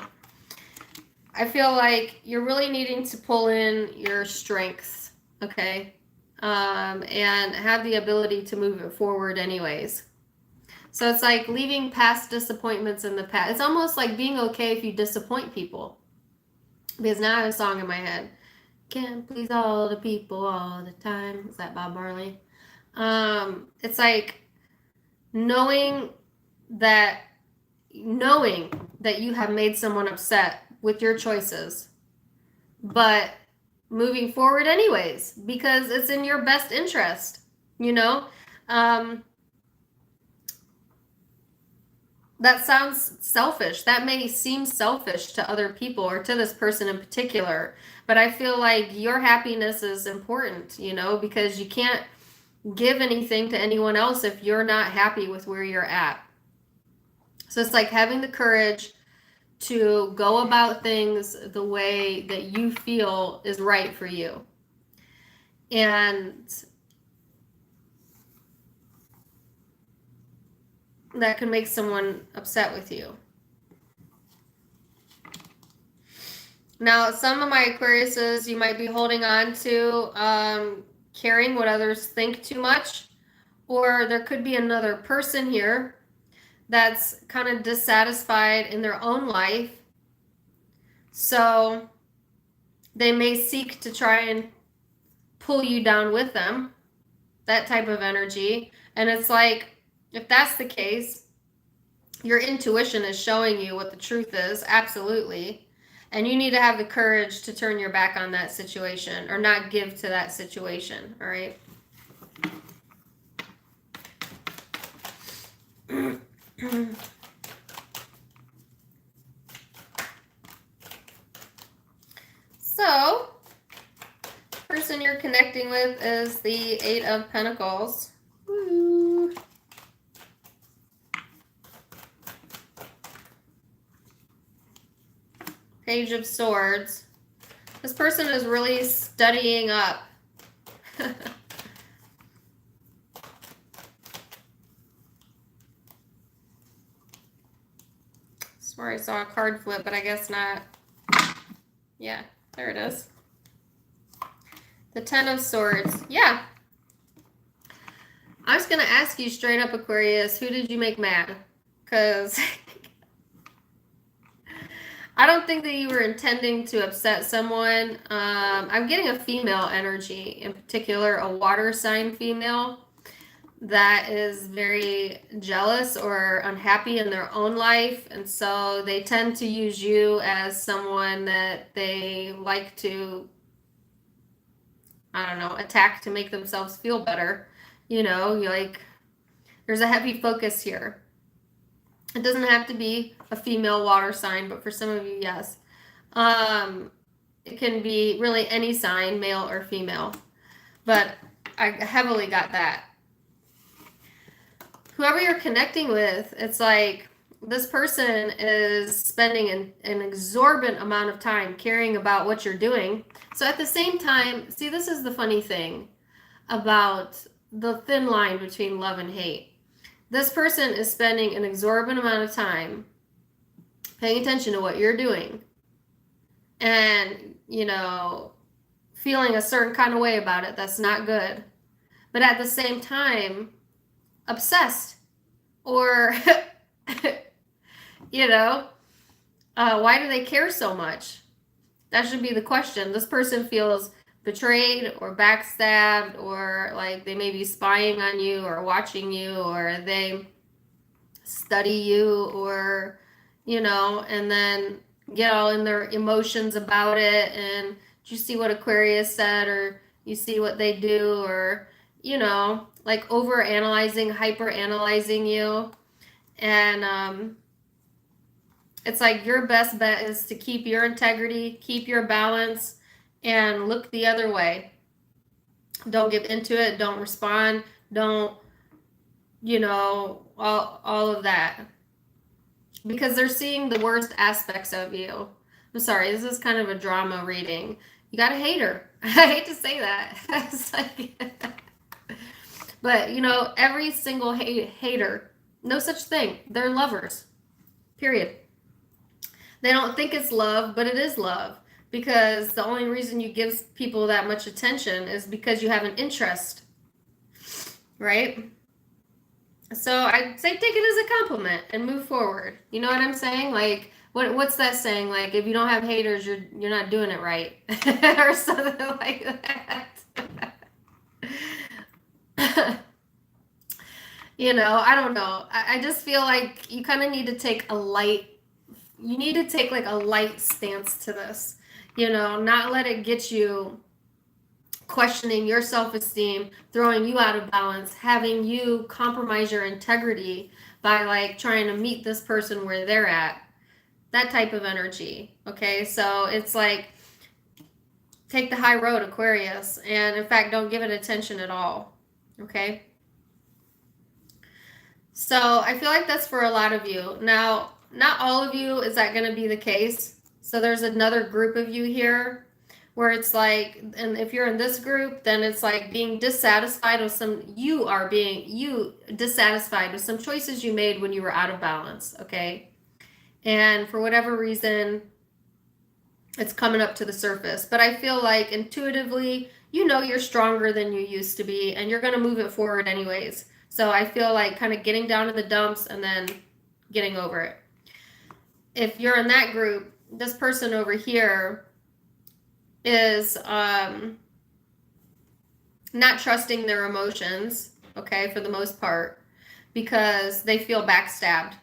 I feel like you're really needing to pull in your strengths, okay? And have the ability to move it forward anyways. So it's like leaving past disappointments in the past. It's almost like being okay if you disappoint people. Because now I have a song in my head. Can't please all the people all the time. Is that Bob Marley? It's like knowing that you have made someone upset with your choices, but moving forward anyways, because it's in your best interest, you know? That sounds selfish. That may seem selfish to other people or to this person in particular, but I feel like your happiness is important, you know, because you can't give anything to anyone else if you're not happy with where you're at. So it's like having the courage to go about things the way that you feel is right for you. And that can make someone upset with you. Now, some of my Aquariuses, you might be holding on to caring what others think too much, or there could be another person here that's kind of dissatisfied in their own life. So they may seek to try and pull you down with them, that type of energy. And it's like, if that's the case, your intuition is showing you what the truth is, absolutely. And you need to have the courage to turn your back on that situation or not give to that situation, all right? So, the person you're connecting with is the Eight of Pentacles. Woo. Page of Swords. This person is really studying up. Swear I saw a card flip, but I guess not. Yeah, there it is. The Ten of Swords. Yeah. I was going to ask you straight up, Aquarius, who did you make mad? Because I don't think that you were intending to upset someone. I'm getting a female energy, in particular, a water sign female that is very jealous or unhappy in their own life. And so they tend to use you as someone that they like to, I don't know, attack to make themselves feel better. You know, you're like, there's a heavy focus here. It doesn't have to be a female water sign, but for some of you, yes. It can be really any sign, male or female. But I heavily got that. Whoever you're connecting with, it's like this person is spending an exorbitant amount of time caring about what you're doing. So at the same time, see, this is the funny thing about the thin line between love and hate. This person is spending an exorbitant amount of time paying attention to what you're doing and, you know, feeling a certain kind of way about it that's not good. But at the same time, obsessed or, you know, Why do they care so much? That should be the question. This person feels betrayed or backstabbed, or like they may be spying on you or watching you, or they study you, or, and then get all in their emotions about it. And you see what Aquarius said, or you see what they do, or, like over analyzing, hyper analyzing you. And it's like your best bet is to keep your integrity, keep your balance, and look the other way. Don't get into it. Don't respond. Don't, all of that. Because they're seeing the worst aspects of you. I'm sorry, this is kind of a drama reading. You got a hater. I hate to say that. It's like, but, every single hater, no such thing. They're lovers. Period. They don't think it's love, but it is love. Because the only reason you give people that much attention is because you have an interest. Right? So I'd say take it as a compliment and move forward. You know what I'm saying? Like, what's that saying? Like, if you don't have haters, you're not doing it right, or something like that. I don't know. I just feel like you kind of need to take you need to take like a light stance to this. Not let it get you questioning your self-esteem, throwing you out of balance, having you compromise your integrity by like trying to meet this person where they're at. That type of energy. Okay, so it's like take the high road, Aquarius, and in fact don't give it attention at all. Okay, so I feel like that's for a lot of you. Now, not all of you is that going to be the case. So there's another group of you here where it's like, and if you're in this group, then it's like being dissatisfied with you dissatisfied with some choices you made when you were out of balance, okay? And for whatever reason, it's coming up to the surface. But I feel like intuitively, you're stronger than you used to be, and you're going to move it forward anyways. So I feel like kind of getting down to the dumps and then getting over it. If you're in that group, this person over here is not trusting their emotions, okay, for the most part, because they feel backstabbed.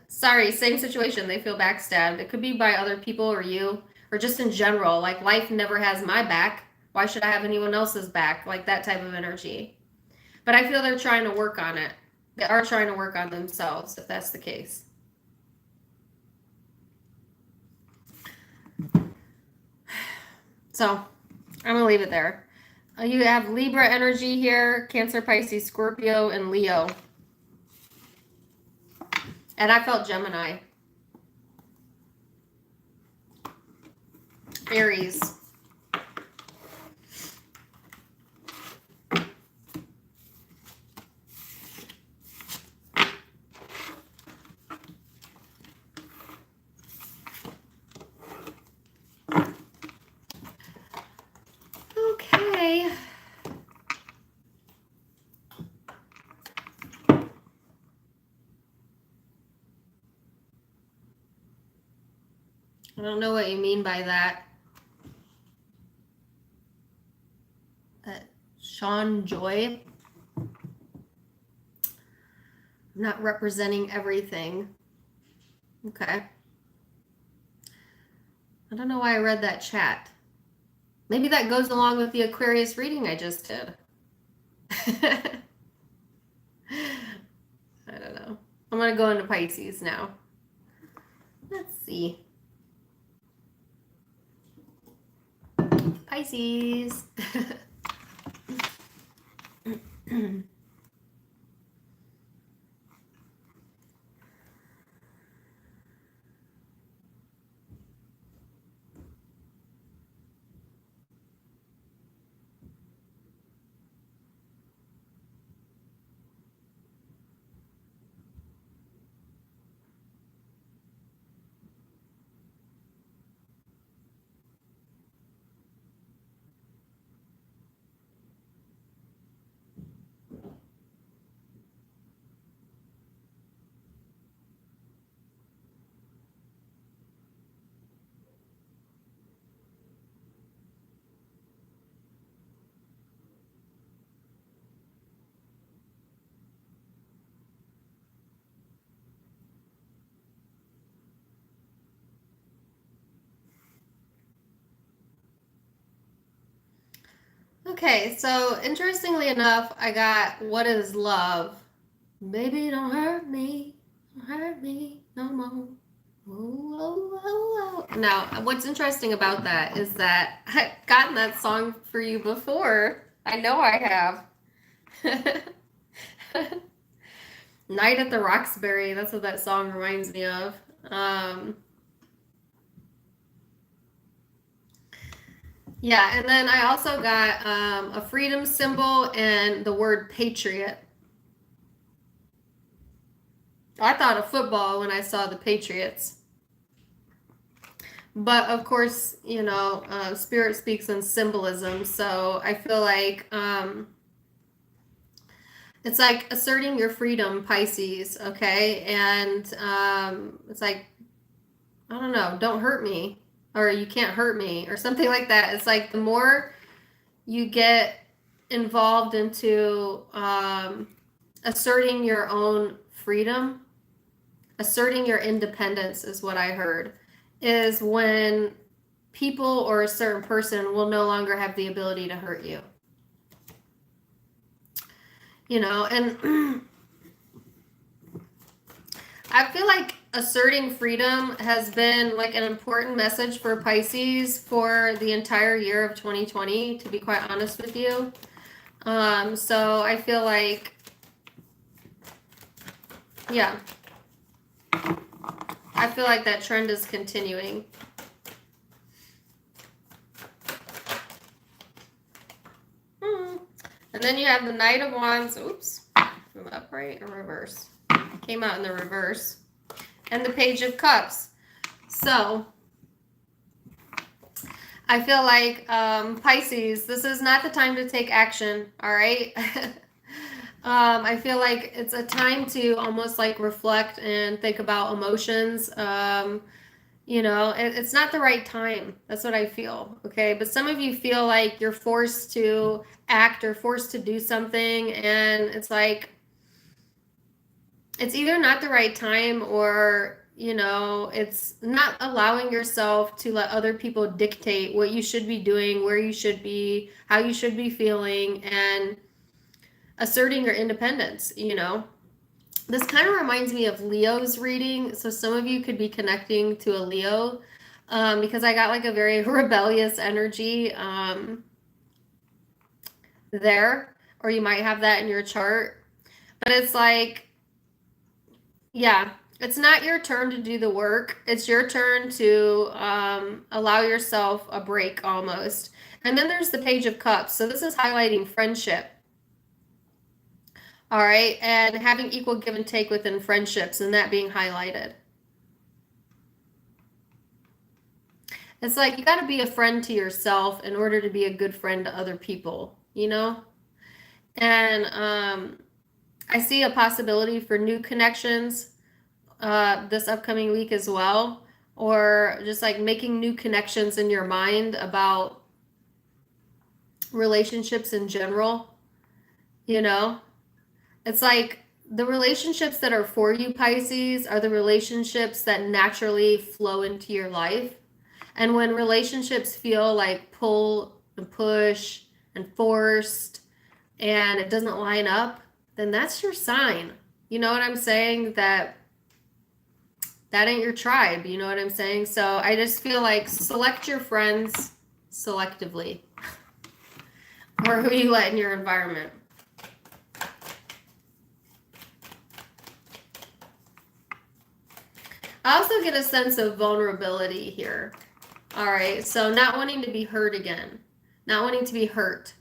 Sorry, same situation. They feel backstabbed. It could be by other people or you, or just in general. Like, life never has my back. Why should I have anyone else's back? Like that type of energy. But I feel they're trying to work on it. They are trying to work on themselves, if that's the case. So I'm going to leave it there. You have Libra energy here, Cancer, Pisces, Scorpio, and Leo. And I felt Gemini. Aries. Okay. I don't know what you mean by that. Sean Joy. I'm not representing everything. Okay. I don't know why I read that chat. Maybe that goes along with the Aquarius reading I just did. I don't know. I'm going to go into Pisces now. Let's see. Pisces. Okay, so interestingly enough, I got what is love? Baby, don't hurt me. Don't hurt me no more. Whoa, whoa, whoa, whoa. Now, what's interesting about that is that I've gotten that song for you before. I know I have. Night at the Roxbury, that's what that song reminds me of. Yeah, and then I also got a freedom symbol and the word patriot. I thought of football when I saw the Patriots. But of course, you know, spirit speaks in symbolism. So I feel like it's like asserting your freedom, Pisces, okay? And it's like, I don't know, don't hurt me, or you can't hurt me, or something like that. It's like the more you get involved into asserting your own freedom, asserting your independence is what I heard, is when people or a certain person will no longer have the ability to hurt you. You know, and I feel like asserting freedom has been like an important message for Pisces for the entire year of 2020, to be quite honest with you. So I feel like, yeah, I feel like that trend is continuing. And then you have the Knight of Wands. Oops. From upright or reverse. Came out in the reverse. And the Page of Cups. So, I feel like, Pisces, this is not the time to take action, all right? I feel like it's a time to almost like reflect and think about emotions. You know, it's not the right time. That's what I feel, okay? But some of you feel like you're forced to act or forced to do something, and it's like, it's either not the right time or, you know, it's not allowing yourself to let other people dictate what you should be doing, where you should be, how you should be feeling, and asserting your independence, you know? This kind of reminds me of Leo's reading. So some of you could be connecting to a Leo, because I got like a very rebellious energy there, or you might have that in your chart. But it's like, yeah, it's not your turn to do the work. It's your turn to allow yourself a break almost. And then there's the Page of Cups. So this is highlighting friendship. All right, and having equal give and take within friendships, and that being highlighted. It's like you got to be a friend to yourself in order to be a good friend to other people, you know? And I see a possibility for new connections this upcoming week as well, or just like making new connections in your mind about relationships in general, you know? It's like the relationships that are for you, Pisces, are the relationships that naturally flow into your life. And when relationships feel like pull and push and forced and it doesn't line up, then that's your sign. You know what I'm saying? That ain't your tribe. You know what I'm saying? So I just feel like select your friends selectively, or who you let in your environment. I also get a sense of vulnerability here. All right, so not wanting to be hurt again, not wanting to be hurt,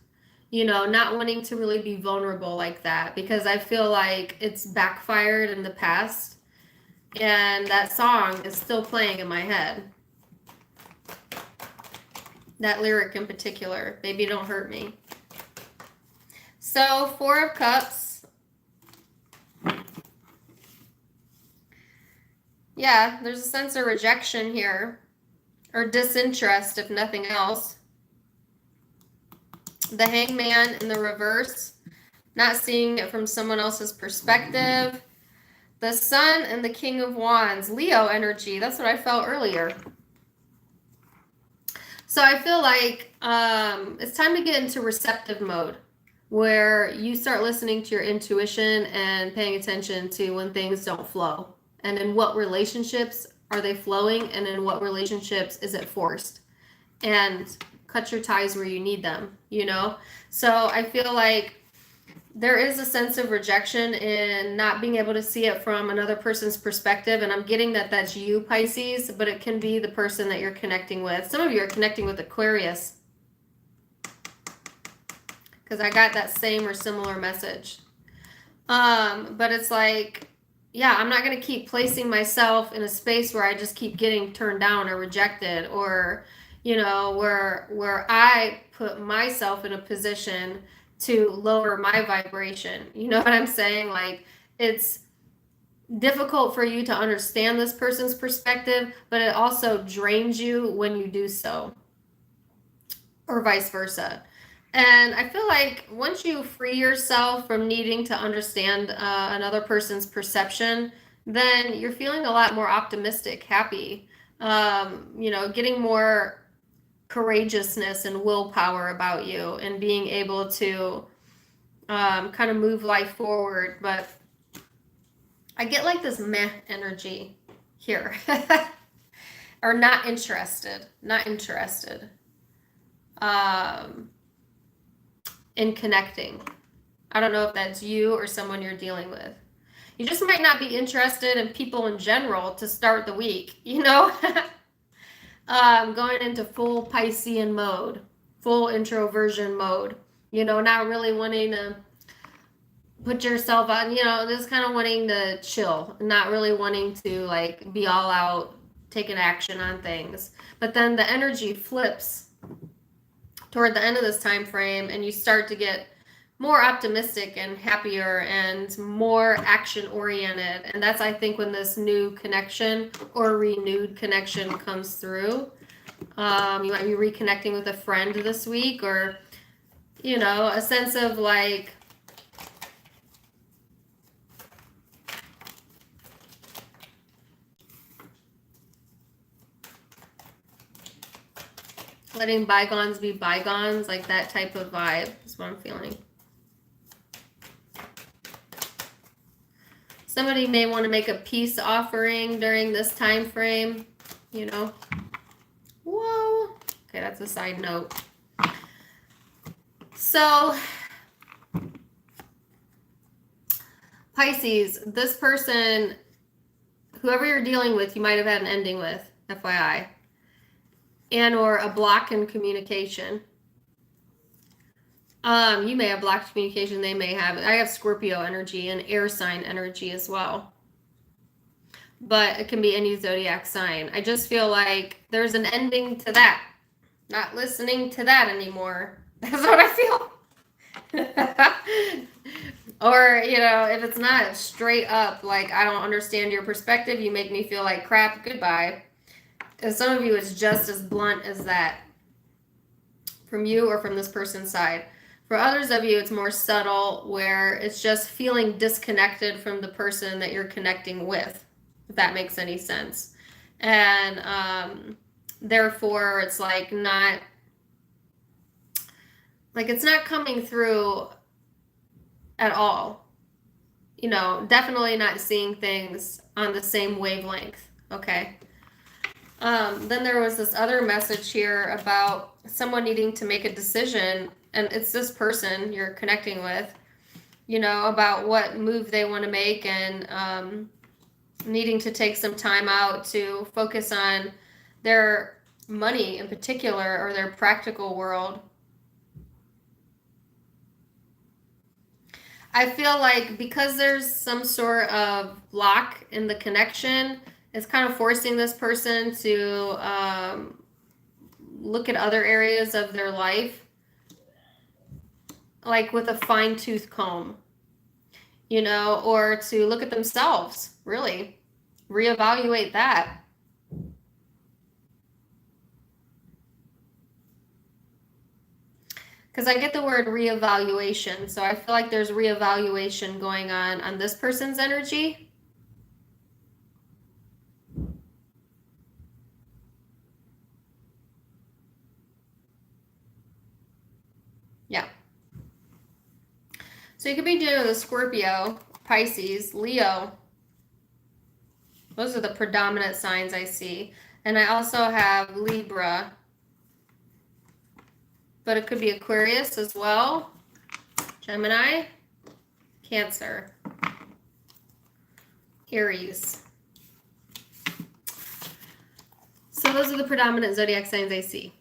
you know, not wanting to really be vulnerable like that, because I feel like it's backfired in the past, and that song is still playing in my head. That lyric in particular, Baby Don't Hurt Me. So, Four of Cups. Yeah, there's a sense of rejection here, or disinterest, if nothing else. The Hangman in the reverse, not seeing it from someone else's perspective. The Sun and the King of Wands, Leo energy. That's what I felt earlier. So I feel like it's time to get into receptive mode, where you start listening to your intuition and paying attention to when things don't flow, and in what relationships are they flowing, and in what relationships is it forced, and cut your ties where you need them, you know? So I feel like there is a sense of rejection in not being able to see it from another person's perspective. And I'm getting that that's you, Pisces, but it can be the person that you're connecting with. Some of you are connecting with Aquarius, because I got that same or similar message. But it's like, yeah, I'm not going to keep placing myself in a space where I just keep getting turned down or rejected, or, you know, where I put myself in a position to lower my vibration. You know what I'm saying? Like, it's difficult for you to understand this person's perspective, but it also drains you when you do so, or vice versa. And I feel like once you free yourself from needing to understand another person's perception, then you're feeling a lot more optimistic, happy, you know, getting more courageousness and willpower about you, and being able to kind of move life forward. But I get like this meh energy here. Or not interested in connecting. I don't know if that's you or someone you're dealing with. You just might not be interested in people in general to start the week, you know? Going into full Piscean mode, full introversion mode, you know, not really wanting to put yourself on, you know, just kind of wanting to chill, not really wanting to like be all out, taking action on things. But then the energy flips toward the end of this time frame, and you start to get more optimistic and happier and more action oriented. And that's, I think, when this new connection or renewed connection comes through. You might be reconnecting with a friend this week, or, you know, a sense of like, letting bygones be bygones, like that type of vibe is what I'm feeling. Somebody may want to make a peace offering during this time frame, you know. Whoa. Okay, that's a side note. So, Pisces, this person, whoever you're dealing with, you might have had an ending with, FYI. And or a block in communication. You may have blocked communication, they may have. I have Scorpio energy and air sign energy as well. But it can be any zodiac sign. I just feel like there's an ending to that. Not listening to that anymore. That's what I feel. Or, you know, if it's not straight up, like, I don't understand your perspective, you make me feel like crap, goodbye. And some of you, it's just as blunt as that, from you or from this person's side. For others of you, it's more subtle, where it's just feeling disconnected from the person that you're connecting with, if that makes any sense. And therefore, it's like not, like it's not coming through at all. You know, definitely not seeing things on the same wavelength, okay? Then there was this other message here about someone needing to make a decision, and it's this person you're connecting with, you know, about what move they want to make, and needing to take some time out to focus on their money in particular, or their practical world. I feel like because there's some sort of block in the connection, it's kind of forcing this person to look at other areas of their life, like with a fine-tooth comb, you know, or to look at themselves, really, reevaluate that. Because I get the word reevaluation, so I feel like there's reevaluation going on this person's energy. So you could be dealing with a Scorpio, Pisces, Leo. Those are the predominant signs I see. And I also have Libra. But it could be Aquarius as well. Gemini, Cancer, Aries. So those are the predominant zodiac signs I see.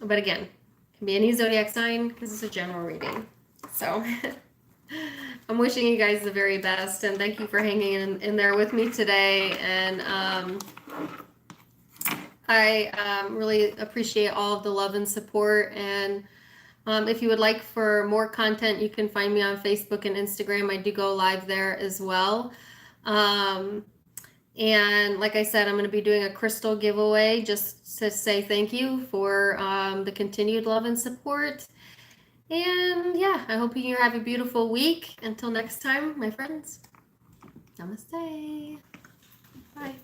But again, it can be any zodiac sign because it's a general reading. So I'm wishing you guys the very best, and thank you for hanging in there with me today. And I really appreciate all of the love and support. And if you would like for more content, you can find me on Facebook and Instagram. I do go live there as well. And like I said, I'm going to be doing a crystal giveaway just to say thank you for the continued love and support. And yeah, I hope you have a beautiful week. Until next time, my friends, namaste. Bye.